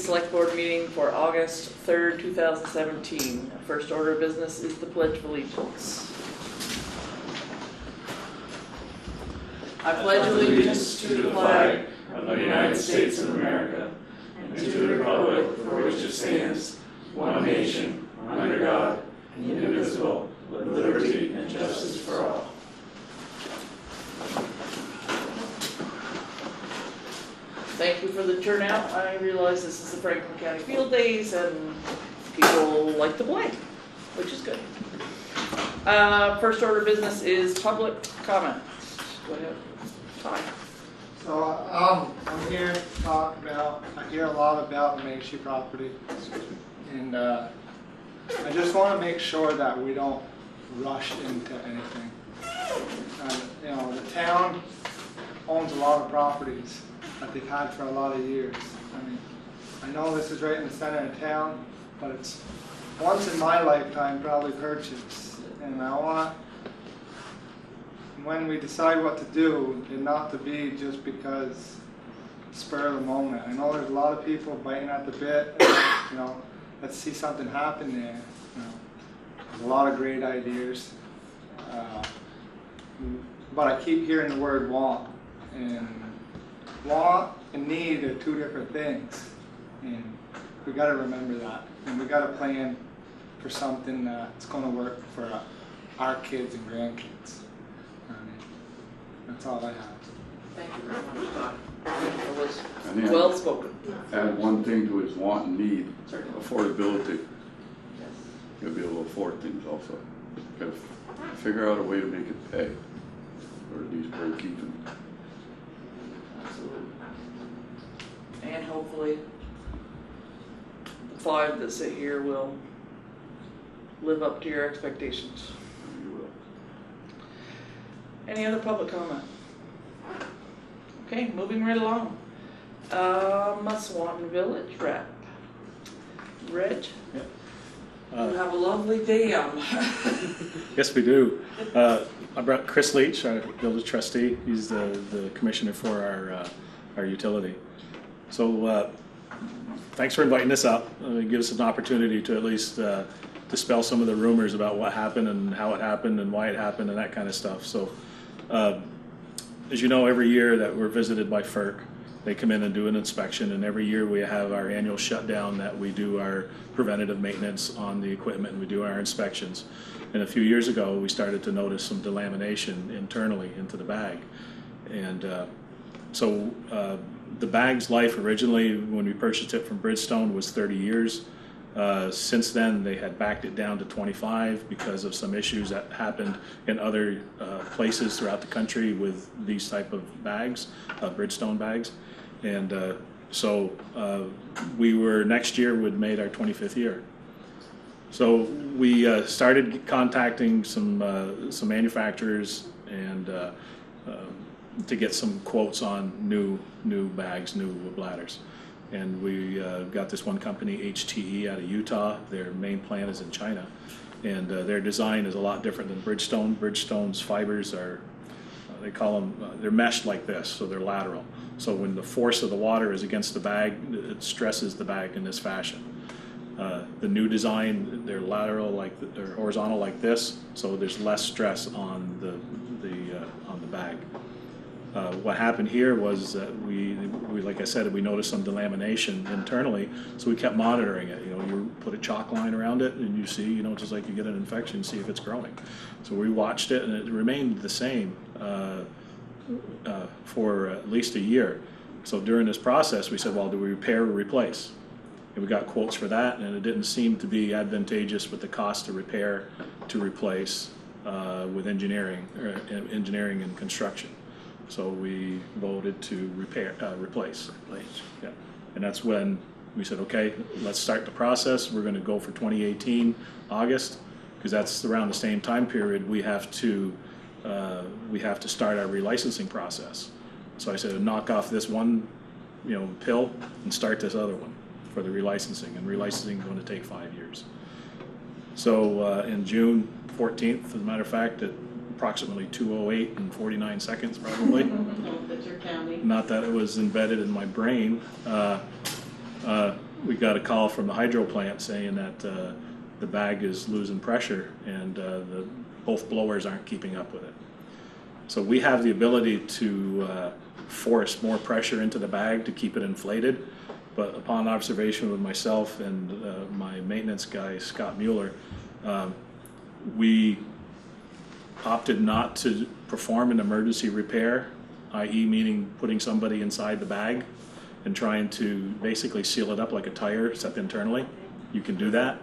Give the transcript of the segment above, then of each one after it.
Select Board meeting for August 3rd, 2017. First order of business is the Pledge of Allegiance. I pledge allegiance to the flag of the United States of America and to the republic for which it stands, one nation, under God, indivisible, with liberty and justice for all. Thank you for the turnout. I realize this is the Franklin County Field Days and people like to play, which is good. First order of business is public comment. Go ahead, Ty. So I'm here to talk about, I hear a lot about the Macy property, and I just want to make sure that we don't rush into anything. You know, the town owns a lot of properties that they've had for a lot of years. I mean, I know this is right in the center of town, but it's once in my lifetime probably purchased. And I want, when we decide what to do, it not to be just because spur of the moment. I know there's a lot of people biting at the bit, and, you know, let's see something happen there. You know, there's a lot of great ideas, but I keep hearing the word want, and want and need are two different things, and we got to remember that, and we got to plan for something that's going to work for our kids and grandkids. That's all I have. Thank you very much, Todd. It was well spoken. Add one thing to its want and need. Certainly. Affordability. Yes. You'll be able to afford things also. Got to figure out a way to make it pay, or at least break even. Absolutely. And hopefully the five that sit here will live up to your expectations. You will. Any other public comment? Okay, moving right along. Swanton Village rep. Reg, Yeah. you have a lovely day on. Yes, we do. I brought Chris Leach, our village trustee. He's the commissioner for our utility. So thanks for inviting us up. It gives us an opportunity to at least dispel some of the rumors about what happened and how it happened and why it happened and that kind of stuff. So as you know, every year that we're visited by FERC, they come in and do an inspection, and every year we have our annual shutdown that we do our preventative maintenance on the equipment and we do our inspections. And a few years ago we started to notice some delamination internally into the bag. And so the bag's life originally, when we purchased it from Bridgestone, was 30 years. Since then, they had backed it down to 25 because of some issues that happened in other places throughout the country with these type of bags, Bridgestone bags. And so we were, next year would made our 25th year. So we started contacting some manufacturers and to get some quotes on new bags, new bladders. And we got this one company, HTE, out of Utah. Their main plant is in China, and their design is a lot different than Bridgestone. Bridgestone's fibers are, they call them, they're meshed like this, so they're lateral. So when the force of the water is against the bag, it stresses the bag in this fashion. The new design, they're lateral, they're horizontal like this, so there's less stress on the bag. What happened here was that we, like I said, we noticed some delamination internally, so we kept monitoring it. You know, you put a chalk line around it, and you see, you know, just like you get an infection, see if it's growing. So we watched it, and it remained the same for at least a year. So during this process, we said, well, do we repair or replace? And we got quotes for that, and it didn't seem to be advantageous with the cost to repair to replace with engineering and construction. So we voted to replace. Yeah. And that's when we said, okay, let's start the process. We're going to go for 2018 August, because that's around the same time period we have to start our relicensing process. So I said, knock off this one, you know, pill and start this other one for the relicensing. And relicensing is going to take 5 years. So in June 14th, as a matter of fact, at approximately 2:08 and 49 seconds probably. That you're counting. Not that it was embedded in my brain. we got a call from the hydro plant saying that the bag is losing pressure and both blowers aren't keeping up with it. So we have the ability to force more pressure into the bag to keep it inflated, but upon observation with myself and my maintenance guy, Scott Mueller, we opted not to perform an emergency repair, i.e. meaning putting somebody inside the bag and trying to basically seal it up like a tire except internally. You can do that.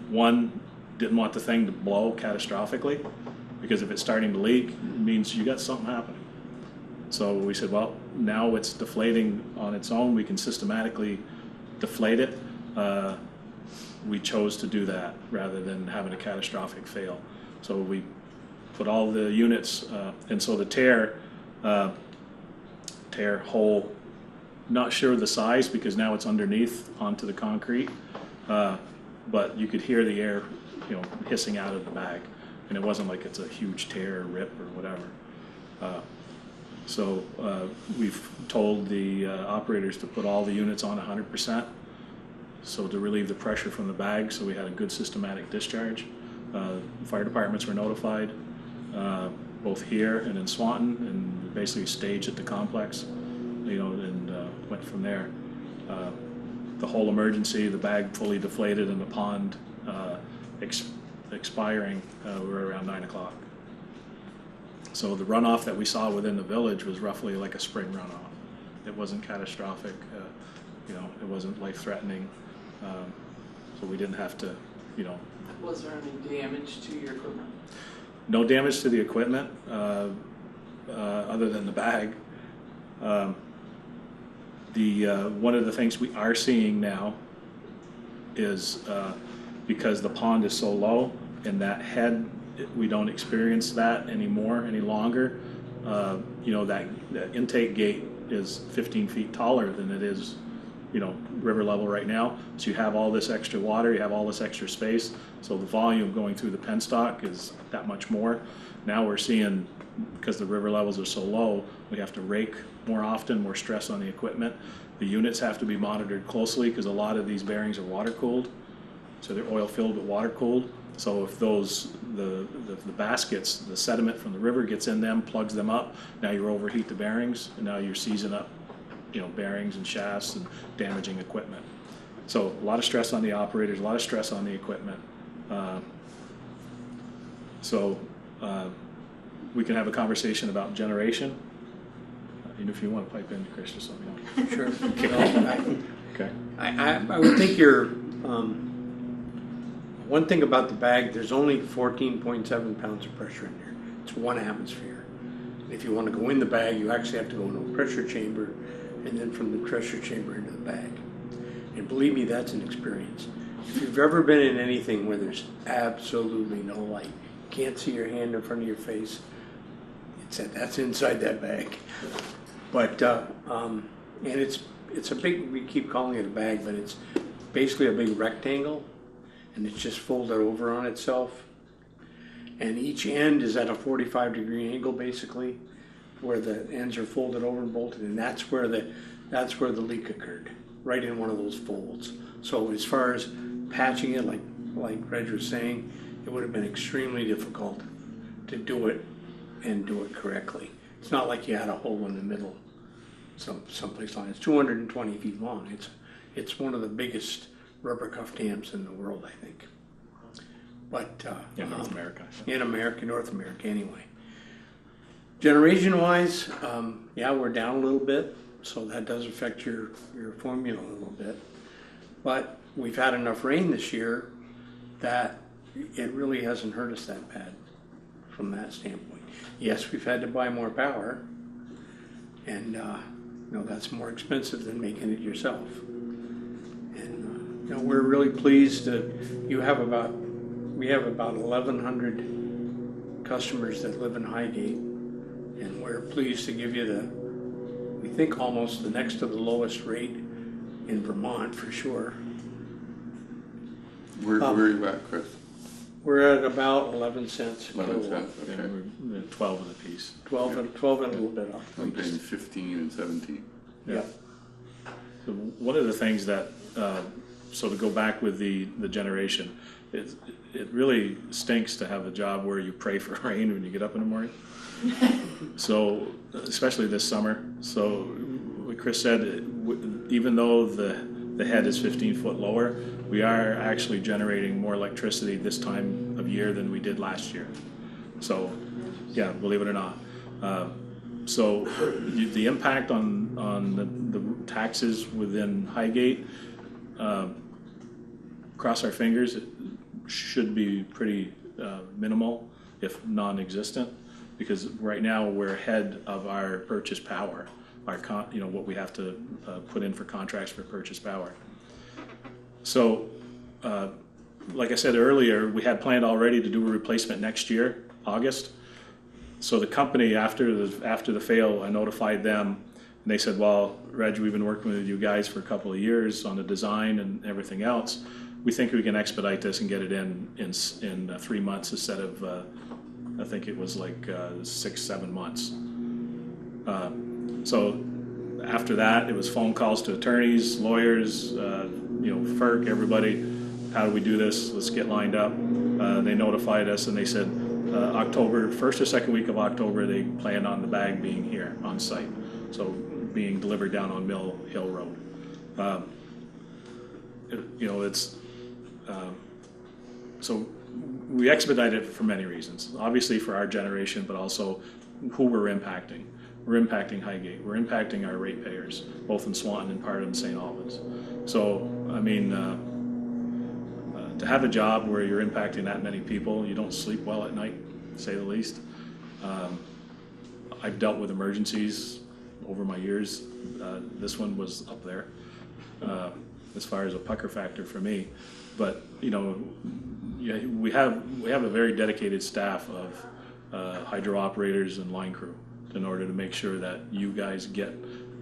One, didn't want the thing to blow catastrophically, because if it's starting to leak, it means you got something happening. So we said, well, now it's deflating on its own, we can systematically deflate it. We chose to do that rather than having a catastrophic fail. So we put all the units, and so the tear hole, not sure the size because now it's underneath onto the concrete, but you could hear the air, hissing out of the bag, and it wasn't like it's a huge tear or rip or whatever. So we've told the operators to put all the units on 100%, so to relieve the pressure from the bag, so we had a good systematic discharge. Fire departments were notified, both here and in Swanton, and basically staged at the complex, and went from there. The whole emergency, the bag fully deflated and the pond expiring, were around 9 o'clock. So the runoff that we saw within the village was roughly like a spring runoff. It wasn't catastrophic, it wasn't life-threatening, so we didn't have to, Was there any damage to your equipment? No damage to the equipment, other than the bag. One of the things we are seeing now is because the pond is so low and that head, we don't experience that anymore, any longer. That intake gate is 15 feet taller than it is, river level right now. So you have all this extra water, you have all this extra space. So the volume going through the penstock is that much more. Now we're seeing, because the river levels are so low, we have to rake more often, more stress on the equipment. The units have to be monitored closely because a lot of these bearings are water cooled. So they're oil filled but water cooled. So if the baskets, the sediment from the river gets in them, plugs them up, now you overheat the bearings, and now you're seizing up bearings and shafts and damaging equipment. So a lot of stress on the operators, a lot of stress on the equipment. We can have a conversation about generation. If you want to pipe in, Chris, just let me know. Sure. Okay. I would think one thing about the bag, there's only 14.7 pounds of pressure in there. It's 1 atmosphere. If you want to go in the bag, you actually have to go into a pressure chamber, and then from the pressure chamber into the bag. And believe me, that's an experience. If you've ever been in anything where there's absolutely no light, can't see your hand in front of your face, that's inside that bag. But and it's a big, we keep calling it a bag, but it's basically a big rectangle, and it's just folded over on itself. And each end is at a 45-degree angle, basically, where the ends are folded over and bolted, and that's where the leak occurred, right in one of those folds. So as far as patching it, like Reg was saying, it would have been extremely difficult to do it and do it correctly. It's not like you had a hole in the middle, someplace long. It's 220 feet long. It's one of the biggest rubber cuff dams in the world, I think. But In North America. in America, North America, anyway. Generation-wise, we're down a little bit, so that does affect your formula a little bit. But we've had enough rain this year that it really hasn't hurt us that bad from that standpoint. Yes, we've had to buy more power, and that's more expensive than making it yourself. And we're really pleased that we have about 1,100 customers that live in Highgate, and we're pleased to give you we think almost the next to the lowest rate in Vermont for sure. Where are you at, Chris? We're at about 11 cents. 11 cents, Yeah, okay. we're at 12 of the piece. 12 and a little bit off. I'm paying 15 and 17. Yeah. one of the things that, so to go back with the generation, it really stinks to have a job where you pray for rain when you get up in the morning. So, especially this summer. So, what Chris said, even though the head is 15 foot lower, we are actually generating more electricity this time of year than we did last year. So, yeah, believe it or not. So the impact on the taxes within Highgate, cross our fingers, it should be pretty minimal, if non-existent, because right now we're ahead of our purchase power, what we have to put in for contracts for purchase power. So, like I said earlier, we had planned already to do a replacement next year, August. So the company, after the fail, I notified them, and they said, well, Reg, we've been working with you guys for a couple of years on the design and everything else. We think we can expedite this and get it in 3 months instead of, I think it was like 6-7 months. So after that, it was phone calls to attorneys, lawyers, FERC, everybody. How do we do this? Let's get lined up. They notified us, and they said, October, first or second week of October, they plan on the bag being here on site, so being delivered down on Mill Hill Road. So we expedite it for many reasons. Obviously for our generation, but also who we're impacting. We're impacting Highgate. We're impacting our ratepayers, both in Swanton and part of St. Albans. So, I mean, to have a job where you're impacting that many people, you don't sleep well at night, to say the least. I've dealt with emergencies over my years. This one was up there as far as a pucker factor for me. But we have a very dedicated staff of hydro operators and line crew in order to make sure that you guys get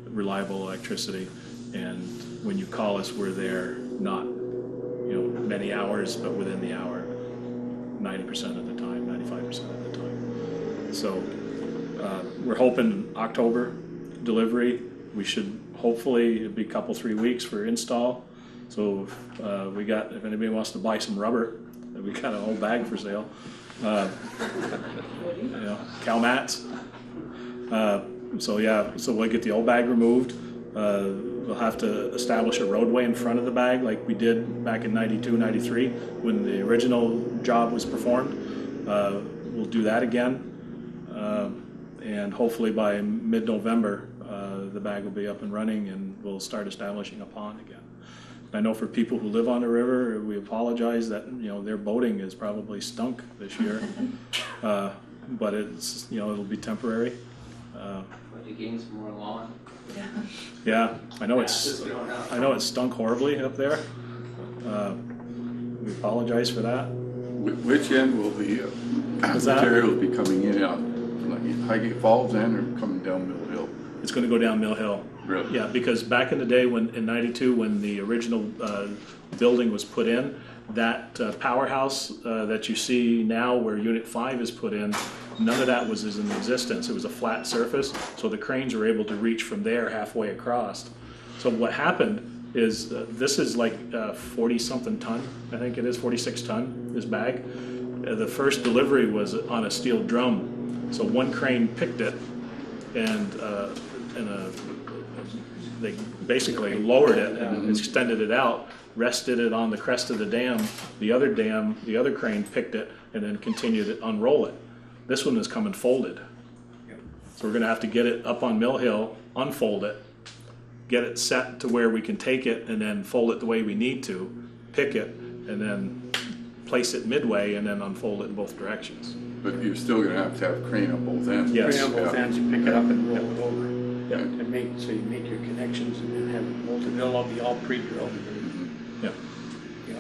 reliable electricity. And when you call us, we're there, not many hours, but within the hour, 90% of the time, 95% of the time. So we're hoping October delivery. We should hopefully, it'd be a couple, 3 weeks for install. So if anybody wants to buy some rubber, we got a whole bag for sale. Cow mats. So we'll get the old bag removed. We'll have to establish a roadway in front of the bag like we did back in 92, 93 when the original job was performed. We'll do that again. And hopefully by mid-November, the bag will be up and running and we'll start establishing a pond again. I know for people who live on the river, we apologize that their boating is probably stunk this year, but it's it'll be temporary. But you gain some more lawn. Yeah, I know it stunk horribly up there. We apologize for that. Which end will the materials be coming in from like Highgate Falls end or coming down Mill Hill? It's going to go down Mill Hill. Really? Yeah, because back in the day in '92 when the original building was put in, that powerhouse that you see now where Unit 5 is put in, none of that was in existence. It was a flat surface, so the cranes were able to reach from there halfway across. So what happened is this is like 40-something ton, I think it is, 46 ton, this bag. The first delivery was on a steel drum, so one crane picked it and they basically lowered it and extended it out, rested it on the crest of the dam. The other crane picked it and then continued to unroll it. This one is coming folded. So we're going to have to get it up on Mill Hill, unfold it, get it set to where we can take it and then fold it the way we need to, pick it, and then place it midway and then unfold it in both directions. But you're still going to have crane on both ends. Yes. Crane on both ends, you pick it up and roll it over. Yeah. And so you make your connections and then have it bolted. It'll all be all pre-drilled. Yeah. Yeah.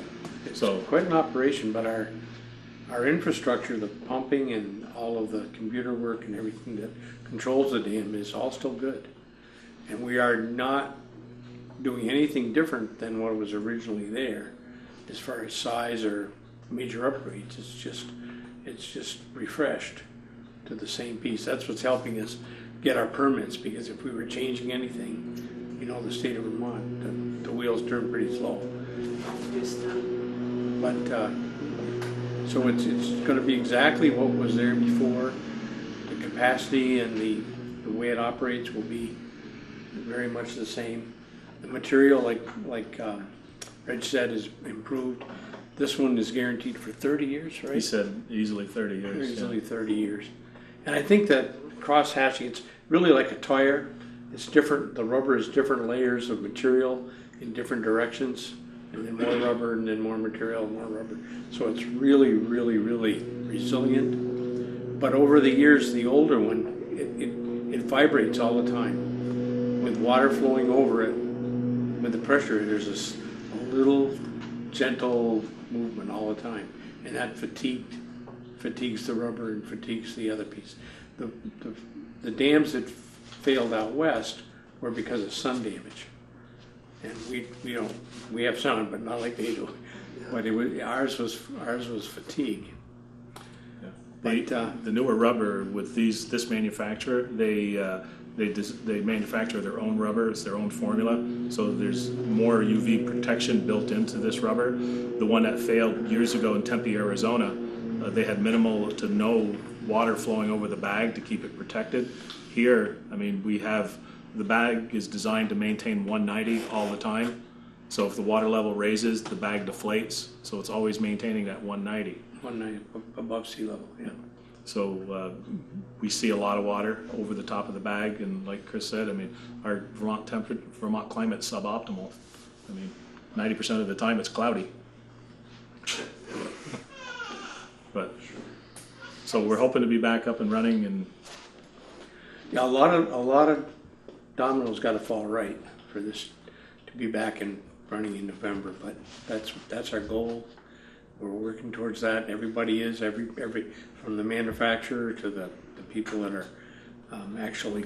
It's So- quite an operation, but our infrastructure, the pumping and all of the computer work and everything that controls the dam is all still good. And we are not doing anything different than what was originally there as far as size or major upgrades. It's just refreshed to the same piece. That's what's helping us get our permits, because if we were changing anything, you know, the state of Vermont, the wheels turn pretty slow. But, so it's going to be exactly what was there before. The capacity and the way it operates will be very much the same. The material, like Reg said, is improved. This one is guaranteed for 30 years, right? He said easily 30 years. Easily 30 years. And I think that cross-hatching, it's really like a tire. It's different, the rubber is different layers of material in different directions, and then more rubber, and then more material, and more rubber. So it's really, really, really resilient. But over the years, the older one, it vibrates all the time. With water flowing over it, with the pressure, there's a little gentle movement all the time. And that fatigues the rubber and fatigues the other piece. The dams that failed out west were because of sun damage. And we have sun, but not like they do. But ours was fatigue. Yeah. The newer rubber with this manufacturer, they manufacture their own rubber. It's their own formula, so there's more UV protection built into this rubber. The one that failed years ago in Tempe, Arizona, they had minimal to no water flowing over the bag to keep it protected. Here, I mean, the bag is designed to maintain 190 all the time. So if the water level raises, the bag deflates. So it's always maintaining that 190. 190 above sea level, yeah. So we see a lot of water over the top of the bag, and like Chris said, I mean, our Vermont climate's suboptimal. I mean, 90% of the time it's cloudy. But so we're hoping to be back up and running, and yeah, a lot of dominoes got to fall right for this to be back and running in November. But that's our goal. We're working towards that. Everybody is every from the manufacturer to the people that are actually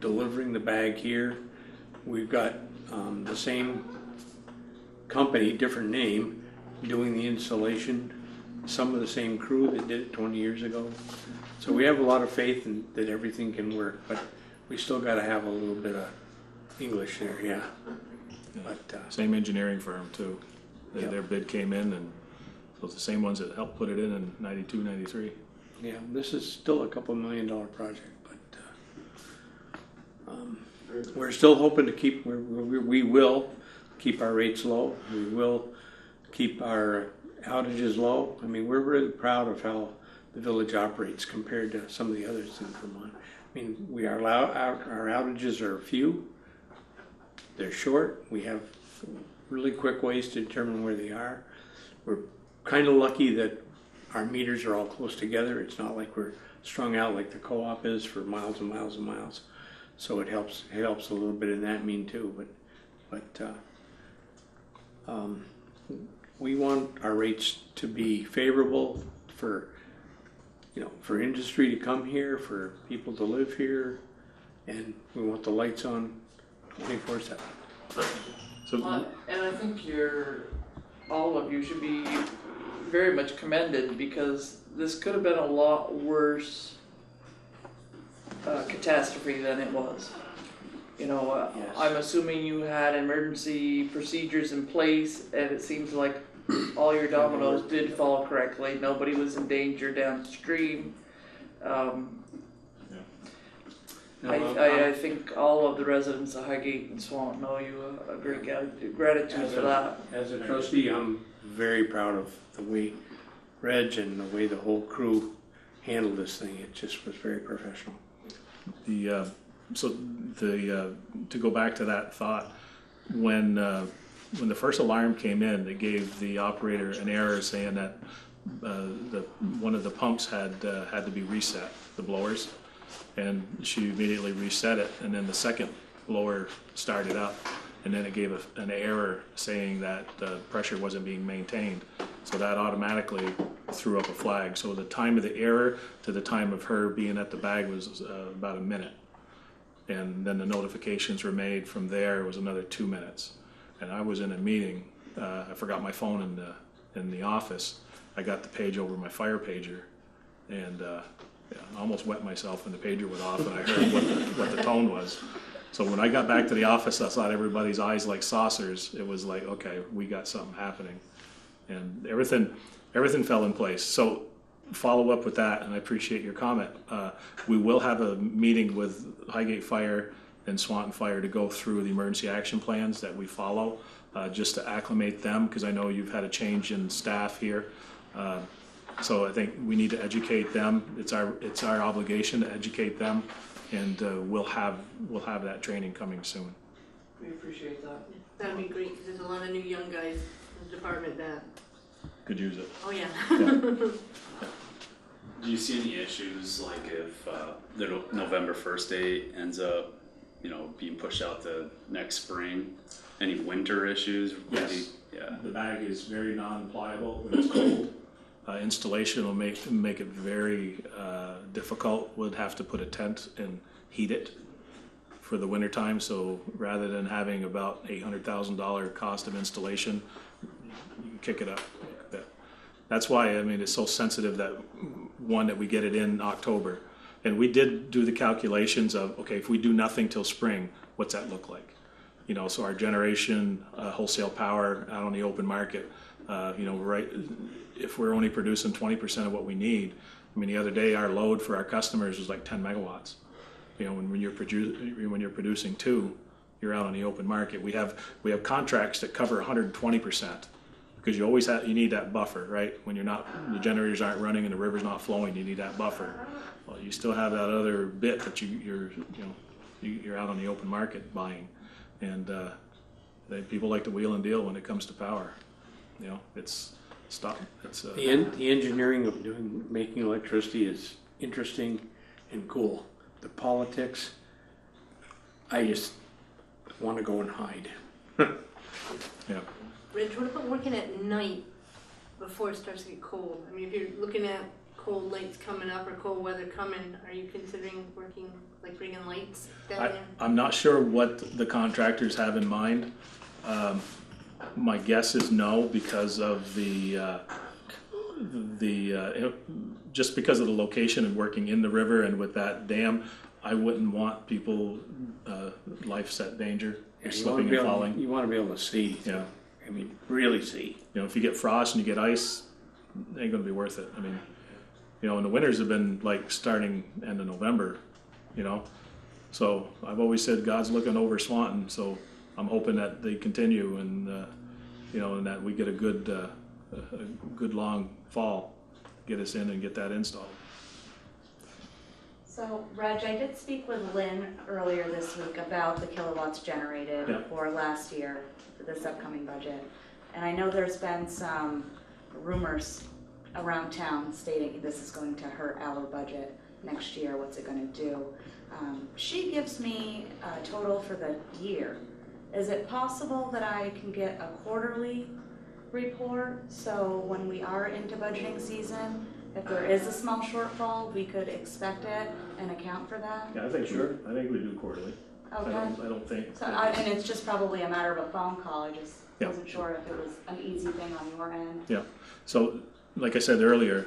delivering the bag here. We've got the same company, different name, doing the installation. Some of the same crew that did it 20 years ago. So we have a lot of faith in that everything can work, but we still got to have a little bit of English there, yeah. But same engineering firm too. Yep. Their bid came in, and so it's the same ones that helped put it in 92, 93. yeah, this is still a $2 million project, but we're still hoping to keep. We will keep our rates low. We will keep our outages low. I mean, we're really proud of how the village operates compared to some of the others in Vermont. I mean, our outages are few. They're short. We have really quick ways to determine where they are. We're kind of lucky that our meters are all close together. It's not like we're strung out like the co-op is for miles and miles and miles. So it helps a little bit in that mean too. But we want our rates to be favorable for industry to come here, for people to live here, and we want the lights on 24/7. So and I think all of you should be very much commended, because this could have been a lot worse catastrophe than it was. You know, Yes. I'm assuming you had emergency procedures in place, and it seems like all your dominoes did fall correctly. Nobody was in danger downstream. I think all of the residents of Highgate and Swan know you a great gratitude for that. As a trustee, I'm very proud of the way Reg and the way the whole crew handled this thing. It just was very professional. To go back to that thought, when the first alarm came in, they gave the operator an error saying that one of the pumps had to be reset, the blowers, and she immediately reset it, and then the second blower started up, and then it gave an error saying that the pressure wasn't being maintained. So that automatically threw up a flag. So the time of the error to the time of her being at the bag was about a minute. And then the notifications were made from there. It was another 2 minutes. And I was in a meeting. I forgot my phone in the office. I got the page over my fire pager, and I almost wet myself when the pager went off and I heard what the tone was. So when I got back to the office, I saw everybody's eyes like saucers. It was like, okay, we got something happening, and everything fell in place. So follow up with that, and I appreciate your comment. We will have a meeting with Highgate Fire and Swanton Fire to go through the emergency action plans that we follow, just to acclimate them, because I know you've had a change in staff here. So I think we need to educate them. It's our obligation to educate them, and we'll have that training coming soon. We appreciate that. That'd be great, because there's a lot of new young guys in the department that, Could use it. oh yeah. Do you see any issues, like if the November 1st date ends up, being pushed out to next spring? Any winter issues? Yes. Yeah. The bag is very non-pliable when it's cold. Installation will make it very difficult. We'd have to put a tent and heat it for the winter time. So rather than having about $800,000 cost of installation, you can kick it up. That's why, it's so sensitive that we get it in October. And we did do the calculations of, okay, if we do nothing till spring, what's that look like? So our generation, wholesale power out on the open market, right, if we're only producing 20% of what we need, the other day our load for our customers was like 10 megawatts. When you're producing 2, you're out on the open market. We have contracts that cover 120%. Because you need that buffer, right? When the generators aren't running and the river's not flowing, you need that buffer. Well, you still have that other bit that you're out on the open market buying, and people like to wheel and deal when it comes to power. It's The engineering of making electricity is interesting and cool. The politics, I just want to go and hide. Yeah. Rich, what about working at night before it starts to get cold? If you're looking at cold nights coming up or cold weather coming, are you considering working, like bringing lights down there? I'm not sure what the contractors have in mind. My guess is no, because of just because of the location and working in the river and with that dam. I wouldn't want people life at danger, slipping and falling. You want to be able to see. Yeah. Really see. If you get frost and you get ice, it ain't going to be worth it. And the winters have been like starting end of November, So I've always said God's looking over Swanton, so I'm hoping that they continue and, and that we get a good long fall, get us in and get that installed. So, Reg, I did speak with Lynn earlier this week about the kilowatts generated for last year, for this upcoming budget. And I know there's been some rumors around town stating this is going to hurt our budget next year. What's it going to do? She gives me a total for the year. Is it possible that I can get a quarterly report, so when we are into budgeting season, if there is a small shortfall, we could expect it and account for that? Yeah, I think sure. I think we do quarterly. Okay. I don't think. So, and it's just probably a matter of a phone call. I just wasn't sure if it was an easy thing on your end. Yeah. So, like I said earlier,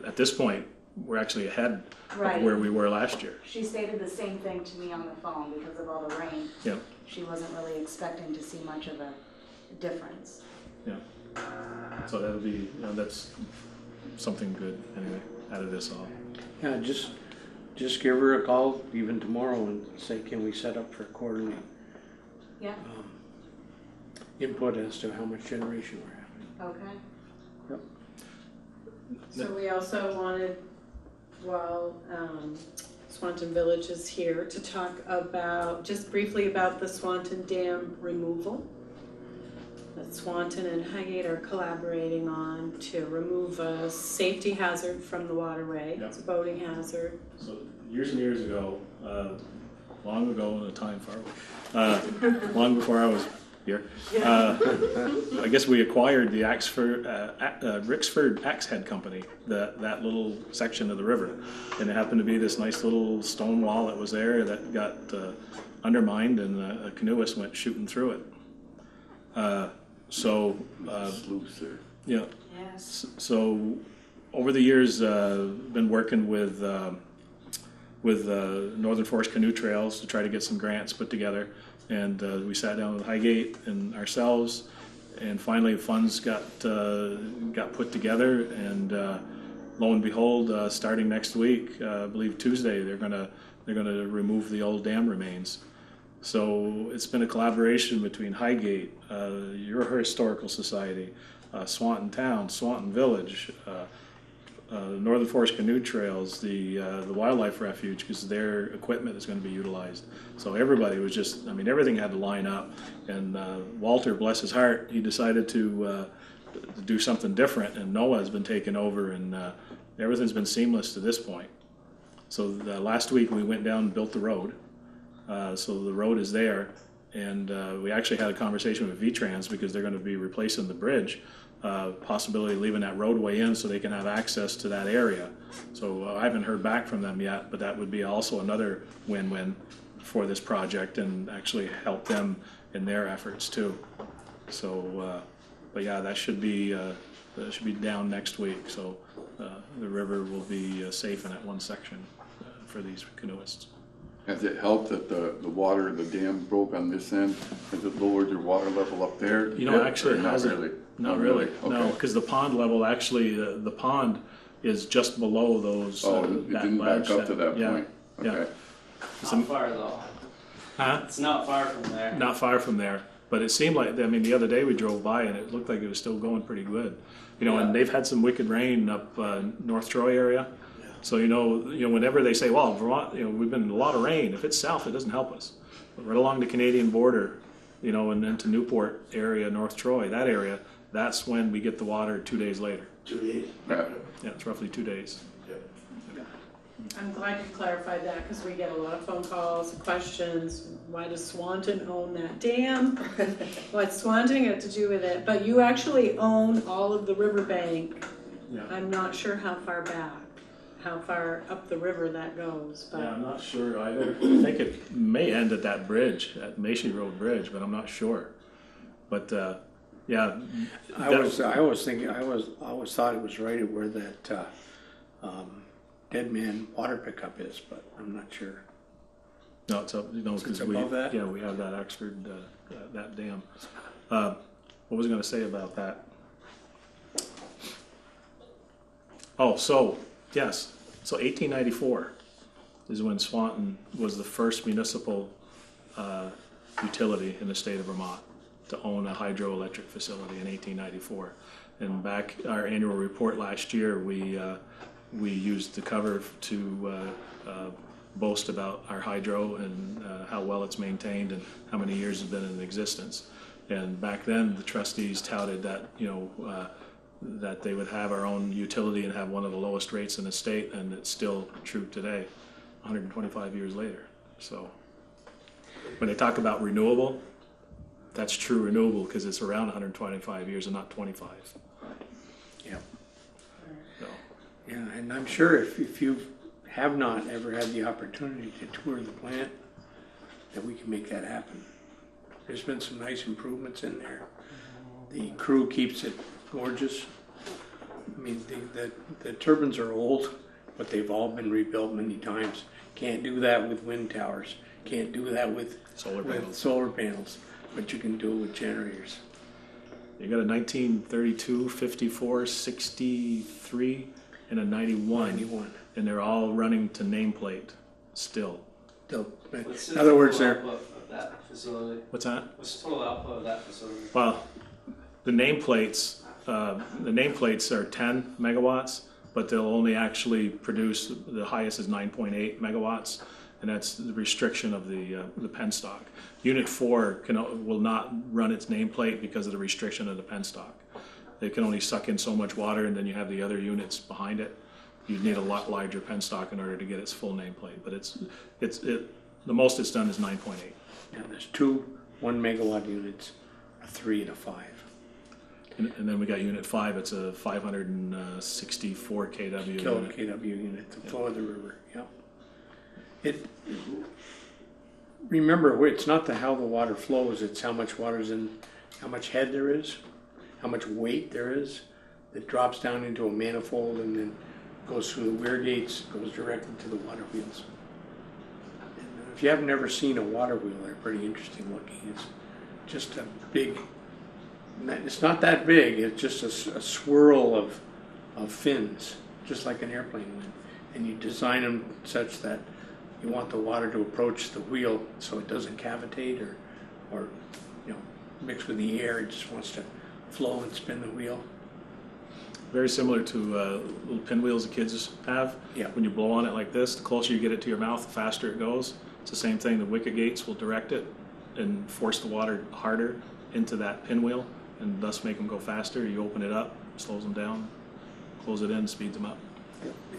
at this point, we're actually ahead of where we were last year. She stated the same thing to me on the phone because of all the rain. Yeah. She wasn't really expecting to see much of a difference. Yeah. So that'll be, that's something good anyway out of this all. Yeah, just give her a call even tomorrow and say, can we set up for quarterly input as to how much generation we're having. Okay. Yep. So we also wanted, while Swanton Village is here, to talk about, just briefly about the Swanton Dam removal that Swanton and Highgate are collaborating on to remove a safety hazard from the waterway. Yep. It's a boating hazard. So years and years ago, long ago in a time far away, long before I was here, I guess we acquired the Rixford Axe Head Company, that little section of the river, and it happened to be this nice little stone wall that was there that got undermined, and a canoeist went shooting through it. Sluice there. Yeah. Yes. So over the years, been working with with Northern Forest Canoe Trails to try to get some grants put together. And we sat down with Highgate and ourselves, and finally funds got put together. And lo and behold, starting next week, I believe Tuesday, they're gonna remove the old dam remains. So it's been a collaboration between Highgate, your historical society, Swanton Town, Swanton Village, Northern Forest Canoe Trails, the Wildlife Refuge, because their equipment is going to be utilized. So everybody was just, I mean, everything had to line up. And Walter, bless his heart, he decided to do something different, and Noah has been taken over, and everything's been seamless to this point. So last week we went down and built the road. So the road is there, and we actually had a conversation with V-Trans because they're going to be replacing the bridge. Possibility of leaving that roadway in so they can have access to that area. So I haven't heard back from them yet, but that would be also another win-win for this project and actually help them in their efforts too. So, but yeah, that should be down next week. So the river will be safe in that one section for these canoeists. Has it helped that the water, the dam broke on this end? Has it lowered your water level up there? You know, actually it not hasn't. really. Not really. Okay. No, because the pond level, actually, the pond is just below those. Oh, it didn't back up to that yeah, point? Yeah. Okay. Not far though. Huh? It's not far from there. Not far from there, but it seemed like, I mean, the other day we drove by and it looked like it was still going pretty good. You know, and they've had some wicked rain up North Troy area. So, you know, whenever they say, well, Vermont, we've been in a lot of rain, if it's south, it doesn't help us. But right along the Canadian border, and into Newport area, North Troy, that area, that's when we get the water 2 days later. 2 days. Yeah. Yeah, it's roughly 2 days. I'm glad you clarified that, because we get a lot of phone calls and questions. Why does Swanton own that dam? What's Swanton got to do with it? But you actually own all of the riverbank. Yeah. I'm not sure how far back, how far up the river that goes, but. Yeah, I'm not sure either. I think it may end at that bridge, at Macy Road Bridge, but I'm not sure. But yeah, I always thought it was right where that Dead Man water pickup is, but I'm not sure. no, it's up. Because It's above that? Yeah, we have that Oxford that dam. What was I going to say about that? Oh, so yes, so 1894 is when Swanton was the first municipal utility in the state of Vermont to own a hydroelectric facility in 1894. And back our annual report last year, we used the cover to boast about our hydro and how well it's maintained and how many years it's been in existence. And back then, the trustees touted that that they would have our own utility and have one of the lowest rates in the state, and it's still true today, 125 years later. So when they talk about renewable, that's true renewable because it's around 125 years and not 25. Yeah. So. Yeah, and I'm sure if you have not ever had the opportunity to tour the plant, that we can make that happen. There's been some nice improvements in there. The crew keeps it gorgeous. I mean, the turbines are old, but they've all been rebuilt many times. Can't do that with wind towers. Can't do that with solar panels, but you can do it with generators. You got a 1932, 54, 63, and a 91. And they're all running to nameplate still. In other words, they're... Of that facility? What's that? What's the total output of that facility? Well, the nameplates are 10 megawatts, but they'll only actually produce, the highest is 9.8 megawatts, and that's the restriction of the penstock. Unit 4 will not run its nameplate because of the restriction of the penstock. They can only suck in so much water, and then you have the other units behind it. You'd need a lot larger penstock in order to get its full nameplate, but the most it's done is 9.8. Yeah, there's 2 1 megawatt units, a 3 and a 5. And then we got Unit 5, it's a 564 kW unit. KW unit to flow of the river, yeah. Remember, it's not how the water flows, it's how much water's in, how much head there is, how much weight there is, that drops down into a manifold and then goes through the weir gates, goes directly to the water wheels. if you have never seen a water wheel, they're pretty interesting looking. It's just a big, it's not that big, it's just a swirl of fins, just like an airplane wing. And you design them such that you want the water to approach the wheel so it doesn't cavitate or you know, mix with the air. It just wants to flow and spin the wheel. Very similar to little pinwheels the kids have. Yeah. When you blow on it like this, the closer you get it to your mouth, the faster it goes. It's the same thing. The wicket gates will direct it and force the water harder into that pinwheel and thus make them go faster. You open it up, slows them down, close it in, speeds them up.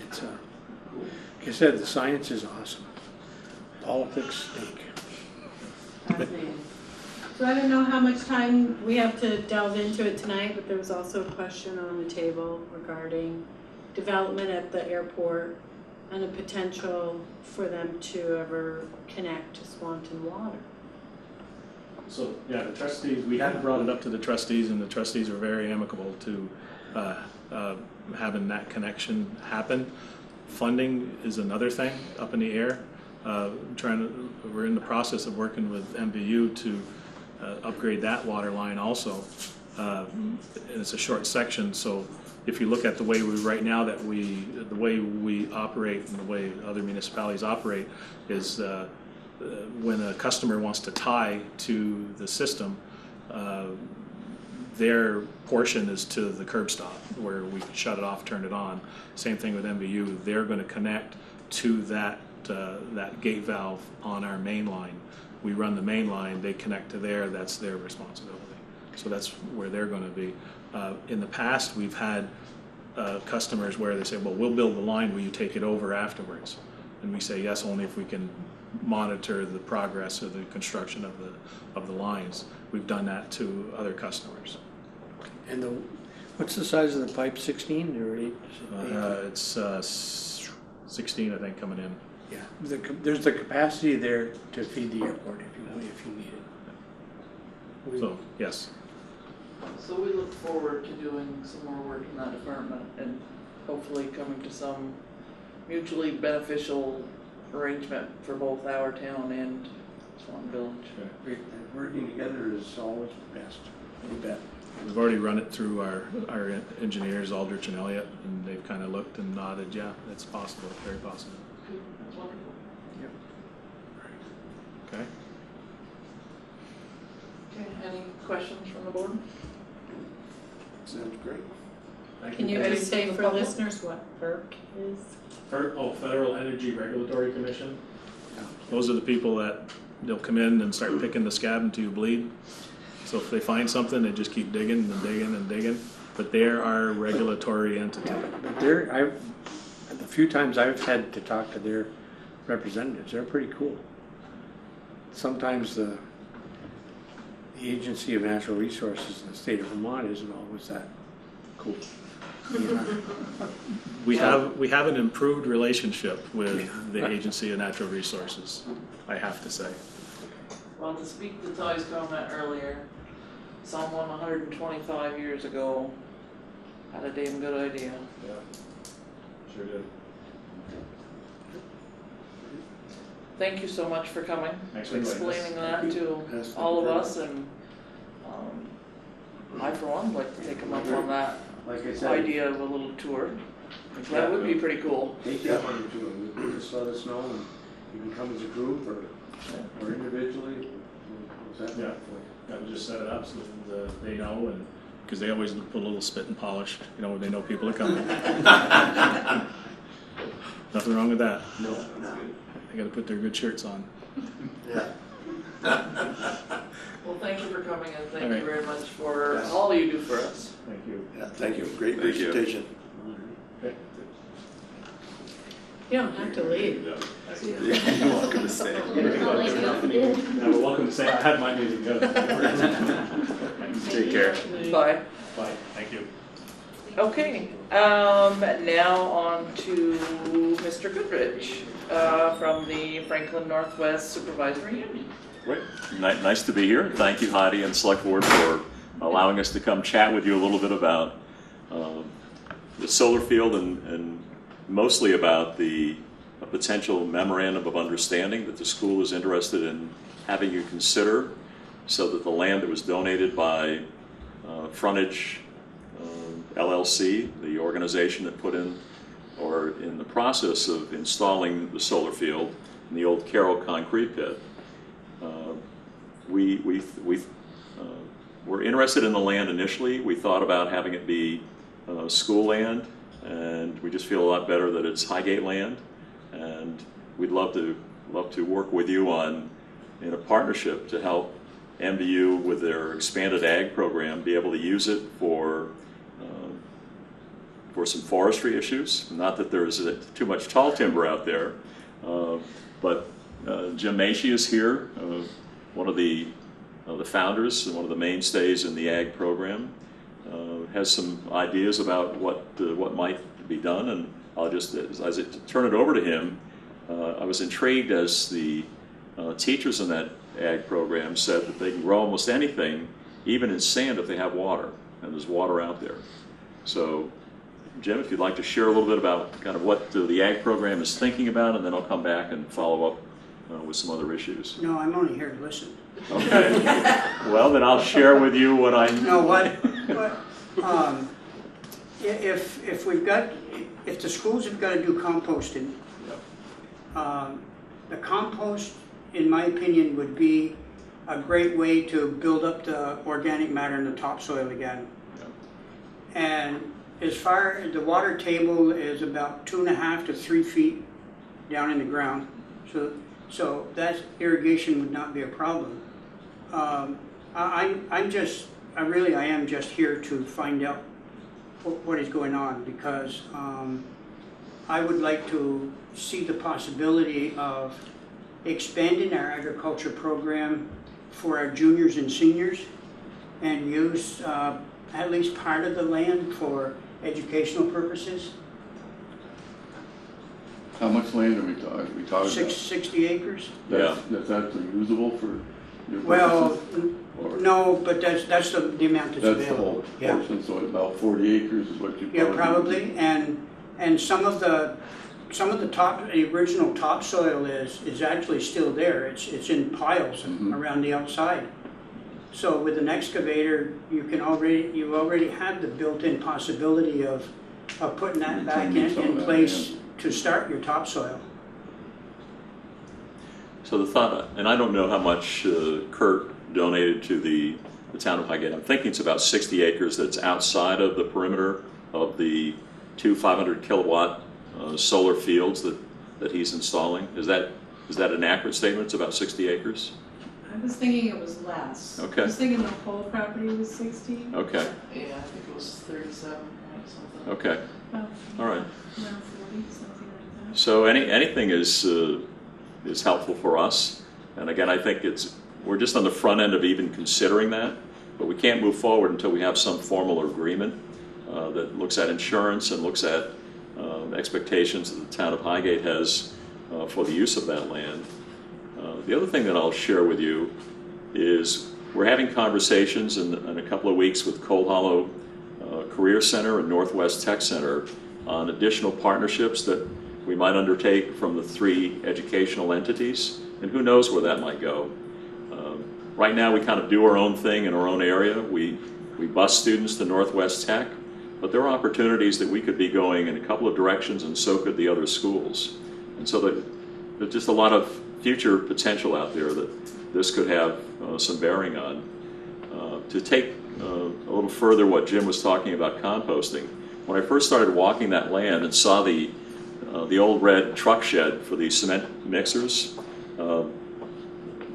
It's like I said, the science is awesome. Politics stink. Fascinating. So I don't know how much time we have to delve into it tonight, but there was also a question on the table regarding development at the airport and a potential for them to ever connect to Swanton Water. So, yeah, the trustees, we hadn't brought it up to the trustees, and the trustees were very amicable to having that connection happen. Funding is another thing up in the air. We're in the process of working with MVU to upgrade that water line also. And it's a short section, so if you look at the way right now the way we operate and the way other municipalities operate is when a customer wants to tie to the system, their portion is to the curb stop where we shut it off, turn it on. Same thing with MVU. They're going to connect to that gate valve on our main line. We run the main line, they connect to there, that's their responsibility. So that's where they're going to be. In the past, we've had customers where they say, well, we'll build the line, will you take it over afterwards? And we say yes, only if we can monitor the progress of the construction of the lines. We've done that to other customers. And what's the size of the pipe? 16 or 8? It's 16, I think, coming in. Yeah, there's the capacity there to feed the airport if you need it. So, yes. So we look forward to doing some more work in that department and hopefully coming to some mutually beneficial arrangement for both our town and Swan Village. Working together is always best. You bet. We've already run it through our engineers, Aldrich and Elliott, and they've kind of looked and nodded, yeah, it's possible, very possible. That's wonderful. Yep. Okay. Okay, any questions from the board? Sounds great. Can you just say for listeners what FERC is? Federal Energy Regulatory Commission. Those are the people that they'll come in and start picking the scab until you bleed. So if they find something, they just keep digging and digging and digging. But they're our regulatory entity. But the few times I've had to talk to their representatives, they're pretty cool. Sometimes the Agency of Natural Resources in the state of Vermont isn't always that cool. Yeah. We have an improved relationship with the Agency of Natural Resources, I have to say. Well, to speak to Ty's comment earlier, someone 125 years ago had a damn good idea. Yeah, sure did. Thank you so much for coming, Thanks for inviting us. explaining that to all of us, and I for one would like to take him up on that Like I said, idea of a little tour. That would be pretty cool. take that one to them. Just let us know, and you can come as a group or individually. Yeah, that would just set it up so that they know, and because they always put a little spit and polish, you know, when they know people are coming. Nothing wrong with that. No. They got to put their good shirts on. Yeah. Well, thank you for coming, and thank All right. you very much for all you do for us. Thank you. Yeah, thank you. Great Thank you. presentation. Okay. You don't have to leave. You're welcome to stay. Yeah, well, welcome to say I had my meeting good. Take care. Bye. Bye. Thank you. Okay, now on to Mr. Goodrich from the Franklin Northwest Supervisory Union. Great. Nice to be here. Thank you, Heidi and Select Board, for allowing us to come chat with you a little bit about the solar field and mostly about the a potential memorandum of understanding that the school is interested in having you consider, so that the land that was donated by Frontage LLC, the organization that put in, or in the process of installing the solar field in the old Carroll concrete pit, we were interested in the land initially. We thought about having it be school land, and we just feel a lot better that it's Highgate land, and we'd love to work with you in a partnership to help MVU with their expanded ag program be able to use it for some forestry issues. Not that there's too much tall timber out there, but Jim Macy is here, one of the founders and one of the mainstays in the ag program. Has some ideas about what might be done, and I'll just, as I turn it over to him, I was intrigued as the teachers in that ag program said that they can grow almost anything, even in sand, if they have water, and there's water out there. So, Jim, if you'd like to share a little bit about kind of what the ag program is thinking about, and then I'll come back and follow up with some other issues. No, I'm only here to listen. Okay. Well, then I'll share with you what I know. If the schools have got to do composting, the compost, in my opinion, would be a great way to build up the organic matter in the topsoil again. And as far as the water table is about 2.5 to 3 feet down in the ground, so that irrigation would not be a problem. I am just here to find out what is going on, because I would like to see the possibility of expanding our agriculture program for our juniors and seniors, and use at least part of the land for educational purposes. How much land are we talking? 60 acres. That's actually usable for your Well, purposes? no, but that's the amount that's That's available. the whole portion, so about 40 acres is what you Yeah, probably, and some of the original topsoil is actually still there. It's in piles around the outside. So with an excavator, you already have the built-in possibility of putting that back in place to start your topsoil. So the thought, and I don't know how much Kurt donated to the town of Highgate. I'm thinking it's about 60 acres that's outside of the perimeter of the 2 500 kilowatt solar fields that he's installing. Is that an accurate statement? It's about 60 acres? I was thinking it was less. Okay. I was thinking the whole property was 60. Okay. Yeah, I think it was 37 point something. Okay. All right. Around 40, something like that. So anything is helpful for us. And again, I think we're just on the front end of even considering that, but we can't move forward until we have some formal agreement that looks at insurance and looks at expectations that the town of Highgate has for the use of that land. The other thing that I'll share with you is we're having conversations in a couple of weeks with Coal Hollow Career Center and Northwest Tech Center on additional partnerships that we might undertake from the 3 educational entities, and who knows where that might go. Right now we kind of do our own thing in our own area. We bus students to Northwest Tech, but there are opportunities that we could be going in a couple of directions, and so could the other schools. And so there's just a lot of future potential out there that this could have some bearing on. To take a little further what Jim was talking about composting, when I first started walking that land and saw the old red truck shed for the cement mixers,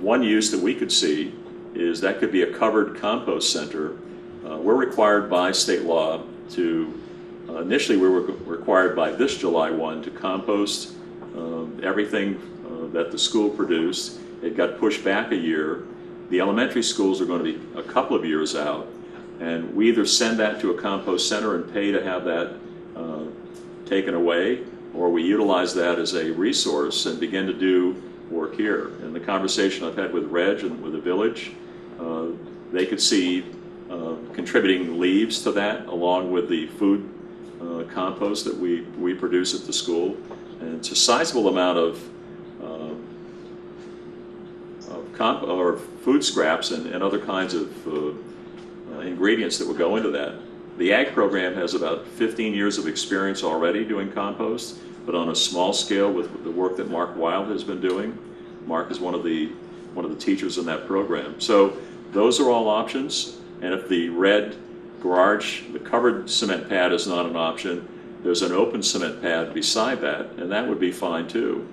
one use that we could see is that could be a covered compost center. We're required by state law to, initially we were required by this July 1 to compost everything that the school produced. It got pushed back a year. The elementary schools are going to be a couple of years out, and we either send that to a compost center and pay to have that taken away, or we utilize that as a resource and begin to do work here. And the conversation I've had with Reg and with the village, they could see contributing leaves to that along with the food compost that we produce at the school. And it's a sizable amount of or food scraps and other kinds of ingredients that would go into that. The ag program has about 15 years of experience already doing compost, but on a small scale with the work that Mark Wild has been doing. Mark is one of the teachers in that program. So those are all options. And if the red garage, the covered cement pad is not an option, there's an open cement pad beside that, and that would be fine too.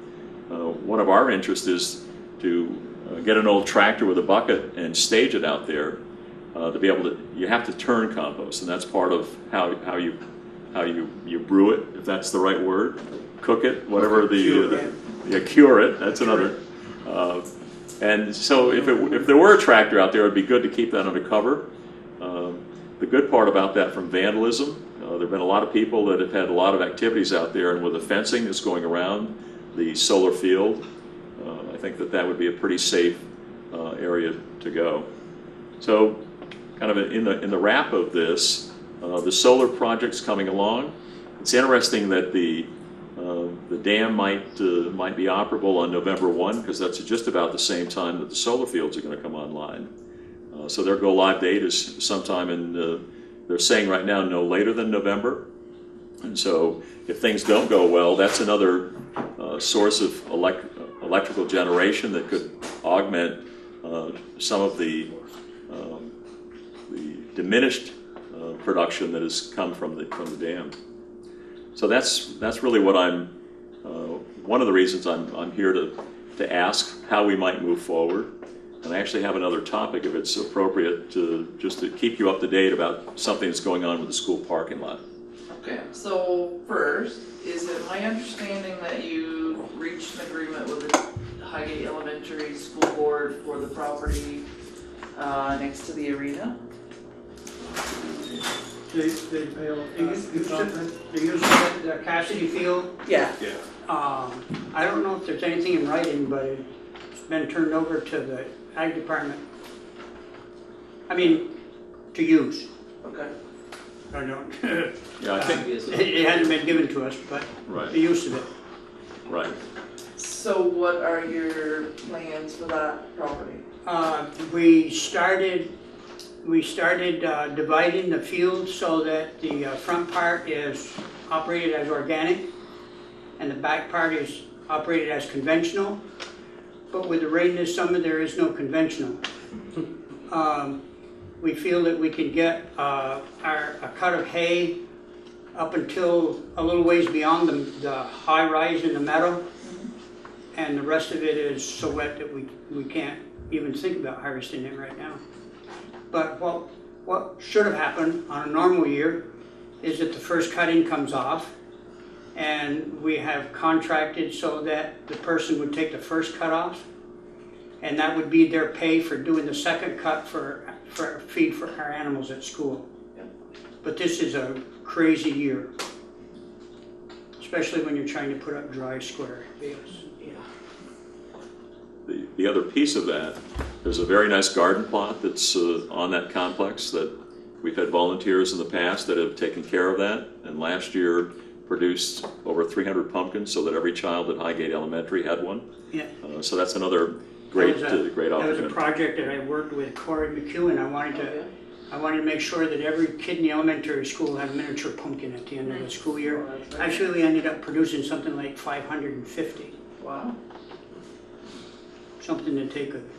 One of our interests is to get an old tractor with a bucket and stage it out there to be able to. You have to turn compost, and that's part of how you brew it, if that's the right word, cook it, whatever cure it. That's another. And so if there were a tractor out there, it'd be good to keep that under cover. The good part about that from vandalism, there have been a lot of people that have had a lot of activities out there, and with the fencing that's going around the solar field, I think that would be a pretty safe area to go. So kind of in the wrap of this, the solar project's coming along. It's interesting that the dam might be operable on November 1, because that's just about the same time that the solar fields are going to come online. So their go live date is sometime in, they're saying right now, no later than November. And so if things don't go well, that's another source of electrical generation that could augment some of the diminished production that has come from the dam. So that's really what one of the reasons I'm here to ask how we might move forward. And I actually have another topic, if it's appropriate, just to keep you up to date about something that's going on with the school parking lot. Okay, so first, is it my understanding that you reached an agreement with the Highgate Elementary School Board for the property next to the arena? They use the Cassidy Field. Yeah. I don't know if there's anything in writing, but it's been turned over to the Ag Department. I mean, to use. Okay. I don't. Yeah, I think it hasn't been given to us, but right. the use of it. Right. So what are your plans for that property? We started dividing the field so that the front part is operated as organic and the back part is operated as conventional. But with the rain this summer, there is no conventional. We feel that we can get a cut of hay up until a little ways beyond the high rise in the meadow, and the rest of it is so wet that we can't even think about harvesting it right now. But what should have happened on a normal year is that the first cutting comes off, and we have contracted so that the person would take the first cut off, and that would be their pay for doing the second cut for feed for our animals at school. Yep. But this is a crazy year, especially when you're trying to put up dry square bales. Yeah. The other piece of that, there's a very nice garden plot that's on that complex that we've had volunteers in the past that have taken care of that, and last year produced over 300 pumpkins so that every child at Highgate Elementary had one. Yeah. So that's another great opportunity. That was a project that I worked with Corey McEwen. I wanted to make sure that every kid in the elementary school had a miniature pumpkin at the end of the school year. Actually, we ended up producing something like 550. Wow. Something that they could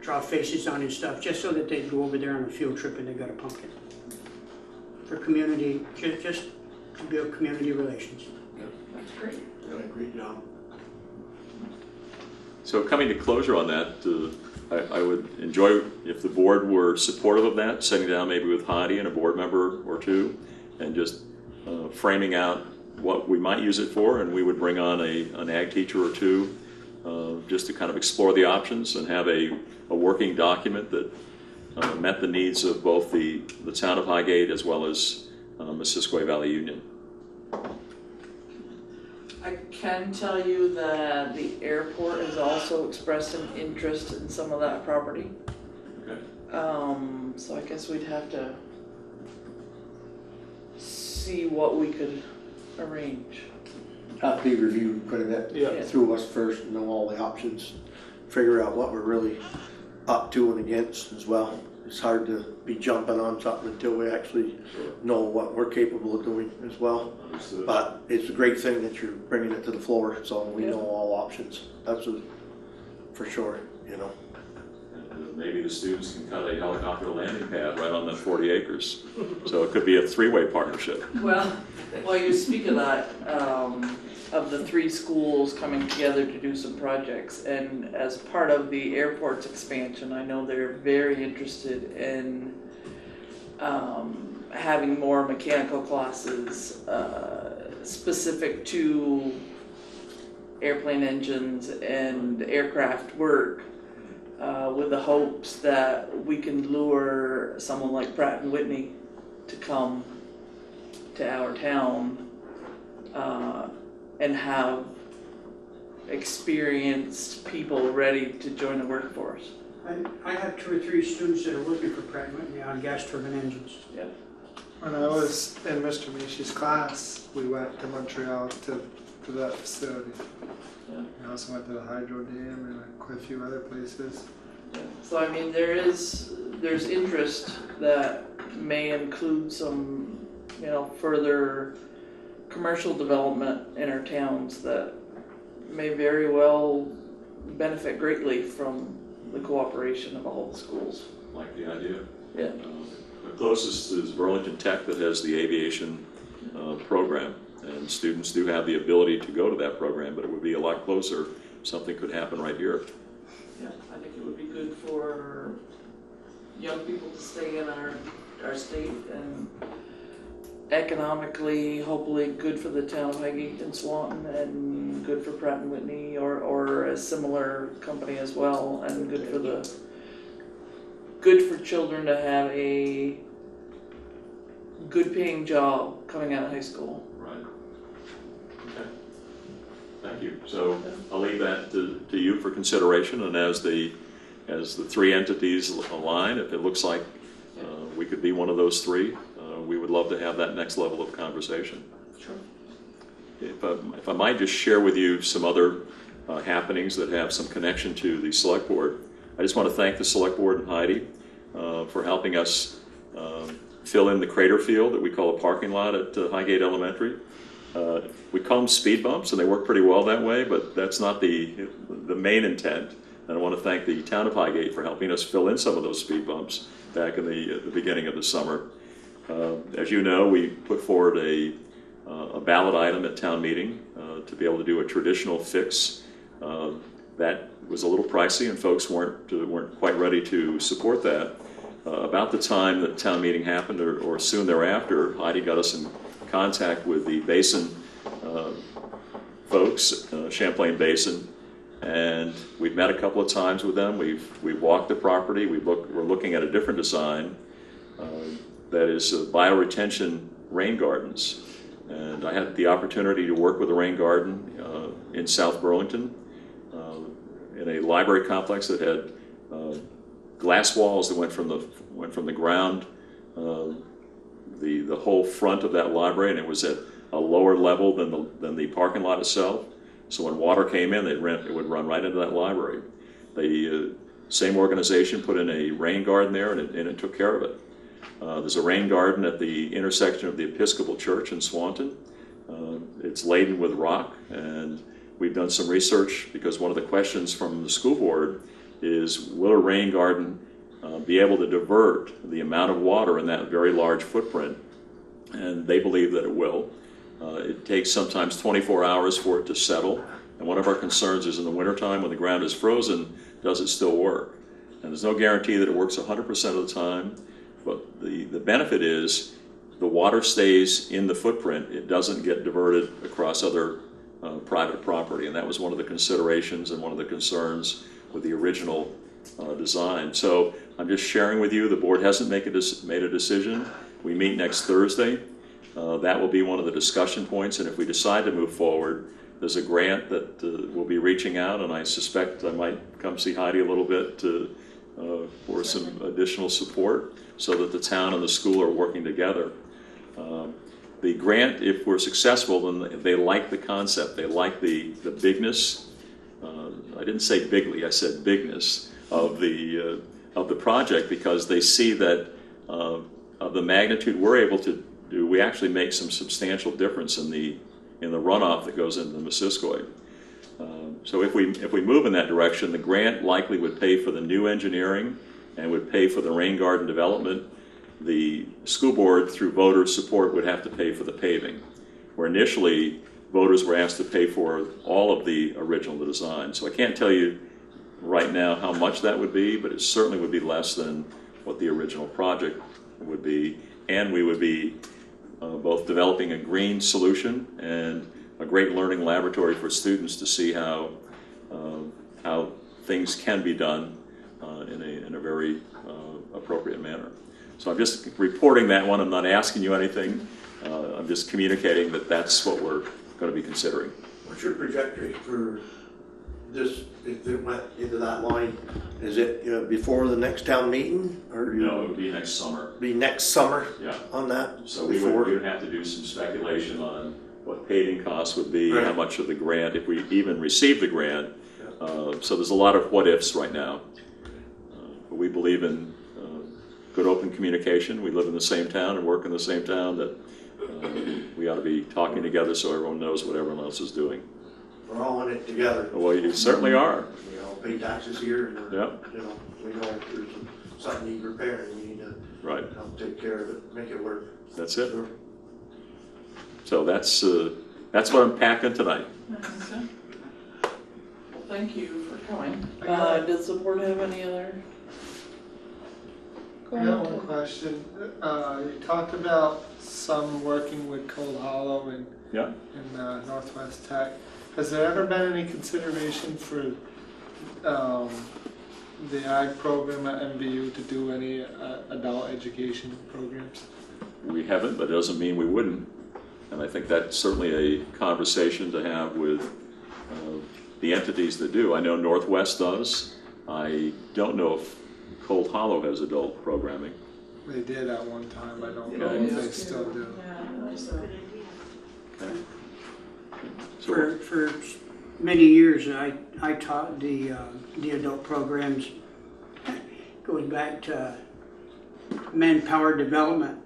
draw faces on and stuff, just so that they'd go over there on a field trip and they got a pumpkin. For community, just to build community relations. That's great. Great job. So coming to closure on that, I would enjoy if the board were supportive of that, sitting down maybe with Heidi and a board member or two, and just framing out what we might use it for, and we would bring on an ag teacher or two just to kind of explore the options and have a working document that met the needs of both the town of Highgate as well as Missisquoi Valley Union. I can tell you that the airport has also expressed an interest in some of that property. Okay. So I guess we'd have to see what we could arrange. have to be reviewed quite a bit Yeah. through us first, and know all the options, figure out what we're really up to and against as well. It's hard to be jumping on something until we actually know what we're capable of doing as well. Understood. But it's a great thing that you're bringing it to the floor, so we know all options. That's for sure, you know. And maybe the students can cut a helicopter landing pad right on that 40 acres. So it could be a three-way partnership. Well, while you speak of that, of the 3 schools coming together to do some projects, and as part of the airport's expansion, I know they're very interested in having more mechanical classes specific to airplane engines and aircraft work, with the hopes that we can lure someone like Pratt & Whitney to come to our town and have experienced people ready to join the workforce. I have 2 or 3 students that are working for Pratt & Whitney on gas turbine engines. Yeah. When I was in Mr. Mishi's class, we went to Montreal to that facility. Yeah. We also went to the hydro dam and quite a few other places. Yeah. So I mean, there's interest that may include some, further commercial development in our towns that may very well benefit greatly from the cooperation of all the schools. Like the idea. Yeah. The closest is Burlington Tech, that has the aviation program, and students do have the ability to go to that program, but it would be a lot closer. Something could happen right here. Yeah, I think it would be good for young people to stay in our state, and economically, hopefully good for the town of Highgate and Swanton, and good for Pratt & Whitney or a similar company as well, and good for children to have a good paying job coming out of high school. Right. Okay. Thank you. So I'll leave that to you for consideration, and as the 3 entities align, if it looks like we could be one of those 3, we would love to have that next level of conversation. Sure. If I might just share with you some other happenings that have some connection to the select board. I just want to thank the select board and Heidi for helping us fill in the crater field that we call a parking lot at Highgate Elementary. We call them speed bumps, and they work pretty well that way, but that's not the main intent. And I want to thank the town of Highgate for helping us fill in some of those speed bumps back in the beginning of the summer. As you know, we put forward a ballot item at town meeting to be able to do a traditional fix. That was a little pricey, and folks weren't quite ready to support that. About the time that town meeting happened, or soon thereafter, Heidi got us in contact with the Basin folks, Champlain Basin, and we've met a couple of times with them. We've walked the property. We're looking at a different design that is bioretention rain gardens. And I had the opportunity to work with a rain garden in South Burlington, in a library complex that had glass walls that went from the ground, the whole front of that library, and it was at a lower level than the parking lot itself. So when water came in, it would run right into that library. The same organization put in a rain garden there, and it took care of it. There's a rain garden at the intersection of the Episcopal Church in Swanton. It's laden with rock, and we've done some research because one of the questions from the school board is, will a rain garden be able to divert the amount of water in that very large footprint? And they believe that it will. It takes sometimes 24 hours for it to settle, and one of our concerns is in the wintertime when the ground is frozen, does it still work? And there's no guarantee that it works 100% of the time, but the benefit is the water stays in the footprint. It doesn't get diverted across other private property, and that was one of the considerations and one of the concerns with the original design. So I'm just sharing with you, the board hasn't made a decision. We meet next Thursday. That will be one of the discussion points, and if we decide to move forward, there's a grant that will be reaching out, and I suspect I might come see Heidi a little bit for some additional support so that the town and the school are working together. the grant, if we're successful, then they like the concept, they like the bigness. I didn't say bigly, I said bigness of the project, because they see that of the magnitude we're able to do, we actually make some substantial difference in the runoff that goes into the Missisquoi. So if we move in that direction, the grant likely would pay for the new engineering and would pay for the rain garden development. The school board, through voter support, would have to pay for the paving, where initially voters were asked to pay for all of the original design. So I can't tell you right now how much that would be, but it certainly would be less than what the original project would be, and we would be both developing a green solution and a great learning laboratory for students to see how things can be done in a very appropriate manner. So I'm just reporting that one. I'm not asking you anything. I'm just communicating that that's what we're going to be considering. What's your trajectory for this, if it went into that line? Is it before the next town meeting, or No, it would be next summer. be next summer Yeah. on that? So we would have to do some speculation on what paving costs would be, Right. how much of the grant, if we even receive the grant. So there's a lot of what ifs right now. But we believe in good open communication. We live in the same town and work in the same town, that we ought to be talking together so everyone knows what everyone else is doing. We're all in it together. Well, you certainly are. We all pay taxes here, and we're, Yep. we know if there's something need repairing, we need to Right. help take care of it, make it work. That's it. Sure. So that's what I'm packing tonight. Okay. Well, thank you for coming. got- Does the board have any other? Go I got ahead. one question. You talked about some working with Cold Hollow and Yeah. in Northwest Tech. Has there ever been any consideration for the ag program at MVU to do any adult education programs? We haven't, but it doesn't mean we wouldn't. And I think that's certainly a conversation to have with the entities that do. I know Northwest does. I don't know if Cold Hollow has adult programming. They did at one time. I don't know Okay. if they still do. Yeah, that's a- Okay. So, For many years, I taught the adult programs, going back to manpower development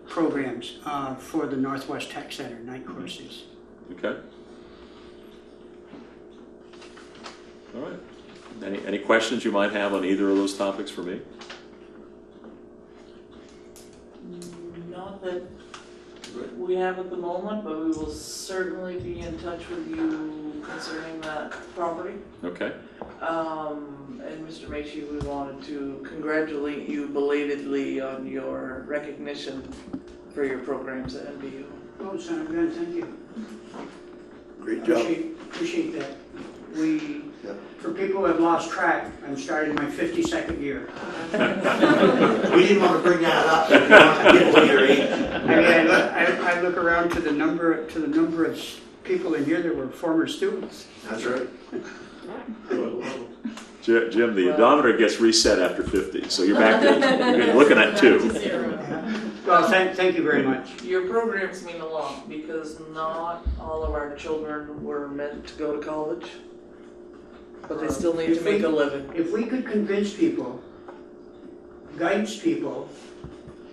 programs for the Northwest Tech Center, night courses. okay. All right. Any questions you might have on either of those topics for me? Not that we have at the moment, but we will certainly be in touch with you concerning that property. Okay. And Mr. Macy, we wanted to congratulate you belatedly on your recognition for your programs at NBU. Oh, Senator Gunn, thank you. Great job. Appreciate that. We, Yeah. for people who have lost track, I'm starting my 52nd year. We didn't want to bring that up, so we wanted to get to your age. I look around to the number of people in here that were former students. That's right. Jim, the odometer gets reset after 50, so you're back to, you're looking at 2. Well, thank you very much. Your programs mean a lot because not all of our children were meant to go to college, but they still need to make a living. If we could convince people, guidance people,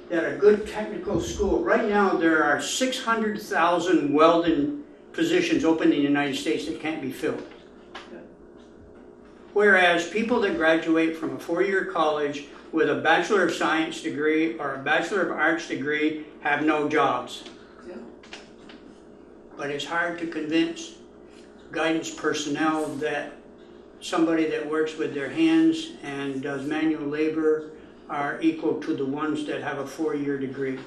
that a good technical school, right now there are 600,000 welding positions open in the United States that can't be filled. Whereas people that graduate from a 4-year college with a Bachelor of Science degree or a Bachelor of Arts degree have no jobs. Yeah. But it's hard to convince guidance personnel that somebody that works with their hands and does manual labor are equal to the ones that have a 4-year degree.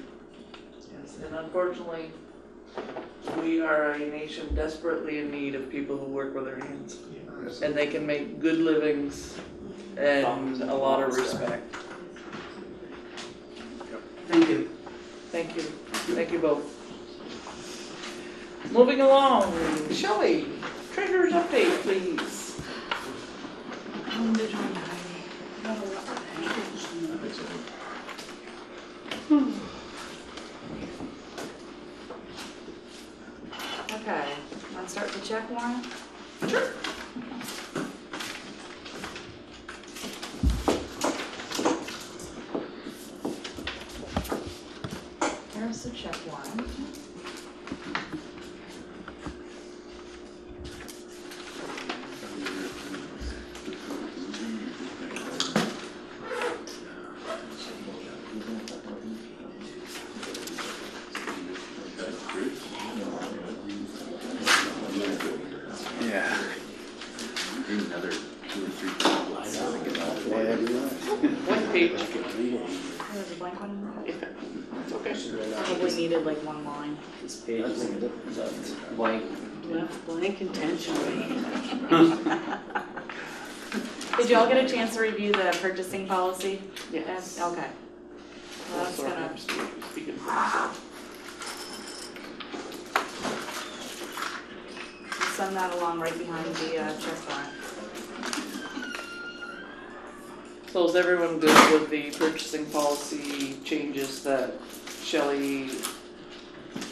Yes, and unfortunately, we are a nation desperately in need of people who work with their hands. And they can make good livings and a lot of respect. Thank you. Thank you. Thank you both. Moving along, Shelley, treasurer's update, please. There's the check one. Yeah. Maybe another 2 or 3 tablets. One page. There's a blank one in there. It's okay. Probably needed like one line. This page is left blank. Left blank intentionally. Did y'all get a chance to review the purchasing policy? Yes. Okay. Well, that's Sorry, gonna, I'm speaking for myself. send that along right behind the check warrant. So is everyone good with the purchasing policy changes that Shelley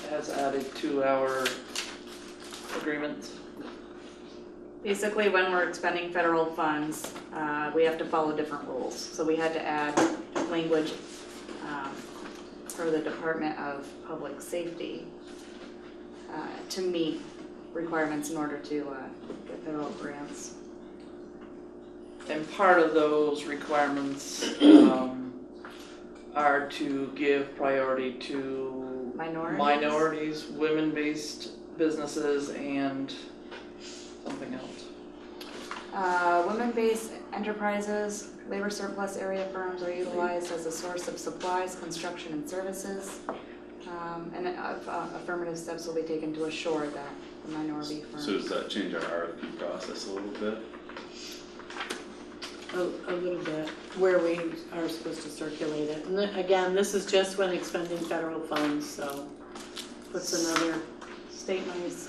has added to our agreement? Basically, when we're expending federal funds, we have to follow different rules. So we had to add language for the Department of Public Safety to meet requirements in order to get federal grants. And part of those requirements are to give priority to minorities, women-based businesses, and something else. Women-based enterprises, labor surplus area firms are utilized as a source of supplies, construction, and services. And affirmative steps will be taken to assure that the minority firms. So does that change our RFP process a little bit? A little bit, where we are supposed to circulate it. And again, this is just when expending federal funds, so Puts another state monies,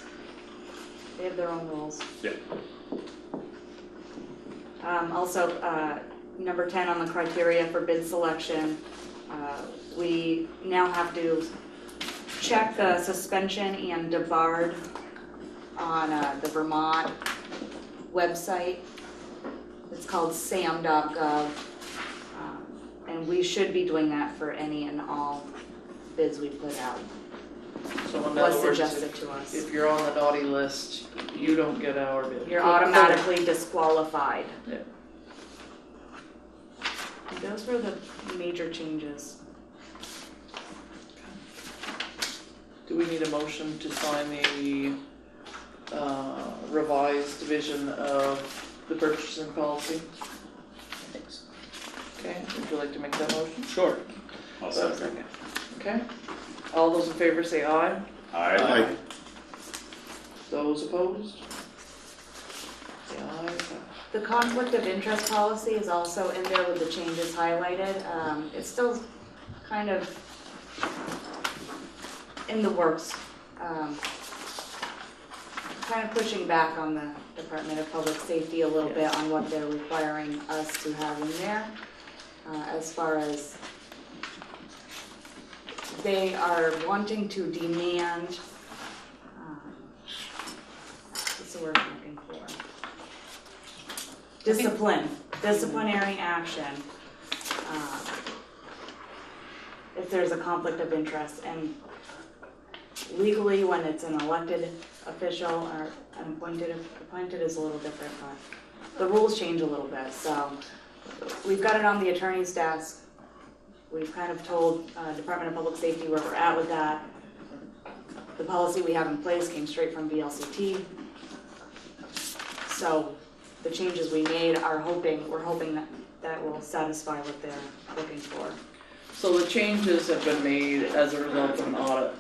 they have their own rules. Yeah. Also, number 10 on the criteria for bid selection, we now have to check the suspension and debarred on the Vermont website. It's called sam.gov, and we should be doing that for any and all bids we put out. So in Was other words, suggested to us. if you're on the naughty list, you don't get our bid. You're automatically disqualified. Yeah. And those were the major changes. Do we need a motion to sign the revised division of the purchasing policy? Thanks. Okay, would you like to make that motion? Sure. I'll Do I have a second. Okay, all those in favor say aye. Aye. Those opposed? Say aye. The conflict of interest policy is also in there with the changes highlighted. It's still kind of in the works. Kind of pushing back on the Department of Public Safety a little bit on what they're requiring us to have in there. As far as they are wanting to demand, what's the word I'm looking for? Disciplinary action. If there's a conflict of interest, and legally when it's an elected official or an appointed is a little different, but the rules change a little bit. So we've got it on the attorney's desk. We've kind of told Department of Public Safety where we're at with that. The policy we have in place came straight from VLCT. So the changes we made we're hoping that will satisfy what they're looking for. So the changes have been made as a result of an audit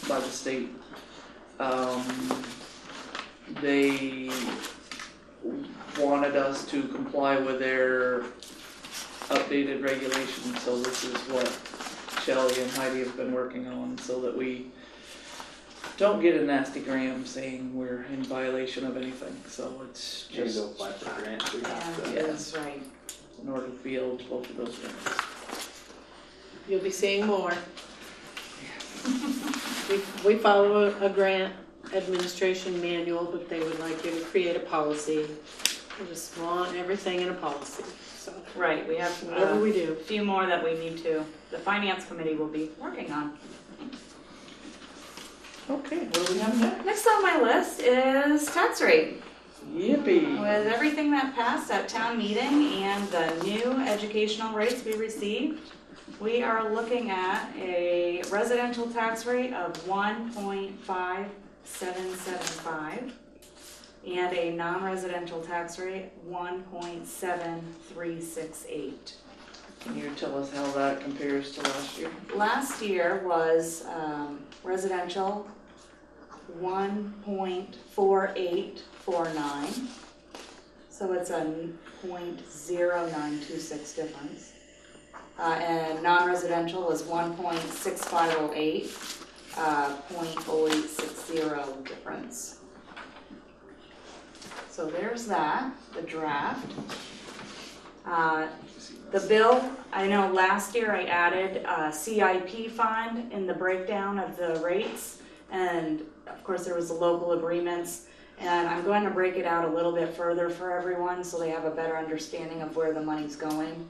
by the state. They wanted us to comply with their updated regulations, so this is what Shelley and Heidi have been working on, so that we don't get a nasty gram saying we're in violation of anything. So it's Maybe just go apply for a grant. We have to- Yeah, that's right. in order to be eligible for those grants. you'll be seeing more. We follow a grant administration manual, but they would like you to create a policy. They just want everything in a policy, so Right, we have whatever we do. a few more that we need to, the finance committee will be working on. Okay, what do we have next? Next on my list is tax rate. Yippee. With everything that passed at town meeting and the new educational rates we received, we are looking at a residential tax rate of 1.5775 and a non-residential tax rate 1.7368. Can you tell us how that compares to last year? Last year was residential 1.4849, so it's a 0.0926 difference. And non-residential was 1.6508, 0.0860 difference. So there's that, the draft. The bill, I know last year I added a CIP fund in the breakdown of the rates, and of course there was the local agreements, and I'm going to break it out a little bit further for everyone so they have a better understanding of where the money's going.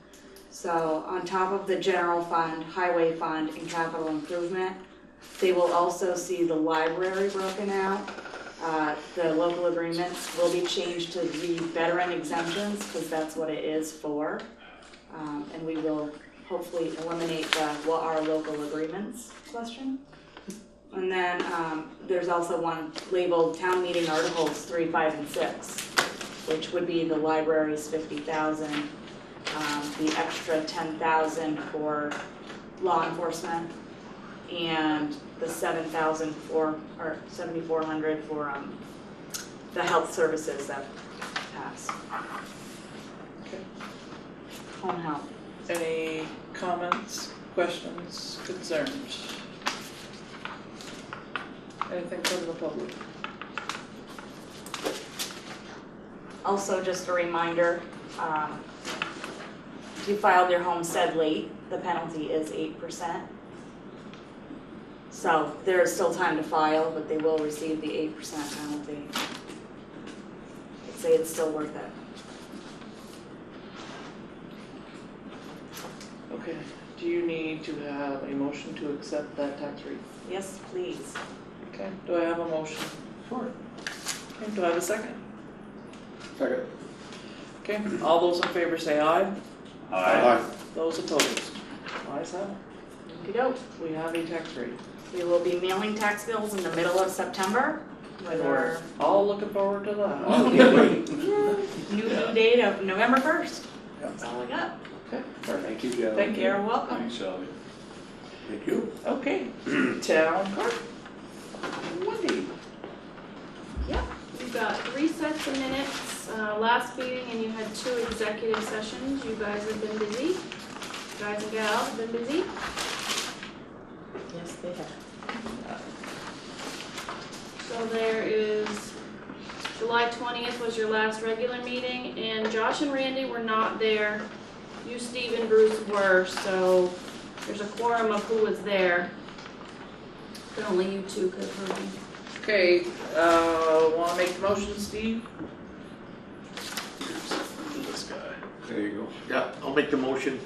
So on top of the general fund, highway fund, and capital improvement, they will also see the library broken out. The local agreements will be changed to the veteran exemptions because that's what it is for. And we will hopefully eliminate the what are local agreements question. And then there's also one labeled town meeting articles 3, 5, and 6, which would be the library's 50,000, the extra 10,000 for law enforcement, and the 7,000 for or 7,400 for the health services that pass. Okay. Home health. Any comments, questions, concerns? Anything from the public? Also, just a reminder, if you filed your homestead late, the penalty is 8%. So there is still time to file, but they will receive the 8% penalty. I'd say it's still worth it. Okay, do you need to have a motion to accept that tax rate? Yes, please. Okay, do I have a motion? Sure. Okay, do I have a second? Second. Okay, all those in favor say aye. Aye. Those opposed? Ayes have it. Okey-doke. We have a tax rate. We will be mailing tax bills in the middle of September with our All looking forward to that. new date of November 1st. That's all I got. Okay, perfect. Thank you, Joe. Thank you. You're welcome. Thanks, Shelby. Thank you. Okay, town clerk. Wendy. Yep, you've got 3 sets of minutes. Last meeting and you had 2 executive sessions. You guys have been busy. Guys and gals have been busy. Yes, they have. So there is July 20th was your last regular meeting, and Josh and Randy were not there. You, Steve, and Bruce were, so there's a quorum of who was there. But only you 2 could have heard me. Okay, wanna make the motion, Steve? This guy. There you go. Yeah, I'll make the motion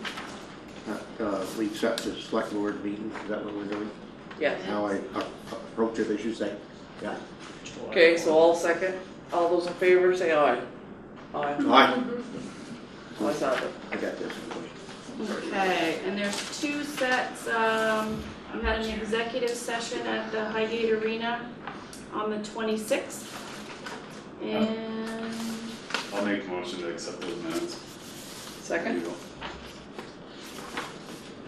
that we accept the select board meeting. Is that what we're doing? Yes. How I approach it, I should say. Yeah. Okay, so all second, all those in favor say aye. Aye. Aye. Ayes have it. I got this. Okay, and there's 2 sets, you had an executive session at the Highgate Arena on the 26th. And I'll make a motion to accept those minutes. Second,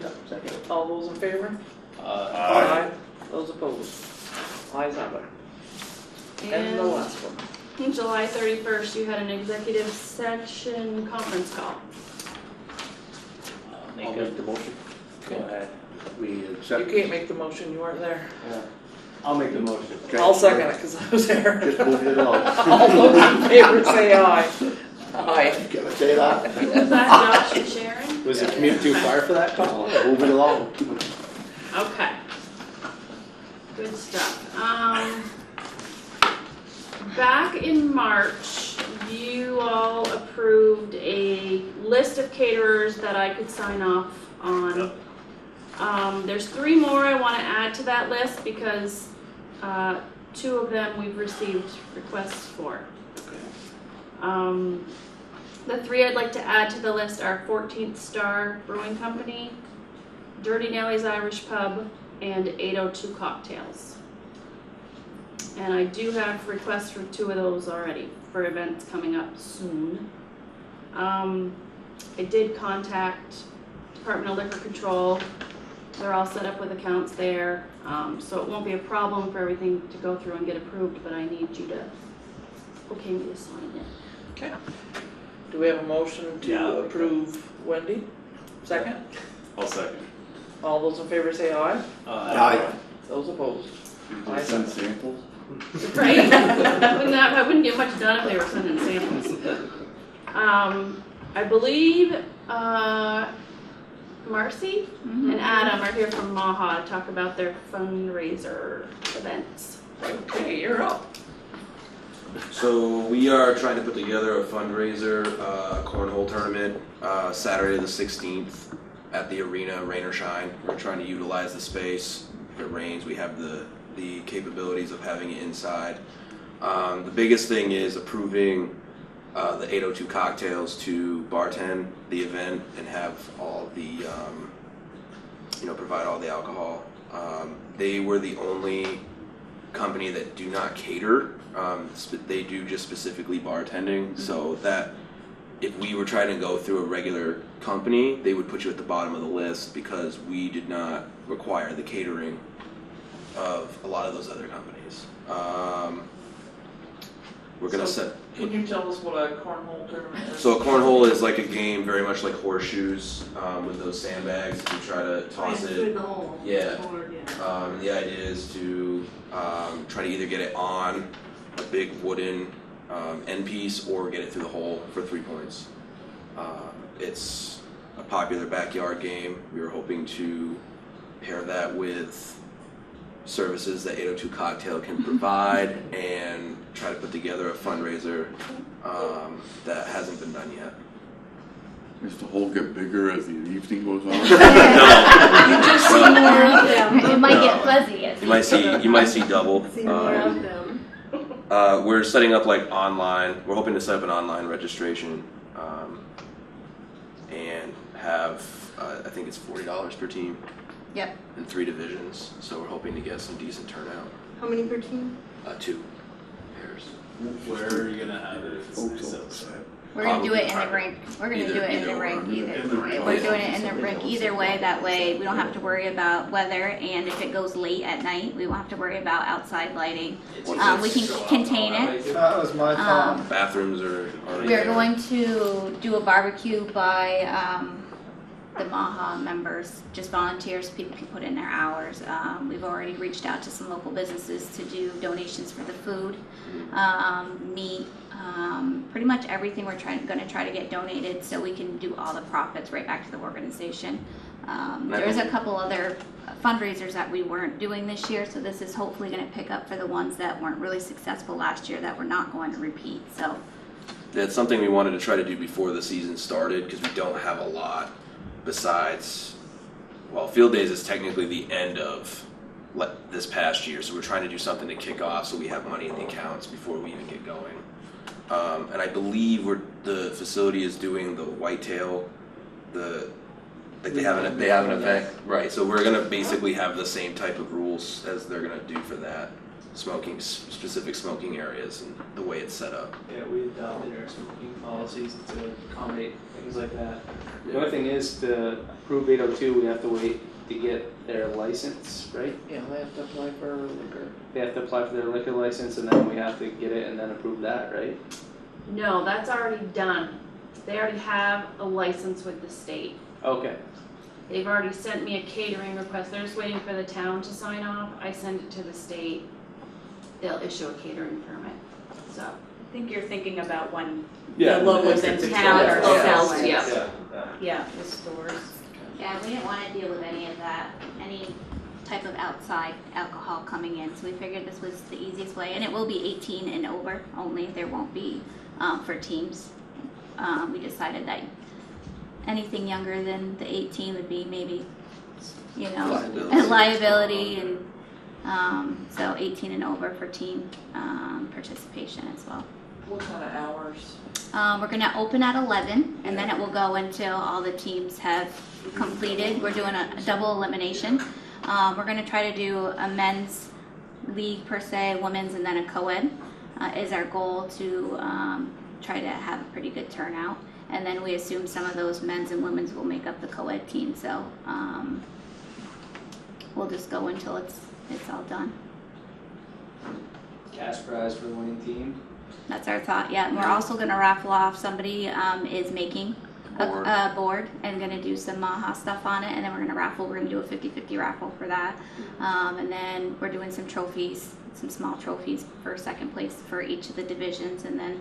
Yeah, second. all those in favor? Aye. Those opposed? Ayes have it. And the last one. on July 31st, you had an executive session conference call. I'll make the motion. Go ahead. We You accept. can't make the motion, you weren't there. I'll make the motion. Okay. I'll second it, cause I was there. Just move it along. All those in favor say aye. Aye. Can I say that? Was that Josh and Sharon? Was the commute too far for that call? Move it along. Okay. Good stuff. back in March, you all approved a list of caterers that I could sign off on. There's 3 more I want to add to that list because 2 of them we've received requests for. The 3 I'd like to add to the list are 14th Star Brewing Company, Dirty Nelly's Irish Pub, and 802 Cocktails. And I do have requests for 2 of those already for events coming up soon. I did contact Department of Liquor Control. They're all set up with accounts there, so it won't be a problem for everything to go through and get approved, but I need you to okay me to sign it. Okay. Do we have a motion to approve Wendy? Second? I'll second. All those in favor say aye. Aye. Those opposed? Did they send samples? Right? I wouldn't get much done if they were sending samples. I believe Marcy and Adam are here from Maha to talk about their fundraiser events. Okay, you're up. So we are trying to put together a fundraiser, cornhole tournament, Saturday the 16th at the arena, rain or shine. We're trying to utilize the space. If it rains, we have the capabilities of having it inside. The biggest thing is approving the 802 Cocktails to bartend the event and have all the, provide all the alcohol. They were the only company that do not cater. They do just specifically bartending, so that if we were trying to go through a regular company, they would put you at the bottom of the list because we did not require the catering of a lot of those other companies. We're gonna set. Can you tell us what a cornhole tournament is? So a cornhole is like a game, very much like horseshoes, with those sandbags. You try to toss it. Yeah. The idea is to try to either get it on a big wooden end piece or get it through the hole for 3 points. It's a popular backyard game. We were hoping to pair that with services that 802 Cocktail can provide and try to put together a fundraiser that hasn't been done yet. Does the hole get bigger as the evening goes on? No. You just see more of them. It might get fuzzy. You might see double. See more of them. We're setting up like online. We're hoping to set up an online registration and have I think it's $40 per team. Yep. In 3 divisions. So we're hoping to get some decent turnout. How many per team? 2 pairs. Where are you gonna have it if it's nice outside? We're gonna do it in the rink. We're gonna do it in the rink either. We're doing it in the rink either way. That way we don't have to worry about weather, and if it goes late at night, we won't have to worry about outside lighting. We can contain it. That was my thought. Bathrooms are already We're there. going to do a barbecue by the Maha members, just volunteers. People can put in their hours. We've already reached out to some local businesses to do donations for the food, meat. Pretty much everything we're going to try to get donated so we can do all the profits right back to the organization. There's a couple other fundraisers that we weren't doing this year, so this is hopefully going to pick up for the ones that weren't really successful last year that we're not going to repeat. So That's something we wanted to try to do before the season started because we don't have a lot besides, well, Field Days is technically the end of this past year, so we're trying to do something to kick off so we have money in the accounts before we even get going. And I believe the facility is doing the whitetail, they have an event, right? So we're gonna basically have the same type of rules as they're gonna do for that, specific smoking areas and the way it's set up. Yeah, we adopted our smoking policies to accommodate things like that. The only thing is to approve 802, we have to wait to get their license, right? Yeah, they have to apply for a liquor. They have to apply for their liquor license and then we have to get it and then approve that, right? No, that's already done. They already have a license with the state. Okay. They've already sent me a catering request. They're just waiting for the town to sign off. I send it to the state. They'll issue a catering permit. So I think you're thinking about when Yeah, the locals in town are sells, yeah. Yeah, the stores. yeah, we didn't want to deal with any of that. type of outside alcohol coming in. So we figured this was the easiest way, and it will be 18 and over only. There won't be for teams. We decided that anything younger than the 18 would be maybe, you know, a liability, and so 18 and over for team participation as well. What kind of hours? We're going to open at 11, and then it will go until all the teams have completed. We're doing a double elimination. We're going to try to do a men's league per se, women's, and then a co-ed is our goal to try to have a pretty good turnout. And then we assume some of those men's and women's will make up the co-ed team. So we'll just go until it's all done. Cash prize for the winning team. That's our thought, yeah. And we're also going to raffle off. Somebody is making a board and going to do some Maha stuff on it, and then we're going to raffle. We're going to do a 50-50 raffle for that. And then we're doing some trophies, some small trophies for second place for each of the divisions, and then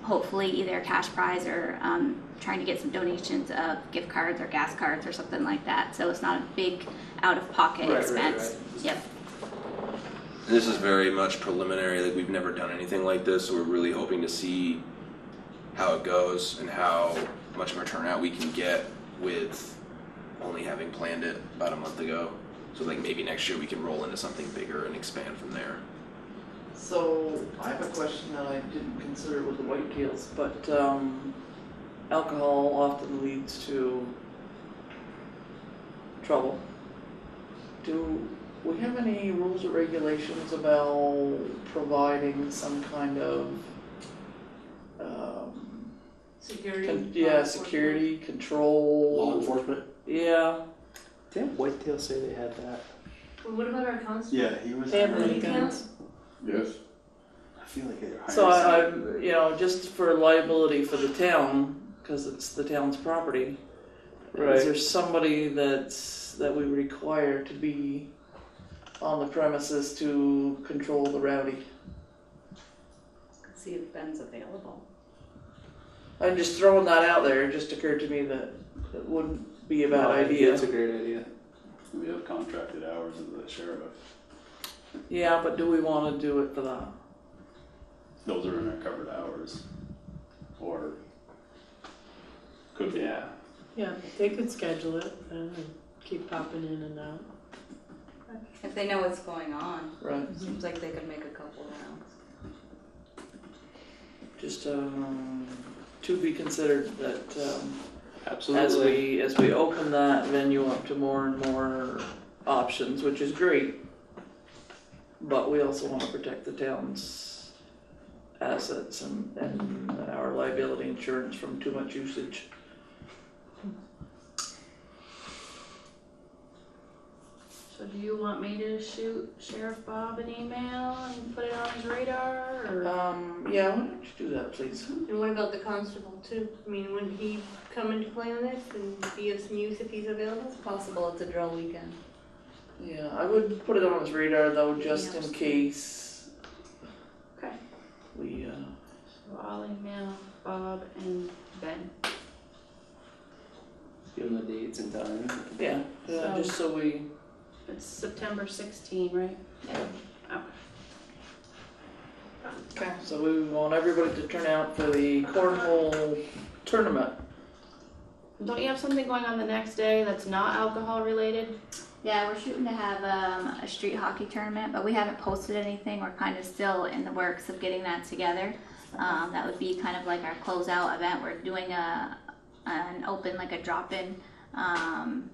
hopefully either a cash prize or trying to get some donations of gift cards or gas cards or something like that. So it's not a big out-of-pocket expense. Right. Yep. And this is very much preliminary, like we've never done anything like this, so we're really hoping to see how it goes and how much of a turnout we can get with only having planned it about a month ago. So like maybe next year we can roll into something bigger and expand from there. So I have a question that I didn't consider with the whitetails, but alcohol often leads to trouble. Do we have any rules or regulations about providing some kind of security? Security control. Law enforcement? Yeah. Didn't Whitetail say they had that? Well, what about our constable? Yeah, he was. Family guns. Yes. I feel like they're So I'm, you know, just for liability for the town, because it's the town's property. Right. Is there somebody that we require to be on the premises to control the rowdy? See if Ben's available. I'm just throwing that out there. It just occurred to me that it wouldn't be a bad idea. That's a great idea. We have contracted hours of the sheriff. Yeah, but do we want to do it for that? Those are in our covered hours. Or could be. Yeah. Yeah, they could schedule it and keep popping in and out. If they know what's going on. Right. Seems like they could make a couple rounds. Just to be considered that Absolutely. as we open that venue up to more and more options, which is great, but we also want to protect the town's assets and our liability insurance from too much usage. So do you want me to shoot Sheriff Bob an email and put it on his radar, or? Yeah, why don't you do that, please? And what about the constable too? I mean, wouldn't he come into play on this and be of some use if he's available? It's possible it's a drill weekend. Yeah, I would put it on his radar though, just in case. Okay. We So I'll email Bob and Ben. Give them the dates and time. yeah, So- just so we. It's September 16, right? Yeah. Okay. Okay, so we want everybody to turn out for the cornhole tournament. Don't you have something going on the next day that's not alcohol related? Yeah, we're shooting to have a street hockey tournament, but we haven't posted anything. We're kind of still in the works of getting that together. That would be kind of like our closeout event. We're doing an open, like a drop-in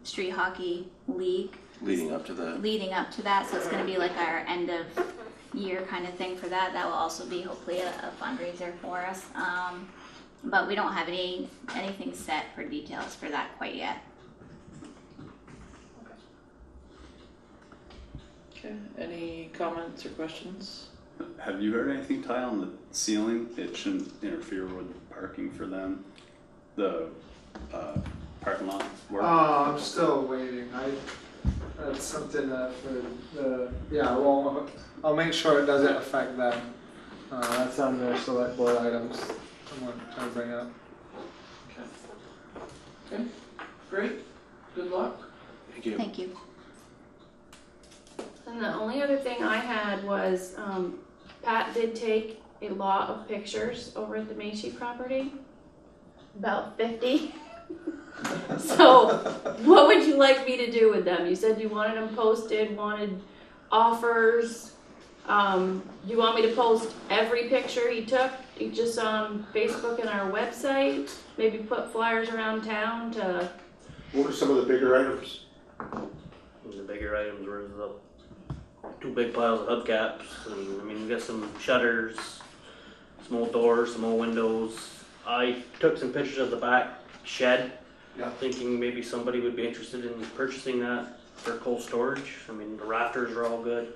street hockey league. Leading up to that. Leading up to that, so it's going to be like our end of year kind of thing for that. That will also be hopefully a fundraiser for us. But we don't have anything set for details for that quite yet. Okay, any comments or questions? Have you heard anything, Ty, on the ceiling? It shouldn't interfere with parking for them. The parking lot work. I'm still waiting. That's something that well, I'll make sure it doesn't affect them. That's on their select board items. I'm trying to bring up. Okay, great. Good luck. Thank you. Thank you. And the only other thing I had was, Pat did take a lot of pictures over at the Macy property, about 50. So, what would you like me to do with them? You said you wanted them posted, wanted offers. Do you want me to post every picture he took, just on Facebook and our website? Maybe put flyers around town to... What are some of the bigger items? The bigger items were the 2 big piles of hubcaps, and I mean, we got some shutters, some old doors, some old windows. I took some pictures of the back shed, thinking maybe somebody would be interested in purchasing that for cold storage. I mean, the rafters are all good,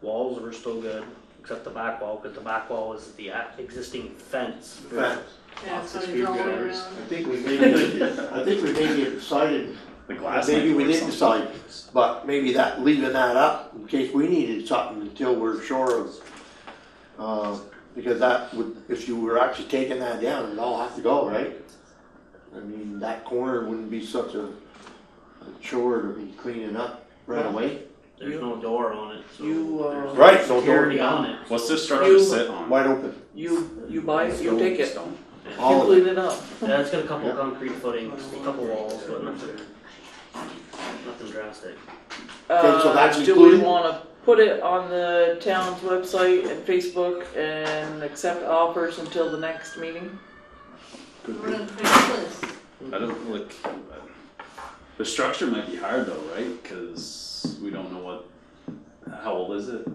walls were still good, except the back wall, because the back wall is the existing fence. Fence. Yeah, Lots so of it's all screwdrivers. around. I think we maybe decided, The glass. maybe might we be didn't something. decide, but maybe that, leaving that up in case we needed something until we're sure of, because that would, if you were actually taking that down, it'd all have to go, right? I mean, that corner wouldn't be such a chore to be cleaning up right away. There's no door on it, so there's Right, no door. security on it. What's this structure sit on? Wide open. You buy it, you take it, Stone. All you of clean it up. Yeah, it's got a couple concrete footings, a couple walls, but nothing drastic. Okay, so that's Do we included? wanna put it on the town's website and Facebook and accept offers until the next meeting? I don't like. The structure might be hard though, right? Because we don't know what. How old is it?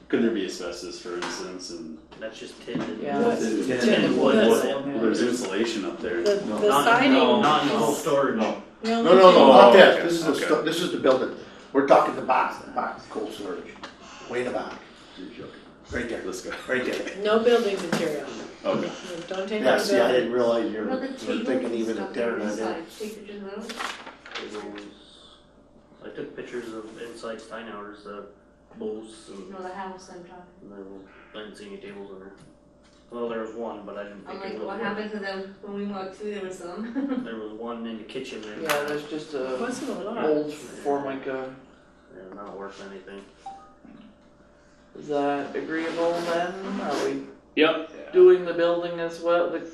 Could there be asbestos, for instance, and That's just tin and Yeah, wood. that's Tin and wood. well, there's insulation up there. The Not, siding. no, not in cold storage. No. The only No, thing- not okay, this, this is okay. this is the building, we're talking the back cold storage, way in the back. Right there, Let's go. right there. No building material. Okay. Don't take Yeah, any see, I building. didn't realize you Well, were the you table were thinking and even stuff of tearing that inside. down. Take pictures of those. I took pictures of inside Steinhauer's, the bowls, and No, the house I'm talking. I didn't see any tables in there. Well, there was one, but I didn't I'm think it like, was. what happened to them when we walked through? There was some. There was one in the kitchen and. Yeah, there's just a Wasn't a lot. old Formica. Yeah, not worth anything. Is that agreeable then? Are we Yep. doing the building as well, the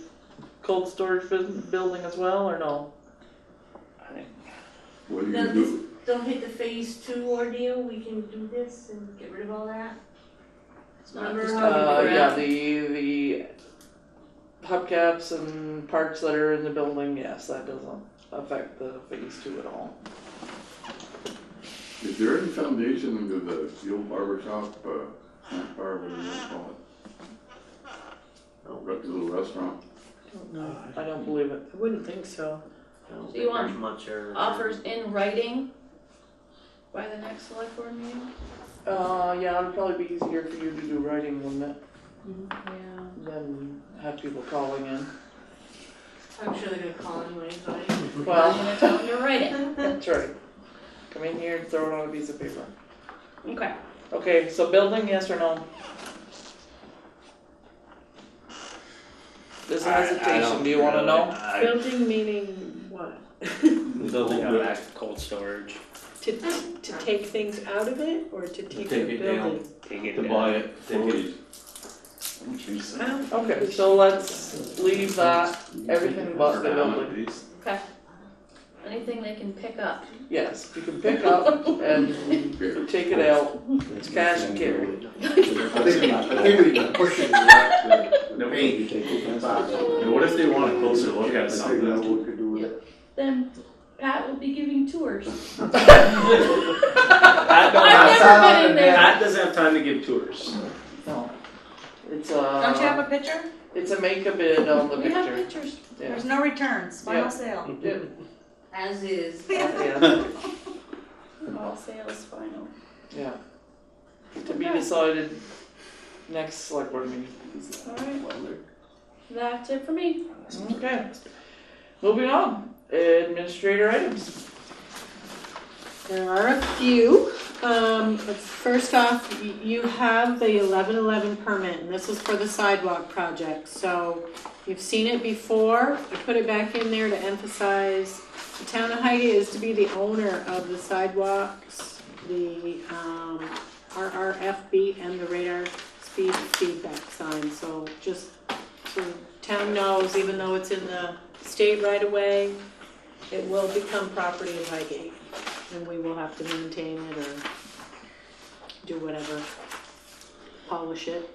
cold storage building as well, or no? What are you Now, gonna do? don't hit the phase 2 ordeal. We can do this and get rid of all that. Remember how we Yeah, the hubcaps and parts that are in the building, yes, that doesn't affect the phase 2 at all. Is there any foundation into the old barber shop, bar, whatever you wanna call it? Little restaurant? No, I don't believe it. I wouldn't think so. I don't So think you want there's much or. offers in writing by the next select board meeting? Yeah, it'd probably be easier for you to do writing, wouldn't it, Yeah. than have people calling in. I'm sure they're gonna call anyways, right? I'm Well, gonna tell them to write it. that's right. Come in here and throw it on a piece of paper. Okay. Okay, so building, yes or no? There's a hesitation, do you wanna know? Building meaning what? Building out back cold storage. To take things out of it or to take Take the it down. building? Take it To down. buy it Take fully. it. I don't think so. Well, Okay, so let's leave that, everything but the building. Okay. Anything they can pick up. Yes, you can pick up and take it out, it's cash and carry. I think we've been pushing the paint. And what if they want a closer look at I think that's something? what we could do with it. Then Pat will be giving tours. Pat I've never been in there. Pat doesn't have time to give tours. No. It's Don't you have a, a picture? it's a make a bid on the We have picture. pictures. Yeah. There's no returns. Final Yeah. sale. Yeah. As is. Yeah, All sales final. yeah. To be decided next select board meeting. Alright. That's it for me. Okay. Moving on, administrator items. there are a few. First off, you have the 1111 permit, and this is for the sidewalk project. So you've seen it before. I put it back in there to emphasize the town of Highgate is to be the owner of the sidewalks the RRFB and the radar speed feedback sign. So just so town knows, even though it's in the state right away, it will become property of Highgate, and we will have to maintain it or do whatever, polish it.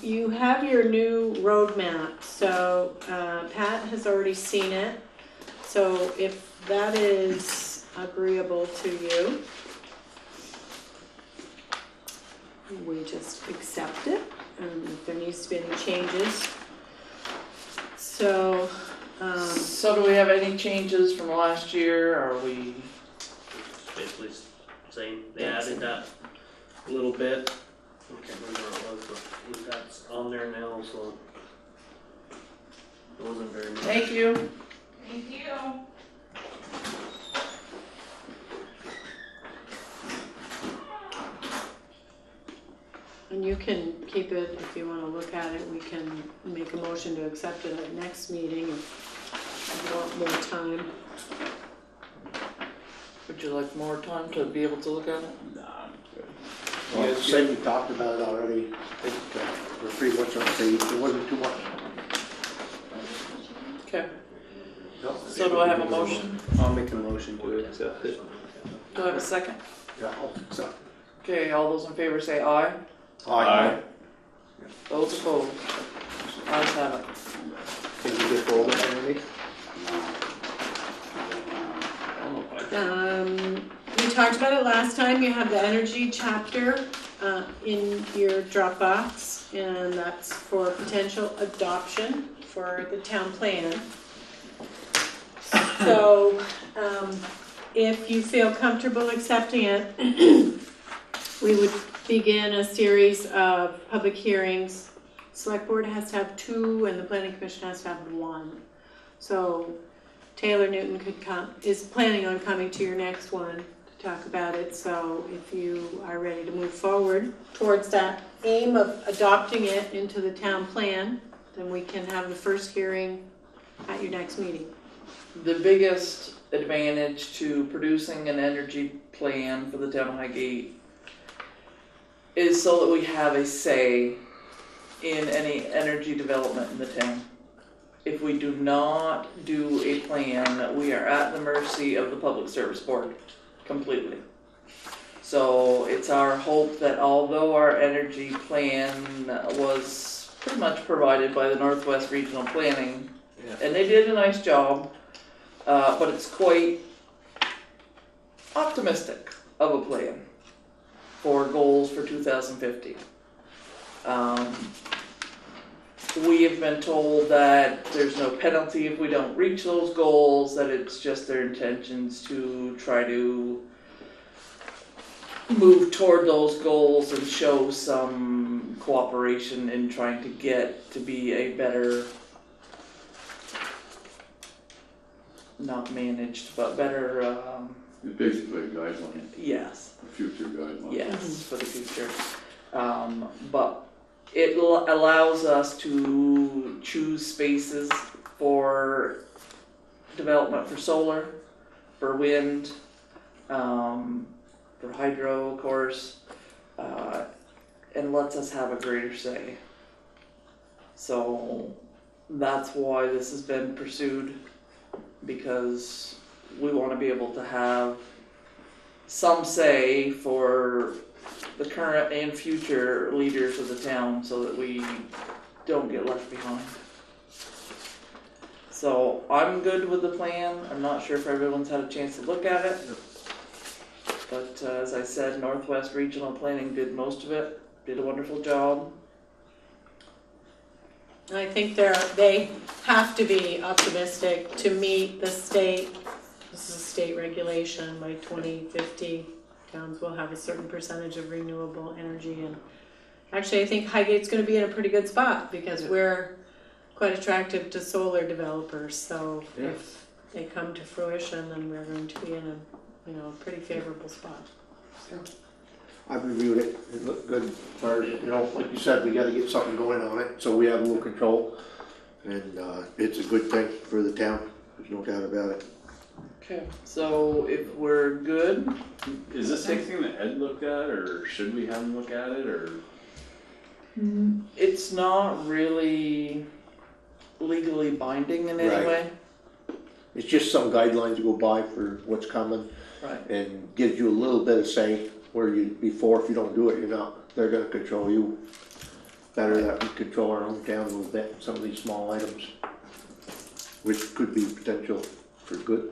You have your new road map, so Pat has already seen it. So if that is agreeable to you, we just accept it, and if there needs to be any changes. So, So do we have any changes from last year? Are we? Basically same. They added that a little bit. I can't remember what it was, but that's on there now, so it wasn't very much. Thank you. Thank you. and you can keep it, if you wanna look at it, we can make a motion to accept it at next meeting if you want more time. Would you like more time to be able to look at it? Nah, I'm good. Well, you said we talked about it already. I think we're pretty much on the page. There wasn't too much. Okay. So do I have a motion? I'll make a motion to accept it. Do I have a second? Yeah, I'll accept. Okay, all those in favor say aye. Aye. Those opposed? Ayes have it. Can you get hold of it, Randy? We talked about it last time. You have the energy chapter in your Dropbox, and that's for potential adoption for the town plan. So if you feel comfortable accepting it, we would begin a series of public hearings. Select board has to have 2 and the planning commission has to have 1. So Taylor Newton is planning on coming to your next one to talk about it. So if you are ready to move forward towards that aim of adopting it into the town plan, then we can have the first hearing at your next meeting. The biggest advantage to producing an energy plan for the town of Highgate is so that we have a say in any energy development in the town. If we do not do a plan, we are at the mercy of the Public Service Board completely. So it's our hope that although our energy plan was pretty much provided by the Northwest Regional Planning, and they did a nice job, but it's quite optimistic of a plan for goals for 2050. We have been told that there's no penalty if we don't reach those goals, that it's just their intentions to try to move toward those goals and show some cooperation in trying to get to be a better, not managed, but better, It's basically a guideline, yes. a future guideline. Yes, for the future. But it allows us to choose spaces for development for solar, for wind, for hydro, of course, and lets us have a greater say. So that's why this has been pursued, because we want to be able to have some say for the current and future leaders of the town so that we don't get left behind. So I'm good with the plan. I'm not sure if everyone's had a chance to look at it. But as I said, Northwest Regional Planning did most of it, did a wonderful job. I think they have to be optimistic to meet the state, this is a state regulation, by 2050. Towns will have a certain percentage of renewable energy, and actually I think Highgate's going to be in a pretty good spot because we're quite attractive to solar developers. So if they come to fruition, then we're going to be in a pretty favorable spot. I've reviewed it. It looked good. Like you said, we got to get something going on it so we have a little control, and it's a good thing for the town. There's no doubt about it. Okay, so if we're good, Is this anything that Ed looked at, or should we have him look at it, or? it's not really legally binding in any Right. way. It's just some guidelines to go by for what's coming Right. and gives you a little bit of say where before if you don't do it, they're gonna control you. Better that we control our own town a little bit, in some of these small items, which could be potential for good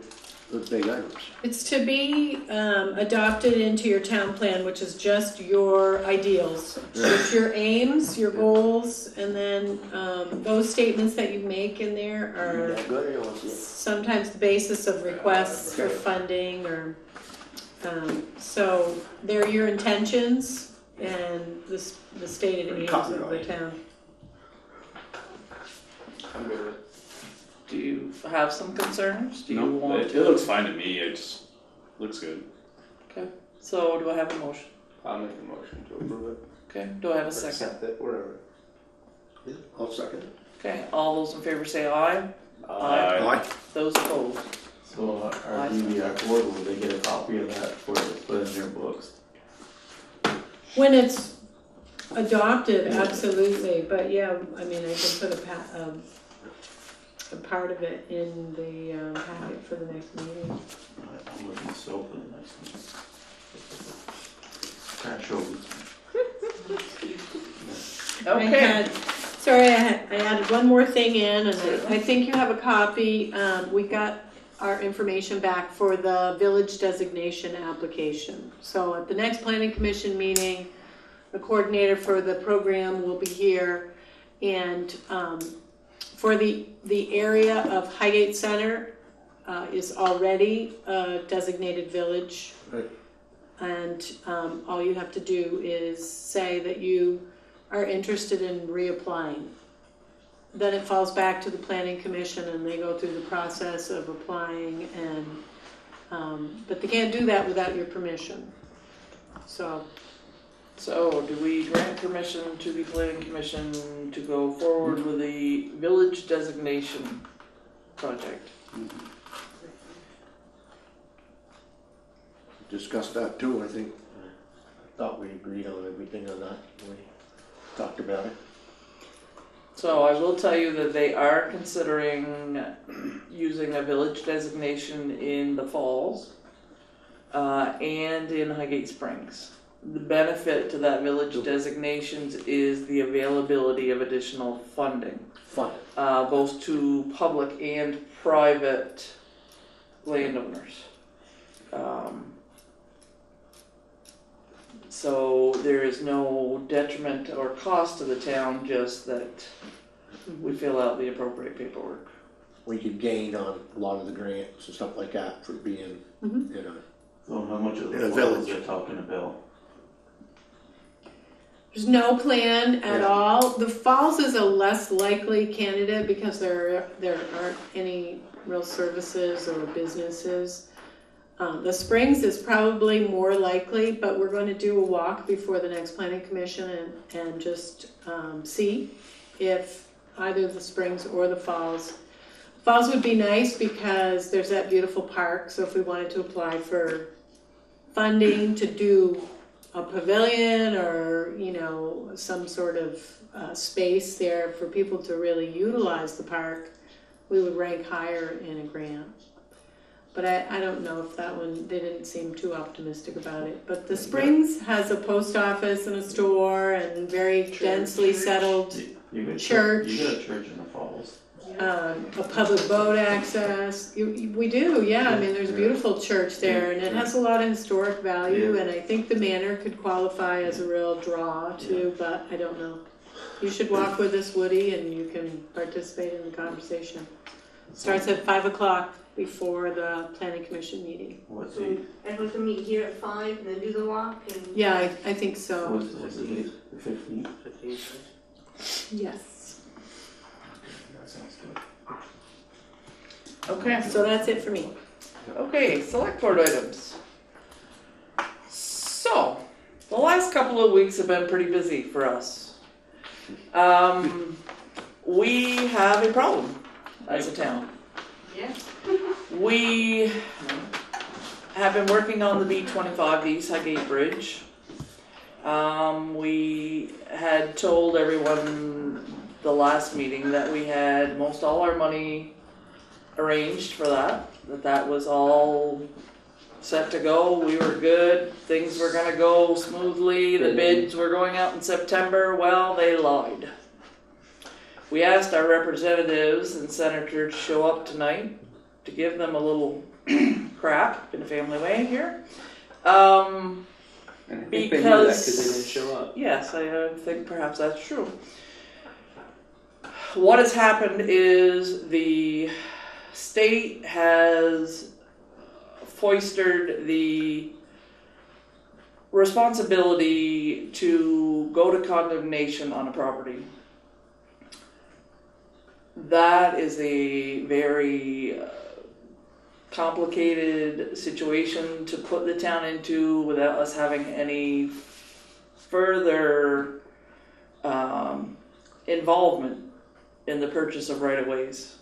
big items. It's to be adopted into your town plan, which is just your ideals. It's your aims, your goals, and then those statements that you make in there are sometimes the basis of requests for funding or so they're your intentions and the stated aims of the town. I'm good with it. Do you have some concerns? Do you No, want it to? looks fine to me, it just looks good. Okay, so do I have a motion? I'll make a motion to approve it. Okay, do I have a Or second? accept it, whatever. I'll second it. Okay, all those in favor say aye. Aye. Those opposed? So our DVR board, will they get a copy of that for it, put in their books? When it's adopted, absolutely, but yeah, I mean, I can put a part of it in the packet for the next meeting. I'm looking so for the next one. Try to show Okay. I added one more thing in, and I think you have a copy. We got our information back for the village designation application. So at the next planning commission meeting, the coordinator for the program will be here, and for the area of Highgate Center is already a designated village. Right. And all you have to do is say that you are interested in reapplying. Then it falls back to the planning commission and they go through the process of applying and, but they can't do that without your permission. So do we grant permission to the planning commission to go forward with the village designation project? Discussed that too, I think. I thought we agreed on everything on that when we talked about it. So I will tell you that they are considering using a village designation in the falls and in Highgate Springs. The benefit to that village designations is the availability of additional funding, both to public and private landowners. So there is no detriment or cost to the town, just that we fill out the appropriate paperwork. We could gain on a lot of the grants and stuff like that for being, So how much of in the a falls village. they're talking about? there's no plan at all. The falls is a less likely candidate because there aren't any real services or businesses. The Springs is probably more likely, but we're going to do a walk before the next planning commission and just see if either the Springs or the Falls. Falls would be nice because there's that beautiful park, so if we wanted to apply for funding to do a pavilion or, some sort of space there for people to really utilize the park, we would rank higher in a grant. But I don't know if that one, they didn't seem too optimistic about it. But the Springs has a post office and a store and very densely settled church. You got a church in the falls. A public boat access. We do, yeah. I mean, there's a beautiful church there, and it has a lot of historic value. And I think the manor could qualify as a real draw too, but I don't know. You should walk with us, Woody, and you can participate in the conversation. Starts at 5:00 before the planning commission meeting. What's the Everyone can meet here at 5 and then do the walk. And Yeah, I think so. what's the date? The 15th? Yes. That sounds good. Okay, So that's it for me. okay, select board items. So, the last couple of weeks have been pretty busy for us. We have a problem as a town. Yeah. We have been working on the B25, the East Highgate Bridge. We had told everyone the last meeting that we had most all our money arranged for that was all set to go. We were good. Things were gonna go smoothly. The bids were going out in September. Well, they lied. We asked our representatives and senators to show up tonight to give them a little crap in a family way here. And I think they knew that because they didn't show up. Yes, I think perhaps that's true. What has happened is the state has foisted the responsibility to go to condemnation on a property. That is a very complicated situation to put the town into without us having any further involvement in the purchase of right-of-ways.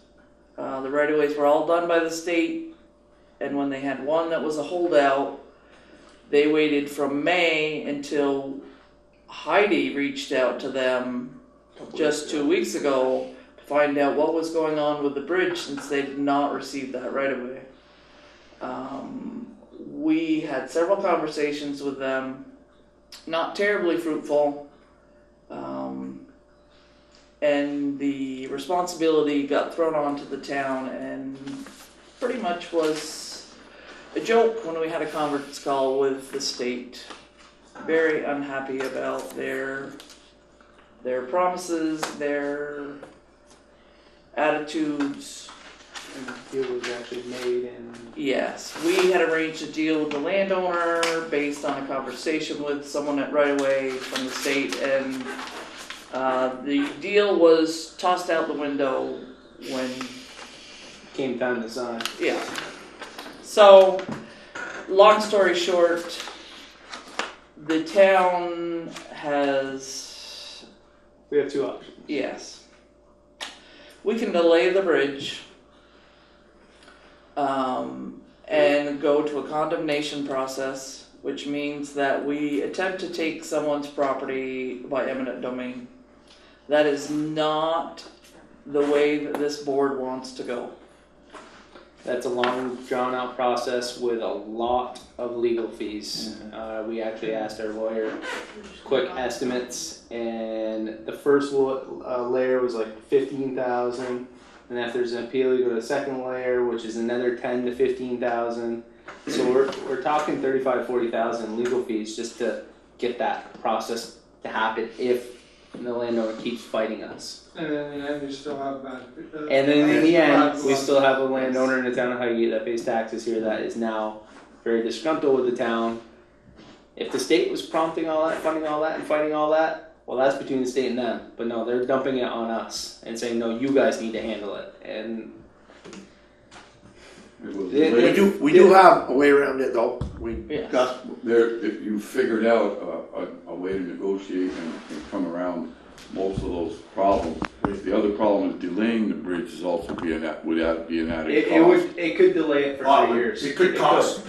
The right-of-ways were all done by the state, and when they had one that was a holdout, they waited from May until Heidi reached out to them just 2 weeks ago to find out what was going on with the bridge, since they did not receive that right-of-way. We had several conversations with them, not terribly fruitful, and the responsibility got thrown onto the town and pretty much was a joke when we had a conference call with the state. Very unhappy about their promises, their attitudes. And the deal was actually made, and yes, we had arranged a deal with the landowner based on a conversation with someone at Right Away from the state, and the deal was tossed out the window when came time to sign. Yeah. So, long story short, the town has. We have two options. Yes. We can delay the bridge. And go to a condemnation process, which means that we attempt to take someone's property by eminent domain. That is not the way that this board wants to go. That's a long, drawn-out process with a lot of legal fees. We actually asked our lawyer quick estimates, and the first layer was like $15,000. And if there's an appeal, you go to the second layer, which is another $10,000 to $15,000. So we're talking $35,000 to $40,000 legal fees just to get that process to happen if the landowner keeps fighting us. And then in the end, you still have bad. And then in the end, we still have a landowner in the town of Highgate that pays taxes here that is now very disgruntled with the town. If the state was prompting all that, funding all that, and fighting all that, well, that's between the state and them. But no, they're dumping it on us and saying, no, you guys need to handle it. And we do have a way around it, though. We got if you figured out a way to negotiate and come around most of those problems. The other problem is delaying the bridge is also would be an added cost. It could delay it for 3 years. It could cost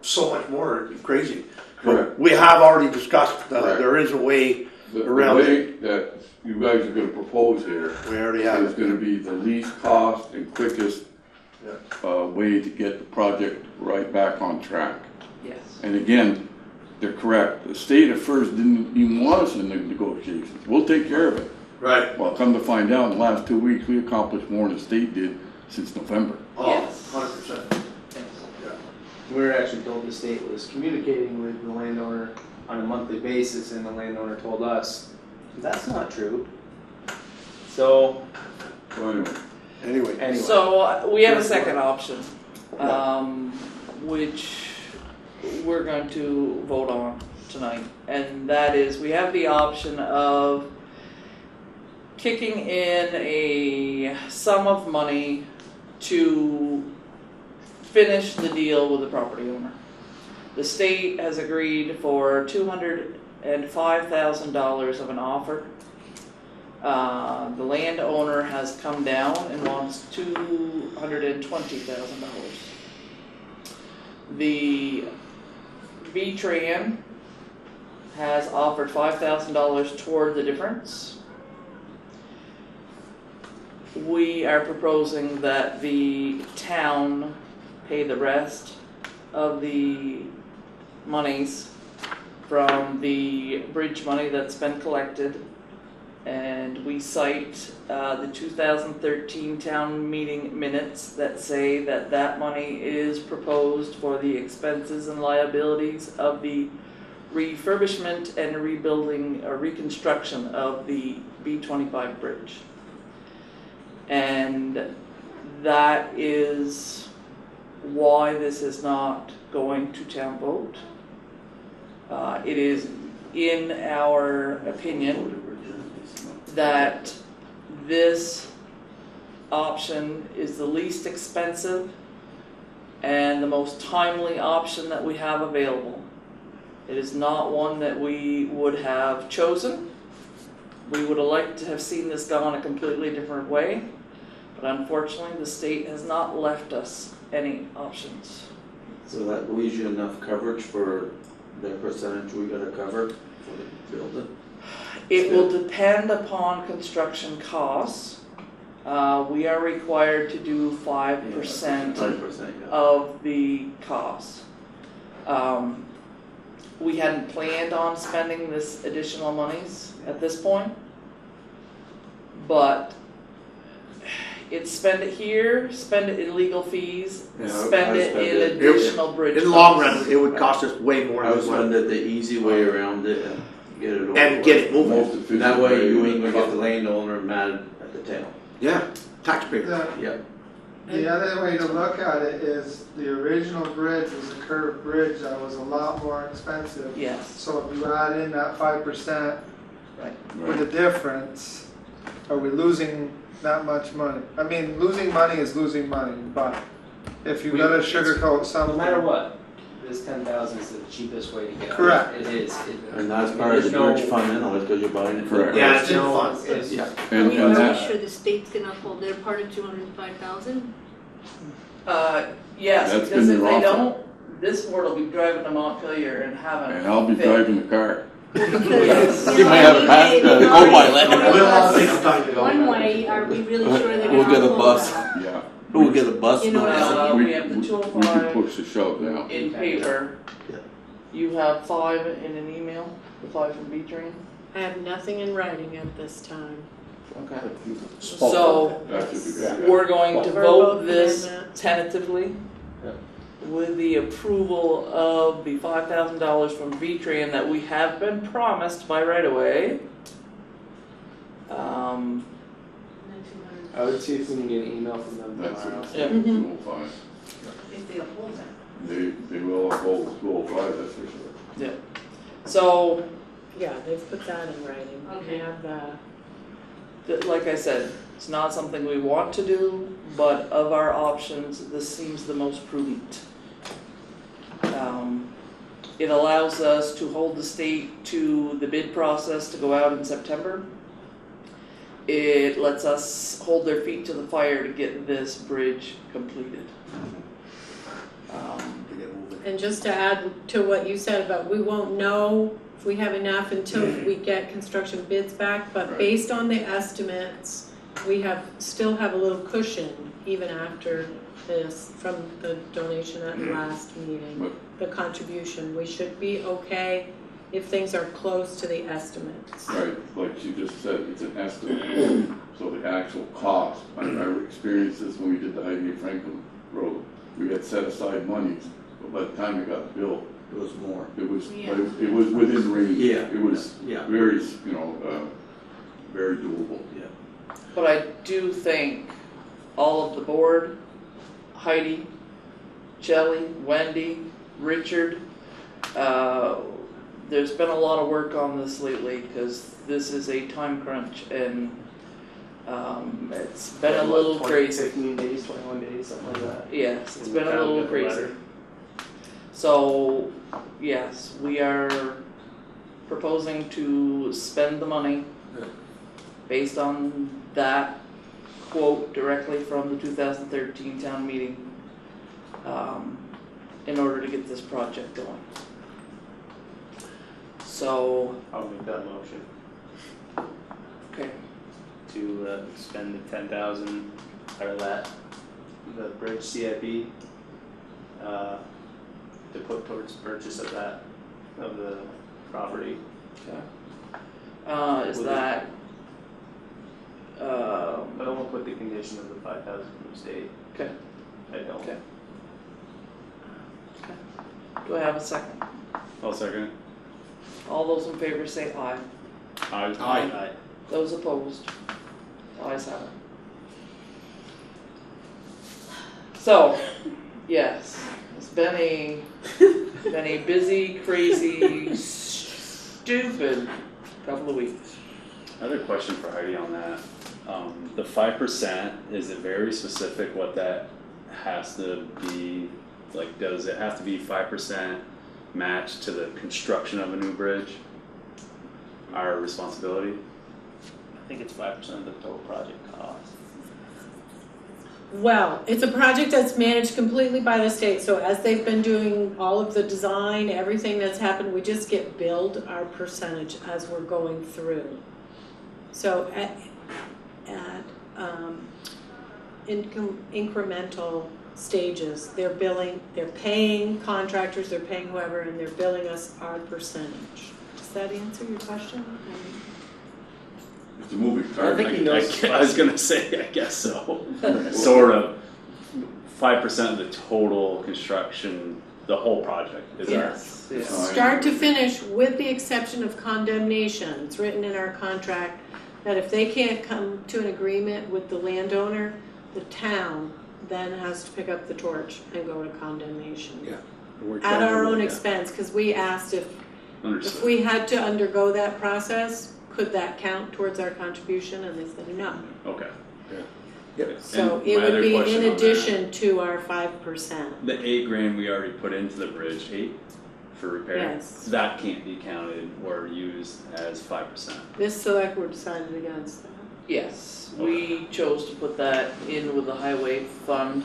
so much more. It'd be crazy. Correct. But we have already discussed there is a way around the way it. that you guys are going to propose here is going to be the least cost and quickest way to get the project right back on track. Yes. And again, they're correct. The state at first didn't even want us in the negotiations. We'll take care of it. Right. Well, come to find out, in the last 2 weeks, we accomplished more than the state did since November. Oh, yes. 100%. We were actually told the state was communicating with the landowner on a monthly basis, and the landowner told us that's not true. So anyway. So we have a second option, which we're going to vote on tonight, and that is we have the option of kicking in a sum of money to finish the deal with the property owner. The state has agreed for $205,000 of an offer. The landowner has come down and wants $220,000. The V-Tran has offered $5,000 toward the difference. We are proposing that the town pay the rest of the monies from the bridge money that's been collected. And we cite the 2013 town meeting minutes that say that that money is proposed for the expenses and liabilities of the refurbishment and rebuilding or reconstruction of the B25 bridge. And that is why this is not going to town vote. It is in our opinion that this option is the least expensive and the most timely option that we have available. It is not one that we would have chosen. We would have liked to have seen this done a completely different way, but unfortunately the state has not left us any options. So that leaves you enough coverage for the percentage we gotta cover for the building? It will depend upon construction costs. We are required to do 5% of the costs. We hadn't planned on spending this additional monies at this point, but it's spend it here, spend it in legal fees, spend it in additional bridge. In the long run, it would cost us way more. I was wondering the easy way around it and get it over. And get it moving. That way you ain't gonna get the landowner mad at the town. Yeah, taxpayer. Yeah. The other way to look at it is the original bridge was a curved bridge that was a lot more expensive. Yes. So if you add in that 5% with a difference, are we losing that much money? I mean, losing money is losing money, but if you gotta sugarcoat something. No matter what, this 10,000 is the cheapest way to get out. Correct. It is. And that's part of the bridge fund anyway, because you're buying it. Correct. Yeah, it's in fun. Yeah. And Are we that, sure the state's gonna hold their part of 205,000? Yes, That's because been if your they offer. don't, this board will be driving to Montpelier and having. and I'll be driving the car. Because, You may have a pass to go by later. We'll all take the time to go. One way, are we really sure they're We'll gonna get a hold bus. that? Yeah. We'll get a bus. You know what I'm saying? We have the We can 205 push the shove now. in paper. Yeah. You have 5 in an email, the 5 from V-Train? I have nothing in writing at this time. Okay. So, That should be good. we're going to Verbal vote this commitment. tentatively with the approval of the $5,000 from V-Tran that we have been promised by right away. I would see if we can get an email from them That's tomorrow. it. Yeah. 205. If they uphold that. They will uphold 205, that's for sure. Yeah. So, Yeah, they've put that in writing. Okay. We have that. like I said, it's not something we want to do, but of our options, this seems the most prudent. It allows us to hold the state to the bid process to go out in September. It lets us hold their feet to the fire to get this bridge completed. And just to add to what you said about, we won't know if we have enough until we get construction bids back, but Right. based on the estimates, we still have a little cushion even after this from the donation at the last meeting, the contribution. We should be okay if things are close to the estimates. Right, like you just said, it's an estimate. So the actual cost, I experienced this when we did the Highgate Franklin Road. We had set aside monies, but by the time it got built, It was more. it was, Yeah. but it was within range. Yeah. It was Yeah. very, very doable. Yeah. But I do think all of the board, Heidi, Shelley, Wendy, Richard, there's been a lot of work on this lately because this is a time crunch and it's been a little crazy. 15 days, 21 days, something like that. Yes, it's been a little crazy. So, yes, we are proposing to spend the money based on that quote directly from the 2013 town meeting, in order to get this project going. So, I'll make that motion okay, to spend the 10,000 out of that, the bridge CIP, to put towards purchase of that, of the property. okay. Is that, I don't want to put the condition of the 5,000 from the state. okay, I don't. okay. Do I have a second? I'll second it. All those in favor say aye. Aye. Those opposed? Ayes have it. So, yes, it's been a busy, crazy, stupid couple of weeks. Another question for Heidi on that. The 5%, is it very specific what that has to be? Like, does it have to be 5% matched to the construction of a new bridge? Our responsibility? I think it's 5% of the total project cost. Well, it's a project that's managed completely by the state, so as they've been doing all of the design, everything that's happened, we just get billed our percentage as we're going through. So at incremental stages, they're paying contractors, they're paying whoever, and they're billing us our percentage. Does that answer your question? It's a moving target. I think he knows. I was gonna say, I guess so. Sort of. 5% of the total construction, the whole project is Yes, ours. yes. Start to finish, with the exception of condemnation. It's written in our contract that if they can't come to an agreement with the landowner, the town then has to pick up the torch and go to condemnation. Yeah. At our own expense, because we asked if we had to undergo that process, could that count towards our contribution? And they said no. Okay. So And it my would other be question in on addition to our 5%. The $8,000 we already put into the bridge, 8 for repair. Yes. That can't be counted or used as 5%. This select board decided against that. Yes, we chose to put that in with the highway fund,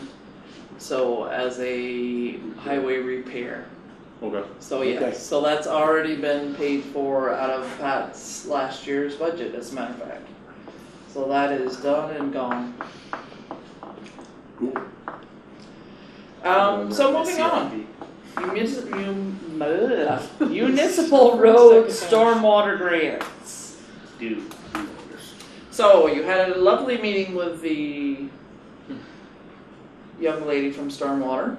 so as a highway repair. Okay. So yes, so that's already been paid for out of Pat's last year's budget, as a matter of fact. So that is done and gone. So moving on. Municipal road stormwater grants. Dude. So you had a lovely meeting with the young lady from Stormwater.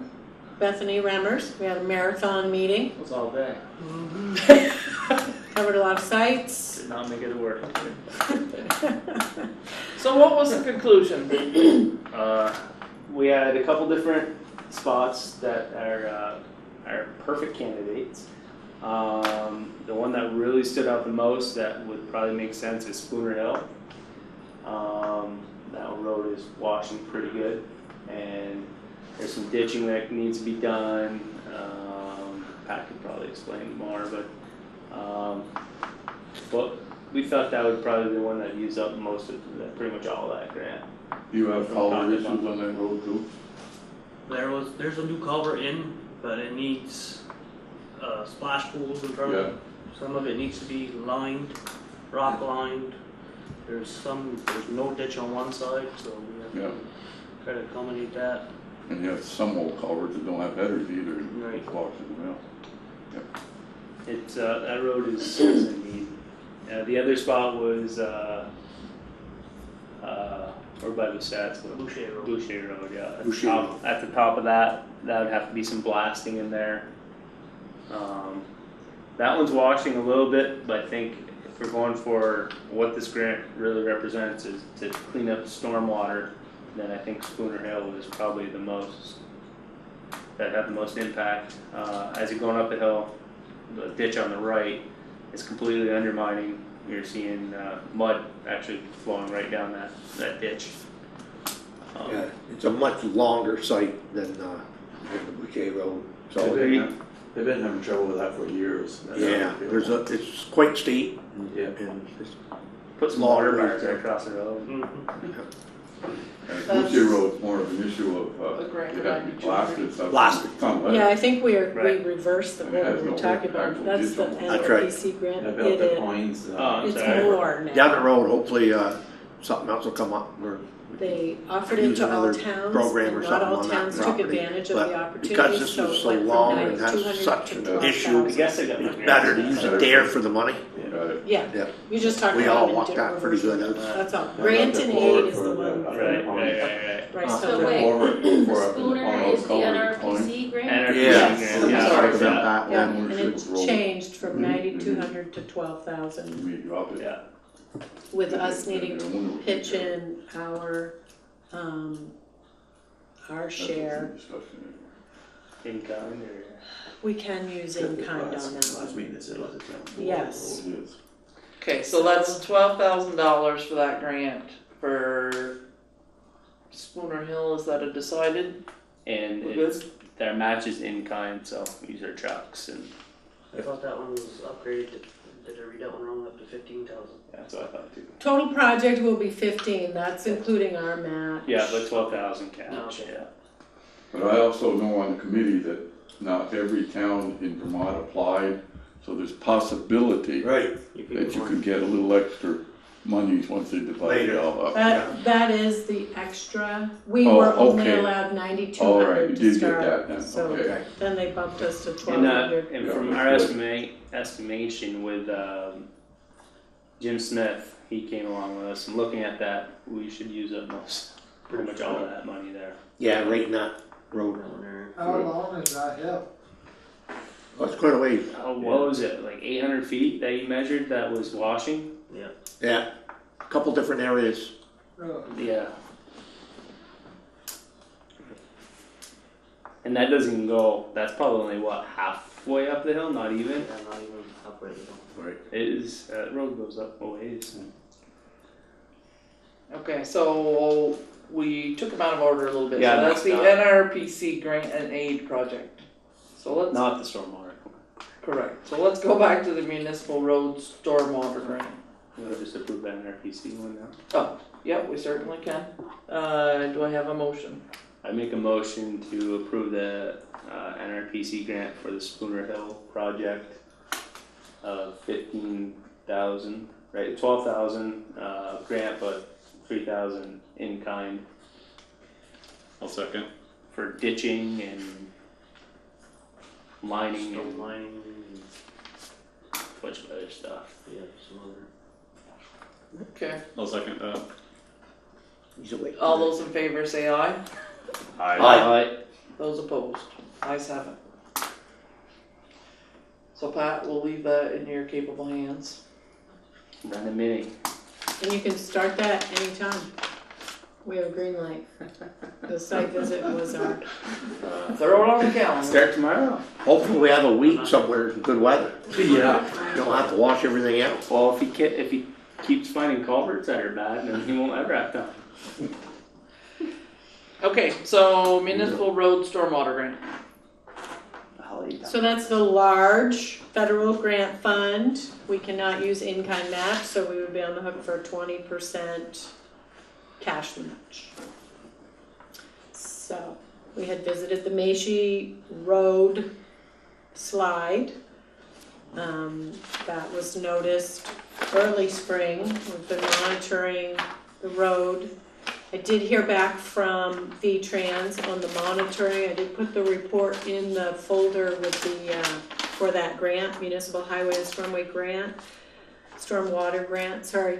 Bethany Remmers, we had a marathon meeting. It was all day. Covered a lot of sites. Did not make it work. So what was the conclusion? We had a couple different spots that are perfect candidates. The one that really stood out the most that would probably make sense is Spooner Hill. That road is washing pretty good, and there's some ditching that needs to be done. Pat could probably explain more, but we thought that would probably be the one that used up most of that, pretty much all of that grant. Do you have culvert issues on that road too? There's a new culvert in, but it needs splash pools in front of it. Some of it needs to be lined, rock lined. There's no ditch on one side, so we have to try to accommodate that. And you have some old culverts that don't have headers either. Right. Washing them out. It's that road is in need. The other spot was or by the stats, Boucher Road. Boucher Road, yeah. Boucher. At the top of that would have to be some blasting in there. That one's washing a little bit, but I think if we're going for what this grant really represents is to clean up stormwater, then I think Spooner Hill is probably the most that have the most impact. As you're going up the hill, the ditch on the right is completely undermining. You're seeing mud actually flowing right down that ditch. Yeah, it's a much longer site than the Boucher Road. So They've been having trouble with that for years. yeah, it's quite steep. Yeah. And it's Put some Long water ways bars there. right across the road. And Boucher Road's more of an issue of, A grant it has to be writing. blasted, so. Blasted. it's not like- Yeah, I think we Right. reversed the And it has order we're no talking about, actual that's the additional- That's right. NRPC grant, I built the it, coins. Oh, it's sorry. more now. Down the road, hopefully, something else will come up. We're They offered it use to all another towns, program and or not something all on that towns took property. advantage of But the opportunity, because this so was it so went from long 9 and has 200 such to an 12,000. issue, I guess I got my it's better to use a dare for the money. Got it. Yeah, Yeah. you just talked We about all it in walked different that pretty good. versions. That's all. I'd Grant like and to forward aid is for the one. Right, So so wait, Forward the for Spooner is the NRPC grant? NRPC Yes. grant, Yeah. Talk about that yeah, one. and it's changed from 9,200 to 12,000, We drop it. Yeah. with us needing to pitch in our share. In kind or? We can use in kind on that Last one. meeting, they said it was a Yes. Okay, so that's $12,000 for that grant for Spooner Hill, is that a decided? And We're it's, their match is in kind, so use their trucks and, I thought that one was upgraded, did I read that one wrong, up to 15,000? yeah, that's what I thought too. Total project will be 15, that's including our match. Yeah, but 12,000 cash, Okay. yeah. But I also know on the committee that not every town in Vermont applied, so there's possibility Right. that you could get a little extra monies once they divide it Later. all up. That is the extra, we Oh, were only okay. allowed All right, 9,200 you to did get start. that then, So okay. then they bumped us to And, 1,200. and from our estimation with, Jim Smith, he came along with us, and looking at that, we should use up pretty much all of that money there. Yeah, right in that road. How long is that hill? That's quite a ways. Oh, what was it, like 800 feet that you measured that was washing? Yeah. Yeah, a couple different areas. Yeah. And that doesn't even go, that's probably only what, halfway up the hill, not even? Yeah, not even halfway to go. Right. It is, that road goes up a ways. Okay, so we took them out of order a little bit, Yeah, so that's the not- NRPC grant and aid project. So let's, Not the stormwater. correct, so let's go back to the municipal road stormwater grant. You want to just approve that NRPC one now? Oh, yeah, we certainly can. Do I have a motion? I make a motion to approve the NRPC grant for the Spooner Hill project of 15,000, right, 12,000 grant, but 3,000 in kind I'll second. for ditching and lining Stone and lining, a bunch of other stuff. yeah, some other. Okay, I'll second that. He's awake. all those in favor say aye. Aye. Those opposed, ayes have it. So Pat, we'll leave that in your capable hands. Run a mini. And you can start that anytime. We have a green light. The site visit was our, Throw it on the calendar. Start tomorrow. Hopefully we have a week somewhere in good weather. Yeah. You don't have to wash everything out. Well, if he keeps finding culverts that are bad, then he won't ever have time. Okay, so municipal road stormwater grant. so that's the large federal grant fund. We cannot use in-kind match, so we would be on the hook for 20% cash match. So we had visited the Macy Road slide. That was noticed early spring. We've been monitoring the road. I did hear back from V-Trans on the monitoring. I did put the report in the folder with the, for that grant, Municipal Highway and Stormwater Grant, sorry.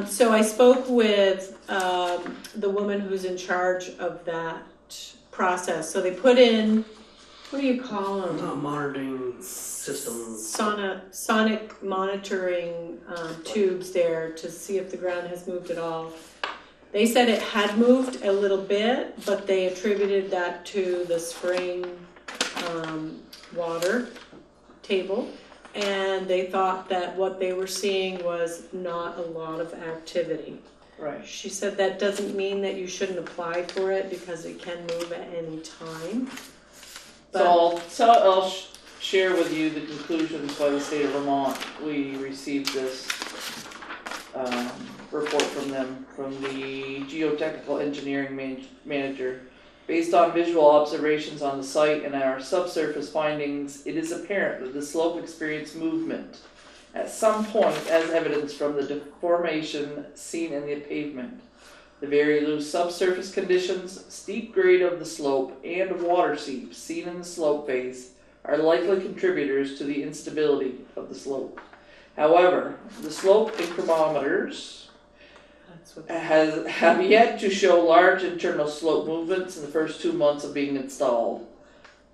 So I spoke with the woman who's in charge of that process. So they put in, what do you call them? Monitoring systems. Sonic monitoring tubes there to see if the ground has moved at all. They said it had moved a little bit, but they attributed that to the spring water table. And they thought that what they were seeing was not a lot of activity. Right. She said that doesn't mean that you shouldn't apply for it because it can move at any time. So I'll share with you the conclusions by the state of Vermont. We received this report from them, from the geotechnical engineering manager. Based on visual observations on the site and our subsurface findings, it is apparent that the slope experienced movement at some point as evidenced from the deformation seen in the pavement. The very loose subsurface conditions, steep grade of the slope, and water seep seen in the slope face are likely contributors to the instability of the slope. However, the slope incrementers have yet to show large internal slope movements in the first 2 months of being installed.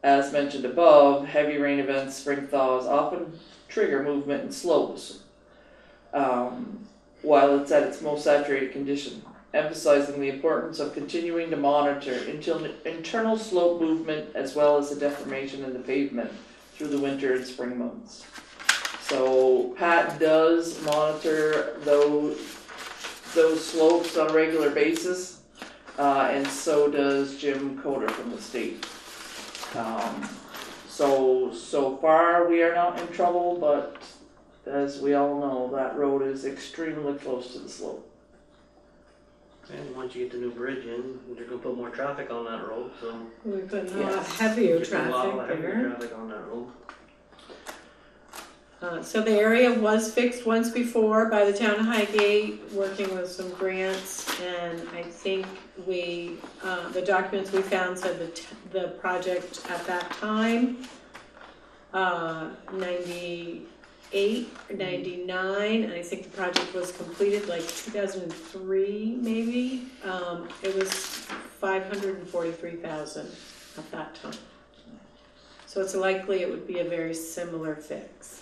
As mentioned above, heavy rain events, spring thaws often trigger movement in slopes while it's at its most saturated condition, emphasizing the importance of continuing to monitor internal slope movement as well as the deformation in the pavement through the winter and spring months. So Pat does monitor those slopes on a regular basis, and so does Jim Coder from the state. So far we are not in trouble, but as we all know, that road is extremely close to the slope. And once you get the new bridge in, they're gonna put more traffic on that road, so. We're putting a lot heavier There's a lot traffic of heavier there. traffic on that road. So the area was fixed once before by the town of Highgate, working with some grants, and I think we, the documents we found said the project at that time, 98 or 99, and I think the project was completed like 2003 maybe. It was $543,000 at that time. So it's likely it would be a very similar fix.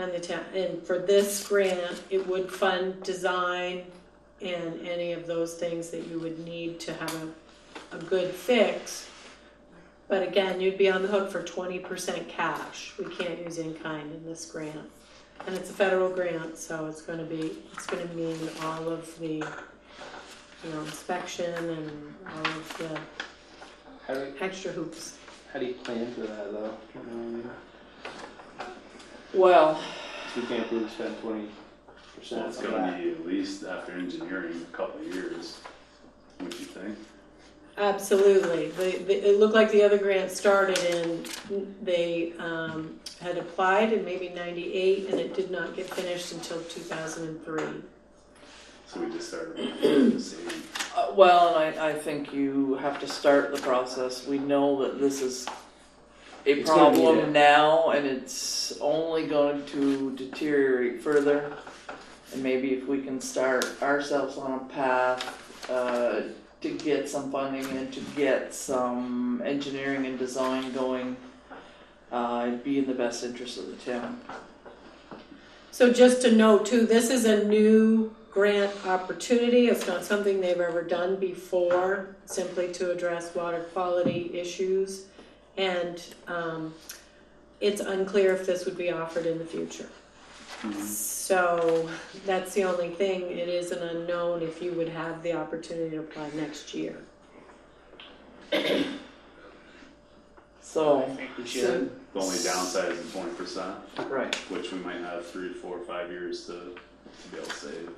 And and for this grant, it would fund design and any of those things that you would need to have a good fix. But again, you'd be on the hook for 20% cash. We can't use in kind in this grant. And it's a federal grant, so it's gonna mean all of the, inspection and all of the extra hoops. How do you plan for that though? Well, we can't really spend 20%. Well, it's gonna be at least after engineering a couple of years, would you think? Absolutely. It looked like the other grant started and they had applied in maybe 98 and it did not get finished until 2003. So we just started the same. Well, and I think you have to start the process. We know that this is a problem now, and it's only going to deteriorate further. And maybe if we can start ourselves on a path to get some funding and to get some engineering and design going, it'd be in the best interest of the town. So just to note too, this is a new grant opportunity. It's not something they've ever done before, simply to address water quality issues. And it's unclear if this would be offered in the future. Mm-hmm. So that's the only thing. It is an unknown if you would have the opportunity to apply next year. So I think we should. The only downside is the 20%. Right. Which we might have 3, 4, 5 years to be able to save.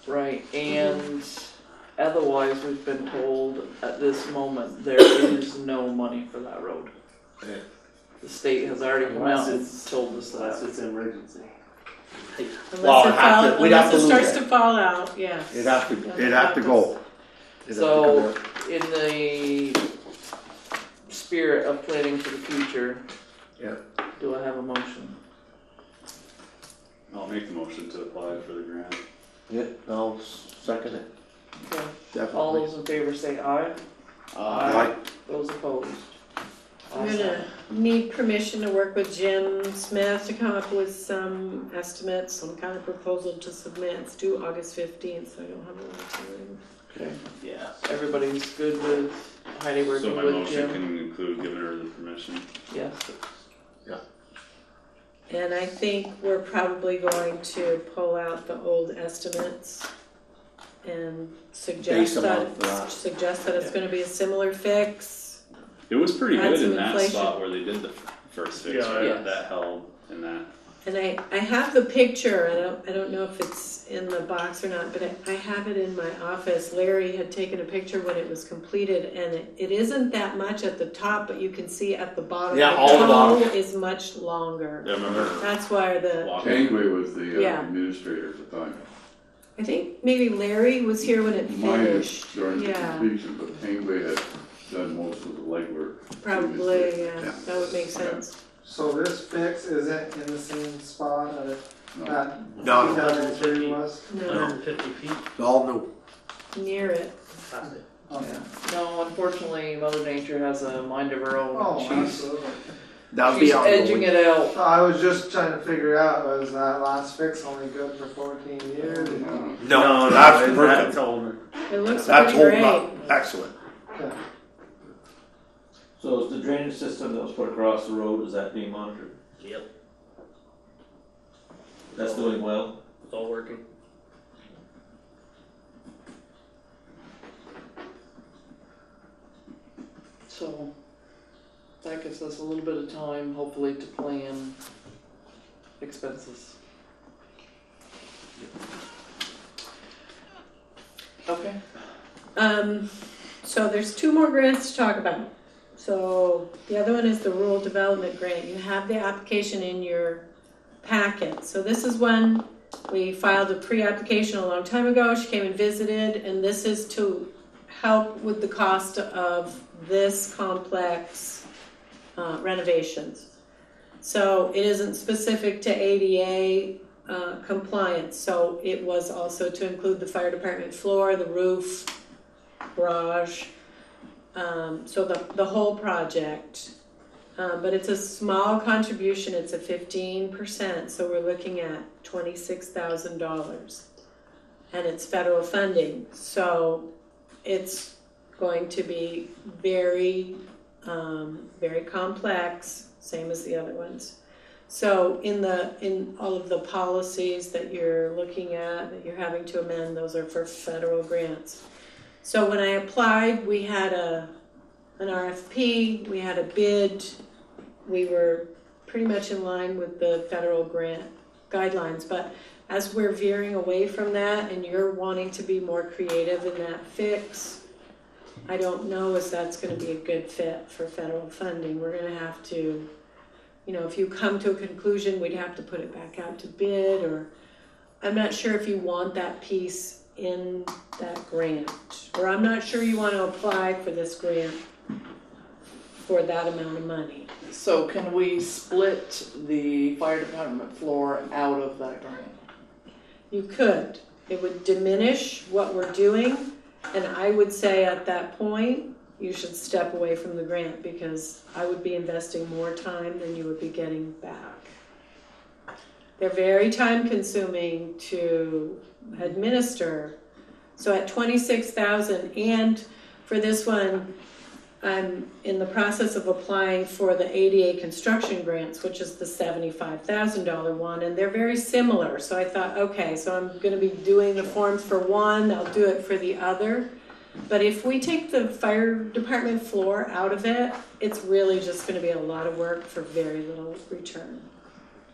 Right, and otherwise we've been told at this moment there is no money for that road. Yeah. The state has already come out and told us that. Unless it's an emergency. Unless it starts to fall out, yeah. It'd have to go. So, in the spirit of planning for the future, do I have a motion? I'll make the motion to apply for the grant. Yeah, I'll second it. Okay. Definitely. All those in favor say aye. Aye. Those opposed? I'm gonna need permission to work with Jim Smith to come up with some estimates, some kind of proposal to submit. It's due August 15th, so I don't have a lot of time. Okay. Yeah. Everybody's good with Heidi working So my with motion Jim? can include giving her the permission. Yes. Yeah. And I think we're probably going to pull out the old estimates and suggest that it's gonna be a similar fix. It was pretty Add good some in that inflation. spot where they did the first fix, right? Yeah. That held in that And I have the picture, I don't know if it's in the box or not, but I have it in my office. Larry had taken a picture when it was completed, and it isn't that much at the top, but you can see at the bottom, Yeah, the all the toe bottom. is much longer. Yeah, I remember. That's why Tanguay was the Yeah. administrator at the time. I think maybe Larry was here when it Mine was finished. during the Yeah, completion, but Tanguay had done most of the legwork. probably, yeah, that would make sense. So this fix isn't in the same spot that No. 2003 was? No, 150 feet. It's all new. near it. Past it. Okay. No, unfortunately, Mother Nature has a mind of her own. Oh, She's absolutely. That'll she's be ongoing. edging it out. So I was just trying to figure out, was that last fix only good for 14 years? No, that's That's perfect. older. It looks That's pretty holding great. up. Excellent. Okay. So is the drainage system that was put across the road, is that being monitored? Yep, That's doing well? it's all working. So that gives us a little bit of time, hopefully, to plan expenses. Okay. So there's two more grants to talk about. So the other one is the rural development grant. You have the application in your packet. So this is one we filed a pre-application a long time ago. She came and visited, and this is to help with the cost of this complex renovations. So it isn't specific to ADA compliance. So it was also to include the fire department floor, the roof, garage, so the whole project. But it's a small contribution, it's a 15%, so we're looking at $26,000. And it's federal funding, so it's going to be very, very complex, same as the other ones. So in all of the policies that you're looking at, that you're having to amend, those are for federal grants. So when I applied, we had an RFP, we had a bid, we were pretty much in line with the federal grant guidelines, but as we're veering away from that and you're wanting to be more creative in that fix, I don't know if that's gonna be a good fit for federal funding. We're gonna have to, if you come to a conclusion, we'd have to put it back out to bid, or I'm not sure if you want that piece in that grant, or I'm not sure you want to apply for this grant for that amount of money. So can we split the fire department floor out of that grant? You could. It would diminish what we're doing, and I would say at that point, you should step away from the grant, because I would be investing more time than you would be getting back. They're very time consuming to administer. So at $26,000, and for this one, I'm in the process of applying for the ADA construction grants, which is the $75,000 one, and they're very similar. So I thought, okay, so I'm gonna be doing the forms for one, I'll do it for the other. But if we take the fire department floor out of it, it's really just gonna be a lot of work for very little return.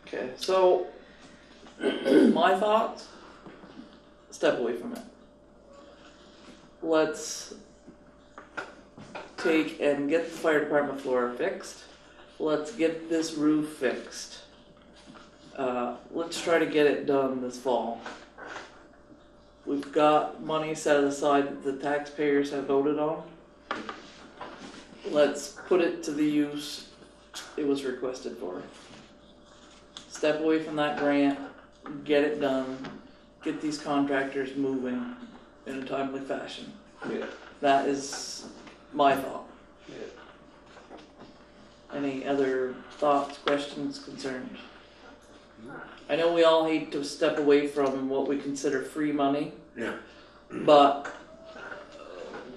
Okay, so my thoughts, step away from it. Let's take and get the fire department floor fixed. Let's get this roof fixed. Let's try to get it done this fall. We've got money set aside that the taxpayers have voted on. Let's put it to the use it was requested for. Step away from that grant, get it done, get these contractors moving in a timely fashion. Yeah. That is my thought. Yeah. Any other thoughts, questions, concerns? I know we all hate to step away from what we consider free money. Yeah. But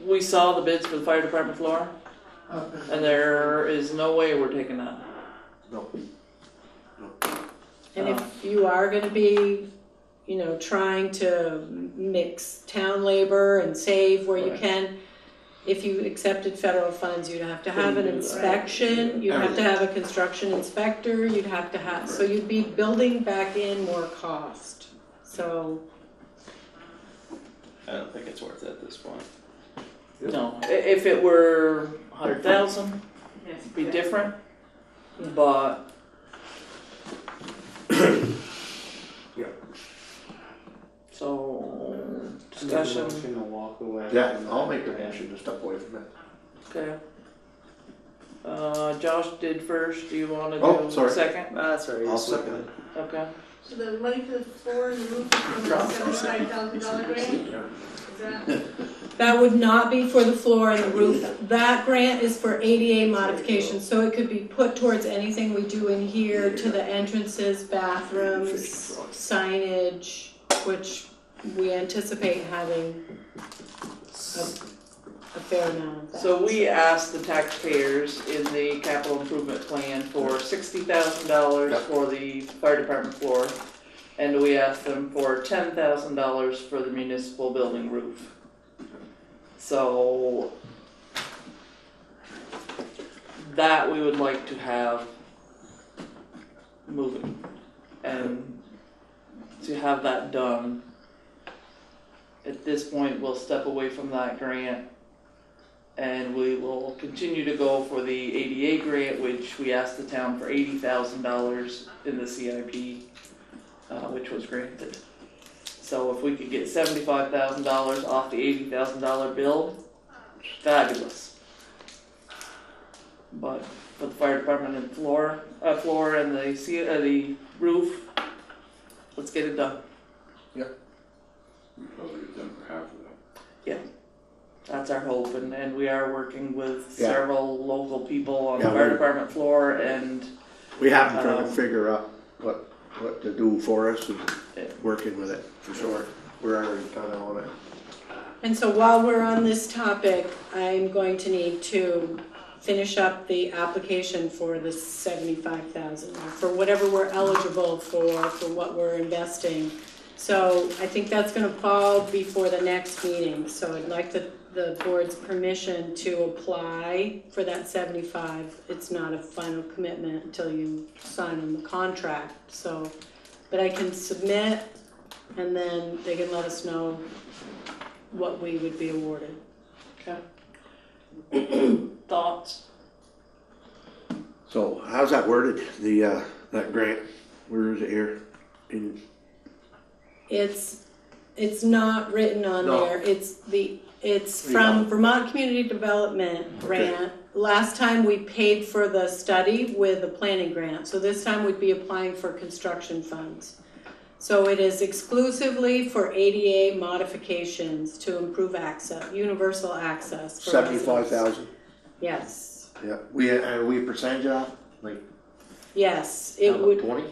we saw the bids for the fire department floor, and there is no way we're taking that. No. And if you are gonna be, trying to mix town labor and save where you Right. can, if you accepted federal funds, you'd have to have an inspection, you'd have to have an inspection, you'd have to have a construction inspector, you'd have to have, so you'd be building back in more cost. So, I don't think it's worth it at this point. No, if it were 100,000, it'd be different, but. Yeah. So, discussion. Motion to walk away. Yeah, I'll make a motion to step away from it. Okay. Josh did first, do you wanna Oh, do sorry. second? That's all right. I'll second it. Okay. So the money for the floor and the roof is from the $75,000 grant? Is that? that would not be for the floor and the roof. That grant is for ADA modifications, so it could be put towards anything we do in here, to the entrances, bathrooms, signage, which we anticipate having a fair amount of that. So we asked the taxpayers in the capital improvement plan for $60,000 for the fire department floor, and we asked them for $10,000 for the municipal building roof. So that we would like to have moving, and to have that done. At this point, we'll step away from that grant, and we will continue to go for the ADA grant, which we asked the town for $80,000 in the CIP, which was granted. So if we could get $75,000 off the $80,000 bill, fabulous. But for the fire department and floor and the roof, let's get it done. Probably get done for half of that. Yeah, that's our hope, and we are working with Yeah. several local people on the Yeah, fire we- department floor, and We have been trying to figure out what to do for us and Yeah. working with it, for sure. We're already kinda on it. And so while we're on this topic, I'm going to need to finish up the application for the 75,000, for whatever we're eligible for what we're investing. So I think that's gonna fall before the next meeting, so I'd like the board's permission to apply for that 75. It's not a final commitment until you sign on the contract, so, but I can submit, and then they can let us know what we would be awarded. okay. Thoughts? So how's that worded, that grant? Where is it here? It's not written on No. there, it's from Vermont Community Development grant. Last time we paid for the study with a planning grant, so this time we'd be applying for construction funds. So it is exclusively for ADA modifications to improve access, universal access for residents. 75,000? Yes, Yeah, we percentage off, like, yes, it would. 20?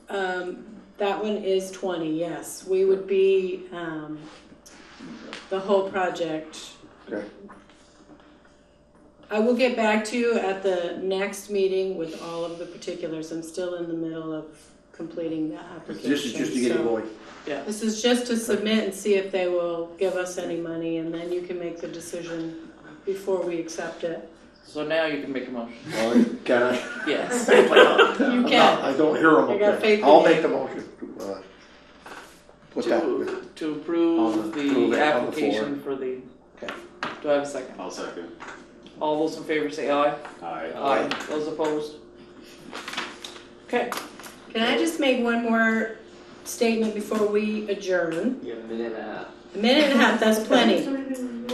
That one is 20, yes. We would be, the whole project. Okay. I will get back to you at the next meeting with all of the particulars. I'm still in the middle of completing the application. This is just to get it so- going. Yeah. This is just to submit and see if they will give us any money, and then you can make the decision before we accept it. So now you can make a motion. Can I? Yes. You can. I don't hear them I up got there. faith in I'll you. make the motion to, put that. To approve Approve the it on the application for the, okay. Do I have a second? I'll second. All those in favor say aye. Aye. Aye. Those opposed? Okay. Can I just make one more statement before we adjourn? You have a minute and a half. A minute and a half, that's plenty.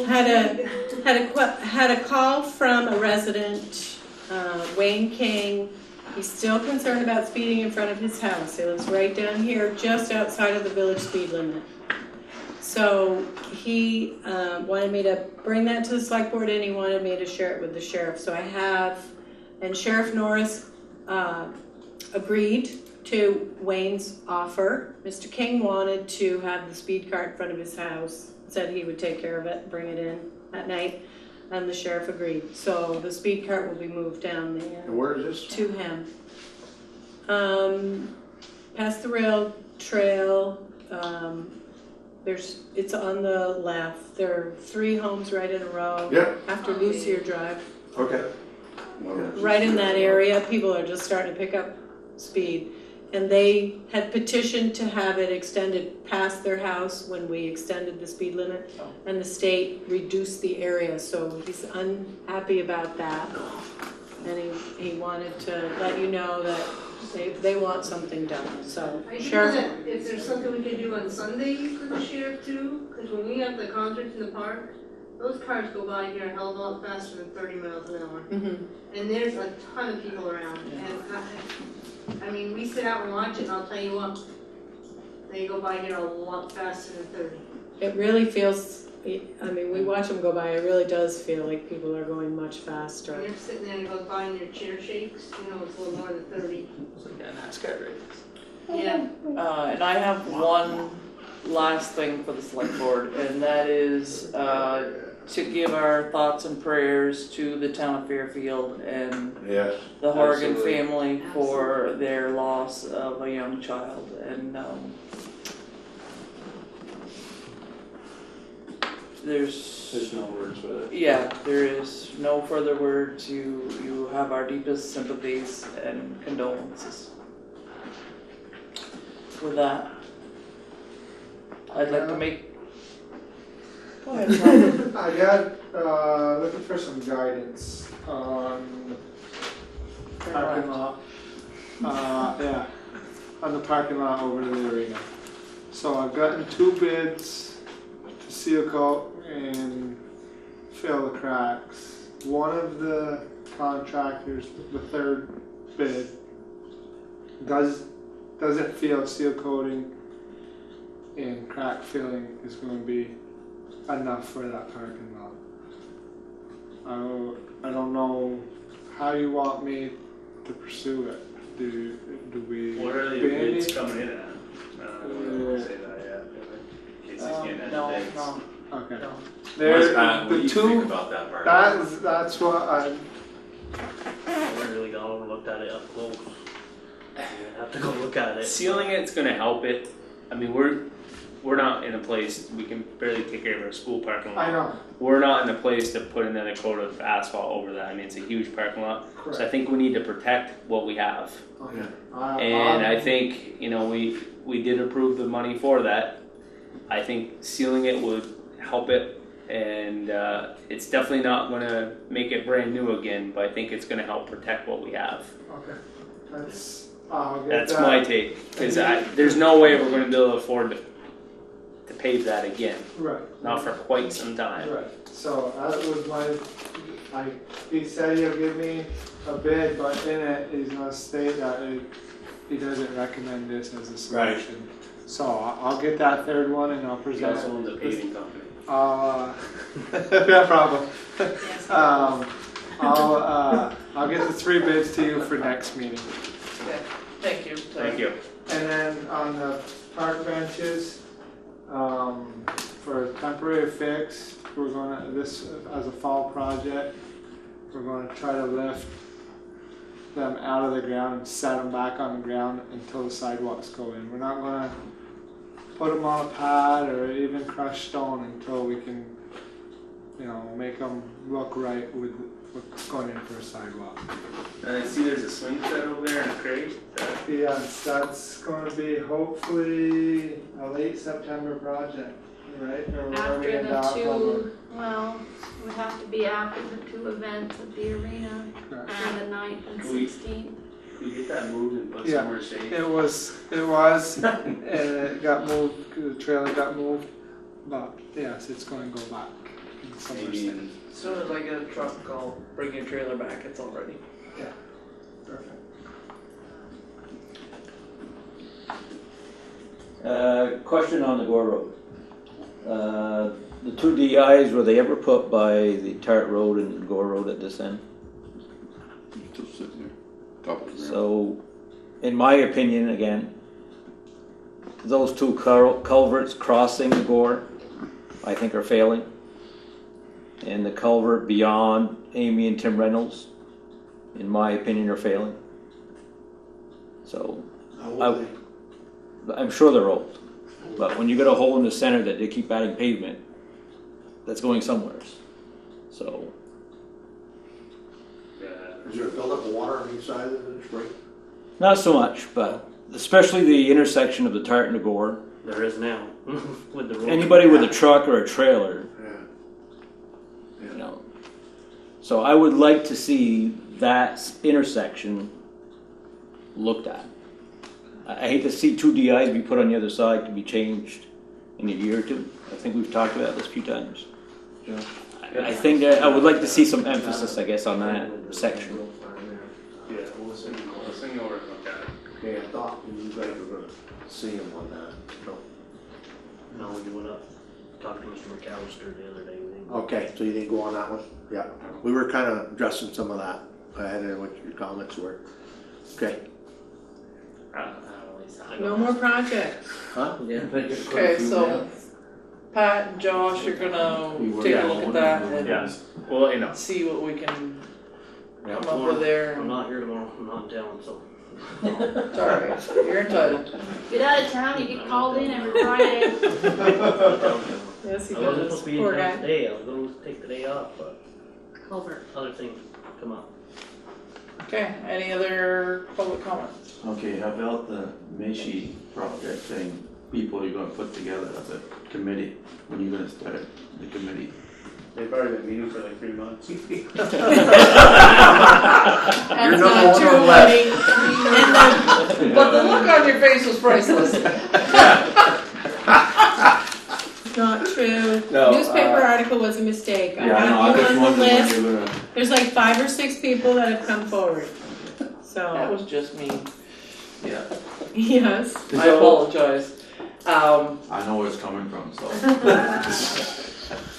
Had a call from a resident, Wayne King. He's still concerned about speeding in front of his house. It was right down here, just outside of the village speed limit. So he wanted me to bring that to the select board, and he wanted me to share it with the sheriff. So I have, and Sheriff Norris agreed to Wayne's offer. Mr. King wanted to have the speed car in front of his house, said he would take care of it, bring it in at night, and the sheriff agreed. So the speed cart will be moved down there. And where is this? To him. Past the rail trail, it's on the left. There are 3 homes right in a row. Yeah. After Lucier Drive. Okay. Right in that area, people are just starting to pick up speed. And they had petitioned to have it extended past their house when we extended the speed limit. And the state reduced the area, so he's unhappy about that. And he wanted to let you know that they want something done, so. I think Sure. that if there's something we can do on Sundays for the sheriff too, because when we have the concerts in the park, those cars go by here a hell of a lot faster than 30 miles an hour. And there's a ton of people around. And I mean, we sit out and watch it, and I'll tell you what, they go by here a lot faster than 30. It really feels, I mean, we watch them go by, it really does feel like people are going much faster. When you're sitting there and it goes by and your chair shakes, you know it's a little more than 30. It's like a NASCAR race. Yeah. And I have one last thing for the select board, and that is to give our thoughts and prayers to the town of Fairfield and the Horgan Absolutely. family for their loss of a young child. And there's no words with it. Yeah, there is no further words. You have our deepest sympathies and condolences. With that, I'd like to make. Go ahead, Tom. I got looking for some guidance on parking lot. Yeah, on the parking lot over to the arena. So I've gotten 2 bids to seal coat and fill the cracks. One of the contractors, the 3rd bid, doesn't feel seal coating and crack filling is going to be enough for that parking lot. I don't know how you want me to pursue it. Do we? What are the ban bids it? coming in at? I don't want to say that yet. In case he's getting into bids. Okay. No. What do you think about that part? That's what I. I haven't really gone over and looked at it up close. I have to go look at it. Sealing it's going to help it. I mean, we're not in a place, we can barely take care of our school parking lot. I know. We're not in a place to put another coat of asphalt over that. I mean, it's a huge parking lot. Correct. So I think we need to protect what we have. Okay. And I think, you know, we did approve the money for that. I think sealing it would help it. And it's definitely not going to make it brand new again, but I think it's going to help protect what we have. Okay. That's My take, because there's no way we're going to be able to afford to pave that again. Right. Not for quite some time. Right. So that was he said he'll give me a bid, but in it he's gonna state that he doesn't recommend this as a solution. Right. So I'll get that 3rd one and I'll He present. also owns a paving company. No problem. I'll get the 3 bids to you for next meeting. Okay. Thank you. Thank you. And then on the park benches, for a temporary fix, we're gonna, this as a fall project, we're gonna try to lift them out of the ground and set them back on the ground until the sidewalks go in. We're not gonna put them on a pad or even crush stone until we can, you know, make them look right with going in for a sidewalk. And I see there's a swing set over there and a crate. Yes, that's going to be hopefully a late September project, right? Or After we in the October? 2, well, it would have to be after the 2 events at the arena, Correct. on the 9th and 16th. Can we get that moved and put Yeah, somewhere safe? it was, and it got moved, the trailer got moved, but yes, it's going to go back. Maybe as soon as I get a truck, I'll bring your trailer back. It's all ready. Yeah, perfect. Question on the Gore Road. The 2 DIs, were they ever put by the Tart Road and Gore Road at this end? Still sitting there, top of the ground. So, in my opinion, again, those 2 culverts crossing the Gore, I think are failing. And the culvert beyond Amy and Tim Reynolds, in my opinion, are failing. So, I'm sure they're old. But when you got a hole in the center that they keep adding pavement, that's going somewhere. So, Is there a buildup of water on each side of the spring? not so much, but especially the intersection of the Tart and the Gore. There is now with the road. Anybody with a truck or a trailer, you know. So I would like to see that intersection looked at. I hate to see 2 DIs be put on the other side to be changed in a year or two. I think we've talked about this a few times. I think that I would like to see some emphasis, I guess, on that section. Yeah, we'll send you over and look at it. Okay, I thought you guys were gonna see him on that. No, we went up, talked to Mr. McAllister the other day. Okay, so you didn't go on that one? Yeah, we were kind of addressing some of that. I had what your comments were. Okay. No more projects. Huh? Okay, so Pat and Josh are gonna take a look at that and Well, you know. see what we can come up with there. I'm not here tomorrow, I'm not in town, so. It's alright, you're entitled. Get out of town, you get called in every Friday. Yes, he I wasn't does. supposed to be in Poor town guy. today, I was gonna take the day off, but Culvert. other things come up. Okay, any other public comments? Okay, how about the Mishi project thing, people you're gonna put together as a committee, when you're gonna start the committee? They've already been meeting for like 3 months. That's not true, honey. But the look on your face was priceless. Not true. No, Newspaper article was a mistake. I Yeah, I know, got I you just on the wondered when list. you're gonna. There's like 5 or 6 people that have come forward. That So, was just me. Yeah. yes. I apologize. I know where it's coming from, so.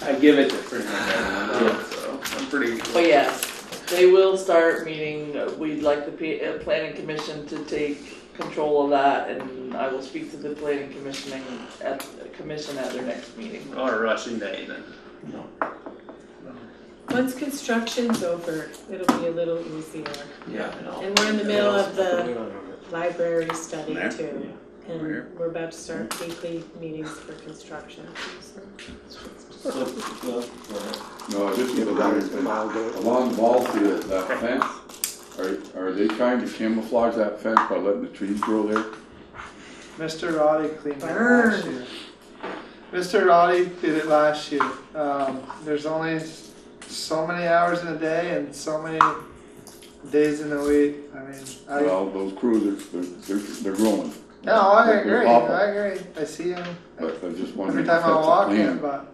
I give it to pretty much everyone, so I'm pretty. But yes, they will start meeting. We'd like the planning commission to take control of that, and I will speak to the planning commission at their next meeting. Or rushing day then. Once construction's over, it'll be a little easier. Yeah, I know. And we're in the middle of the library study There. too. And Where? we're about to start weekly meetings for construction. No, I just along the wall to that fence, are they trying to camouflage that fence by letting the trees grow there? Mr. Roddy cleaned it last year. Mr. Roddy did it last year. There's only so many hours in a day and so many days in a week. I mean, Well, those crews, they're growing. no, I They're agree. awful. I agree. I see him But I just every wondering if time that's I a walk plan. in, but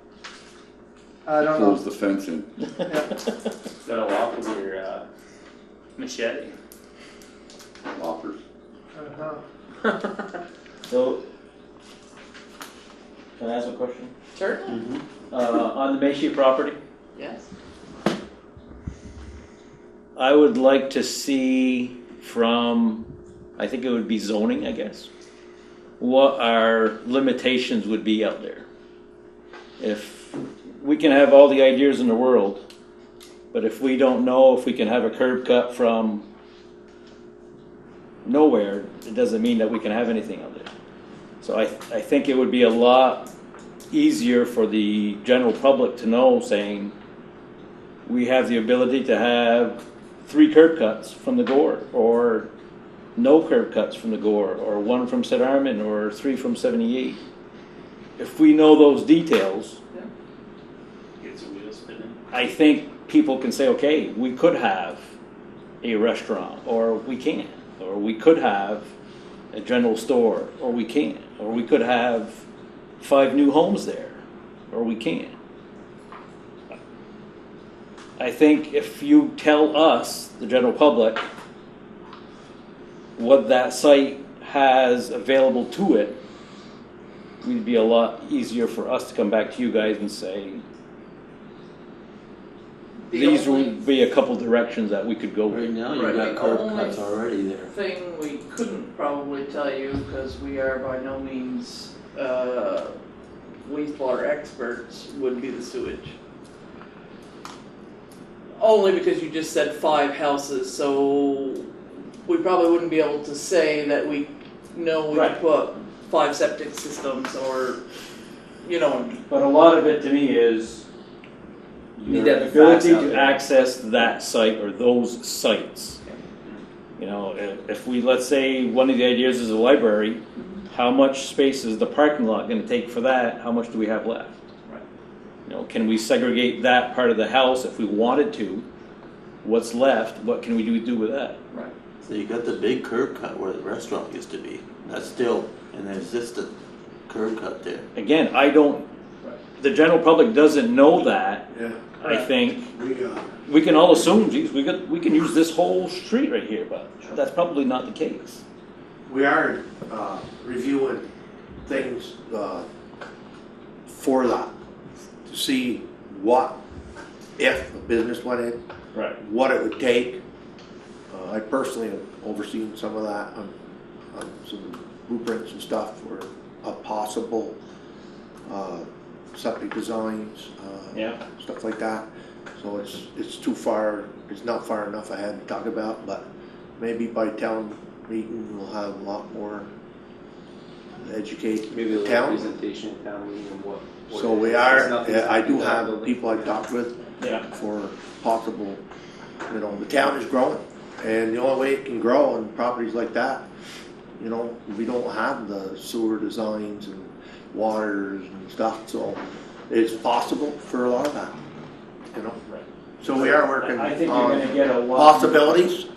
I don't Close know. the fence in. Gotta walk with your machete. Loppers. Uh-huh. So, can I ask a question? Certainly. On the Mayshee property, Yes. I would like to see from, I think it would be zoning, I guess, what our limitations would be out there. If we can have all the ideas in the world, but if we don't know if we can have a curb cut from nowhere, it doesn't mean that we can have anything out there. So I think it would be a lot easier for the general public to know, saying we have the ability to have 3 curb cuts from the Gore, or no curb cuts from the Gore, or 1 from St. Armand, or 3 from 78. If we know those details, Gets a wheel spinning. I think people can say, okay, we could have a restaurant, or we can't, or we could have a general store, or we can't, or we could have 5 new homes there, or we can't. I think if you tell us, the general public, what that site has available to it, it'd be a lot easier for us to come back to you guys and say, these would be a couple directions that we could go with. Right now, Right, you've got the curb only cuts already there. thing we couldn't probably tell you, because we are by no means wastewater experts, would be the sewage. Only because you just said 5 houses, so we probably wouldn't be able to say that we know we could put 5 septic systems or, you know. But a lot of it to me is Need your to have the facts ability out to there. access that site or those sites. You know, if we, let's say one of the ideas is a library, how much space is the parking lot gonna take for that? How much do we have left? Right. You know, can we segregate that part of the house if we wanted to? What's left, what can we do with that? Right. So you got the big curb cut where the restaurant used to be. That's still, and there's just a curb cut there. Again, I don't, the general public doesn't know that. Yeah. I think We, we can all assume, geez, we can use this whole street right here, but that's probably not the case. we are reviewing things for that, to see what, if a business went in, Right. what it would take. I personally have overseen some of that on some blueprints and stuff for a possible septic designs, Yeah. stuff like that. So it's too far, it's not far enough ahead to talk about, but maybe by town meeting we'll have a lot more to educate Maybe a the little town. presentation at town meeting of what. So we it's are, nothing yeah, I do to have building. people I've talked with Yeah. for possible, you know, the town is growing. And the only way it can grow on properties like that, you know, we don't have the sewer designs and waters and stuff, so it's possible for a lot of that, you know. So we are working I think you're on gonna get a lot. possibilities,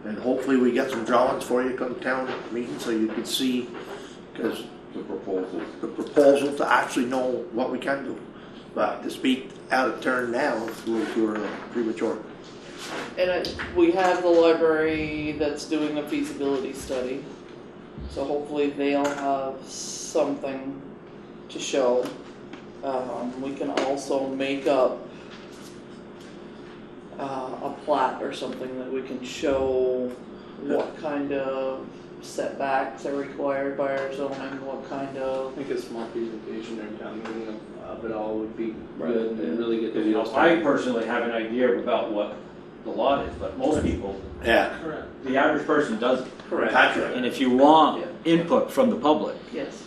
and hopefully we get some drawings for you come town meeting so you can see, because The proposal. the proposal to actually know what we can do. But to speak out of turn now, it's a little too early, premature. And we have the library that's doing a feasibility study, so hopefully they'll have something to show. We can also make up a plat or something that we can show what kind of setbacks are required by our zoning, what kind I of. think a small presentation or town meeting of it all would be Right. good and really get the You know, wheels I turning. personally have an idea about what the lot is, but most people, Yeah. Correct. the average person doesn't. Correct. That's right. And if you want Yeah. input from the public, Yes.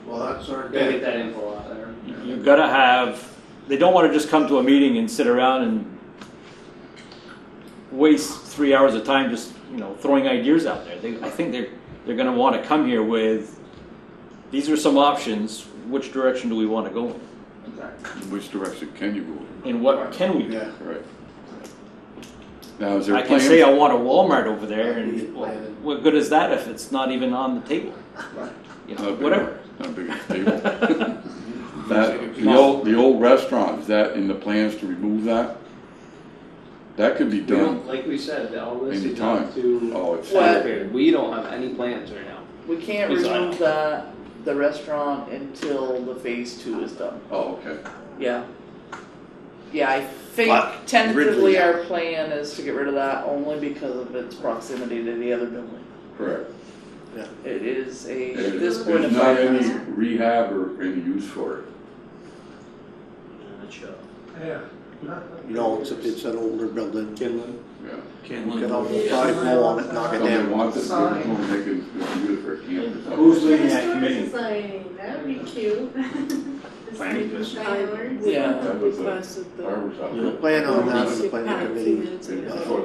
Well, that's our Gotta get that info out there. you've gotta have, they don't wanna just come to a meeting and sit around and waste 3 hours of time just, you know, throwing ideas out there. I think they're gonna wanna come here with, these are some options, which direction do we wanna go in? Which direction can you go in? And what can we do? Yeah. Right. Now, is there I can plans? say I want a Walmart over there, and Easy plan. what good is that if it's not even on the table? You know, Not big- whatever. Not big a table. That, the old restaurant, is that in the plans to remove that? That could be We done. don't, like we said, all this is Anytime. up to. Oh, it's. Well- We don't have any plans right now. We can't Please, I remove the restaurant until the phase 2 is done. Oh, okay. Yeah. Yeah, I think But tentatively originally, our plan is to get rid of that only because of its proximity to the other building. Correct. It is a, There's at this point in not time, any rehab or any use for it. Yeah. You know, it's an older building. Kinlan. Yeah. You can almost probably blow on it, knock it Somebody down. wants it, they can use it for a camp or something. Who's leading that committee? Society, that'd be cute. Planning commission. yeah. That was a barber shop. We'll plan on having the planning committee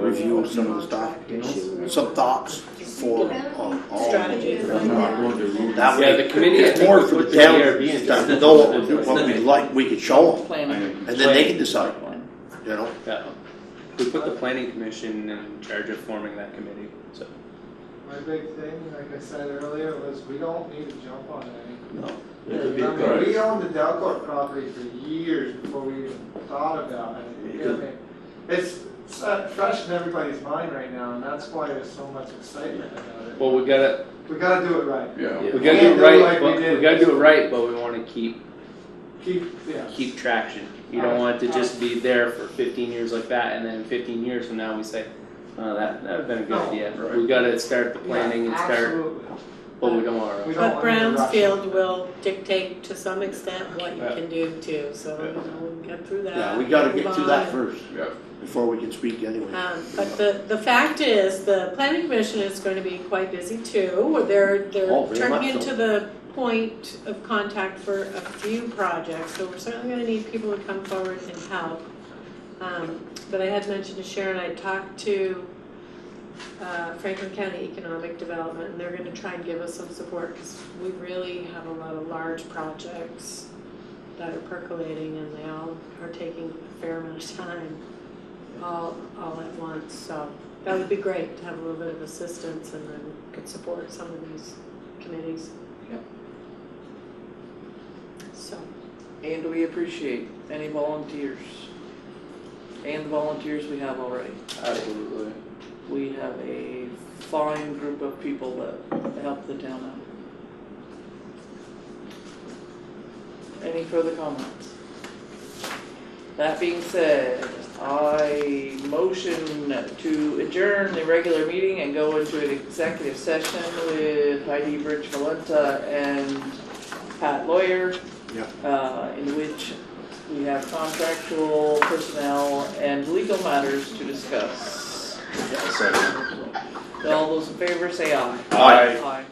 review some of the stuff, you know, some thoughts for all. Strategies. They're not going to lose. That Yeah, way, the committee, I it's think, more would for put the the town ARB in to know what we like, we could show them, Planning. and then they can decide, you know? Yeah. We put the planning commission in charge of forming that committee, so. My big thing, like I said earlier, was we don't need to jump on any. No. I mean, we owned the Delcourt property for years before we even thought about it. I mean, it's fresh in everybody's mind right now, and that's why there's so much excitement about it. Well, we gotta We gotta do it right. Yeah. we gotta do it right, but we gotta do it right, but we wanna keep Keep traction. You don't want it to just be there for 15 years like that, and then 15 years from now we say, oh, that would've been a good No. idea. Right. We gotta start the planning and start, Absolutely. but we don't wanna. We don't But want to rush Brownsfield it. will dictate to some extent what you Yeah. can do too, so, you know, we'll get through that. Yeah, we gotta get move through that on. first, Yeah. before we can speak anyway. But the fact is, the planning commission is going to be quite busy too. They're Oh, very turning much so. into the point of contact for a few projects, so we're certainly gonna need people to come forward and help. But I had mentioned to Sharon, I talked to Franklin County Economic Development, and they're gonna try and give us some support, because we really have a lot of large projects that are percolating, and they all are taking a fair amount of time, all at once, so that would be great to have a little bit of assistance, and then could support some of these committees. Yep. So. And we appreciate any volunteers. And the volunteers we have already. Absolutely. We have a fine group of people that help the town out. Any further comments? That being said, I motion to adjourn the regular meeting and go into an executive session with Heidi Bridge Valenta and Pat Lawyer, in which we have contractual, personnel, and legal matters to discuss. All those in favor say aye. Aye. Aye.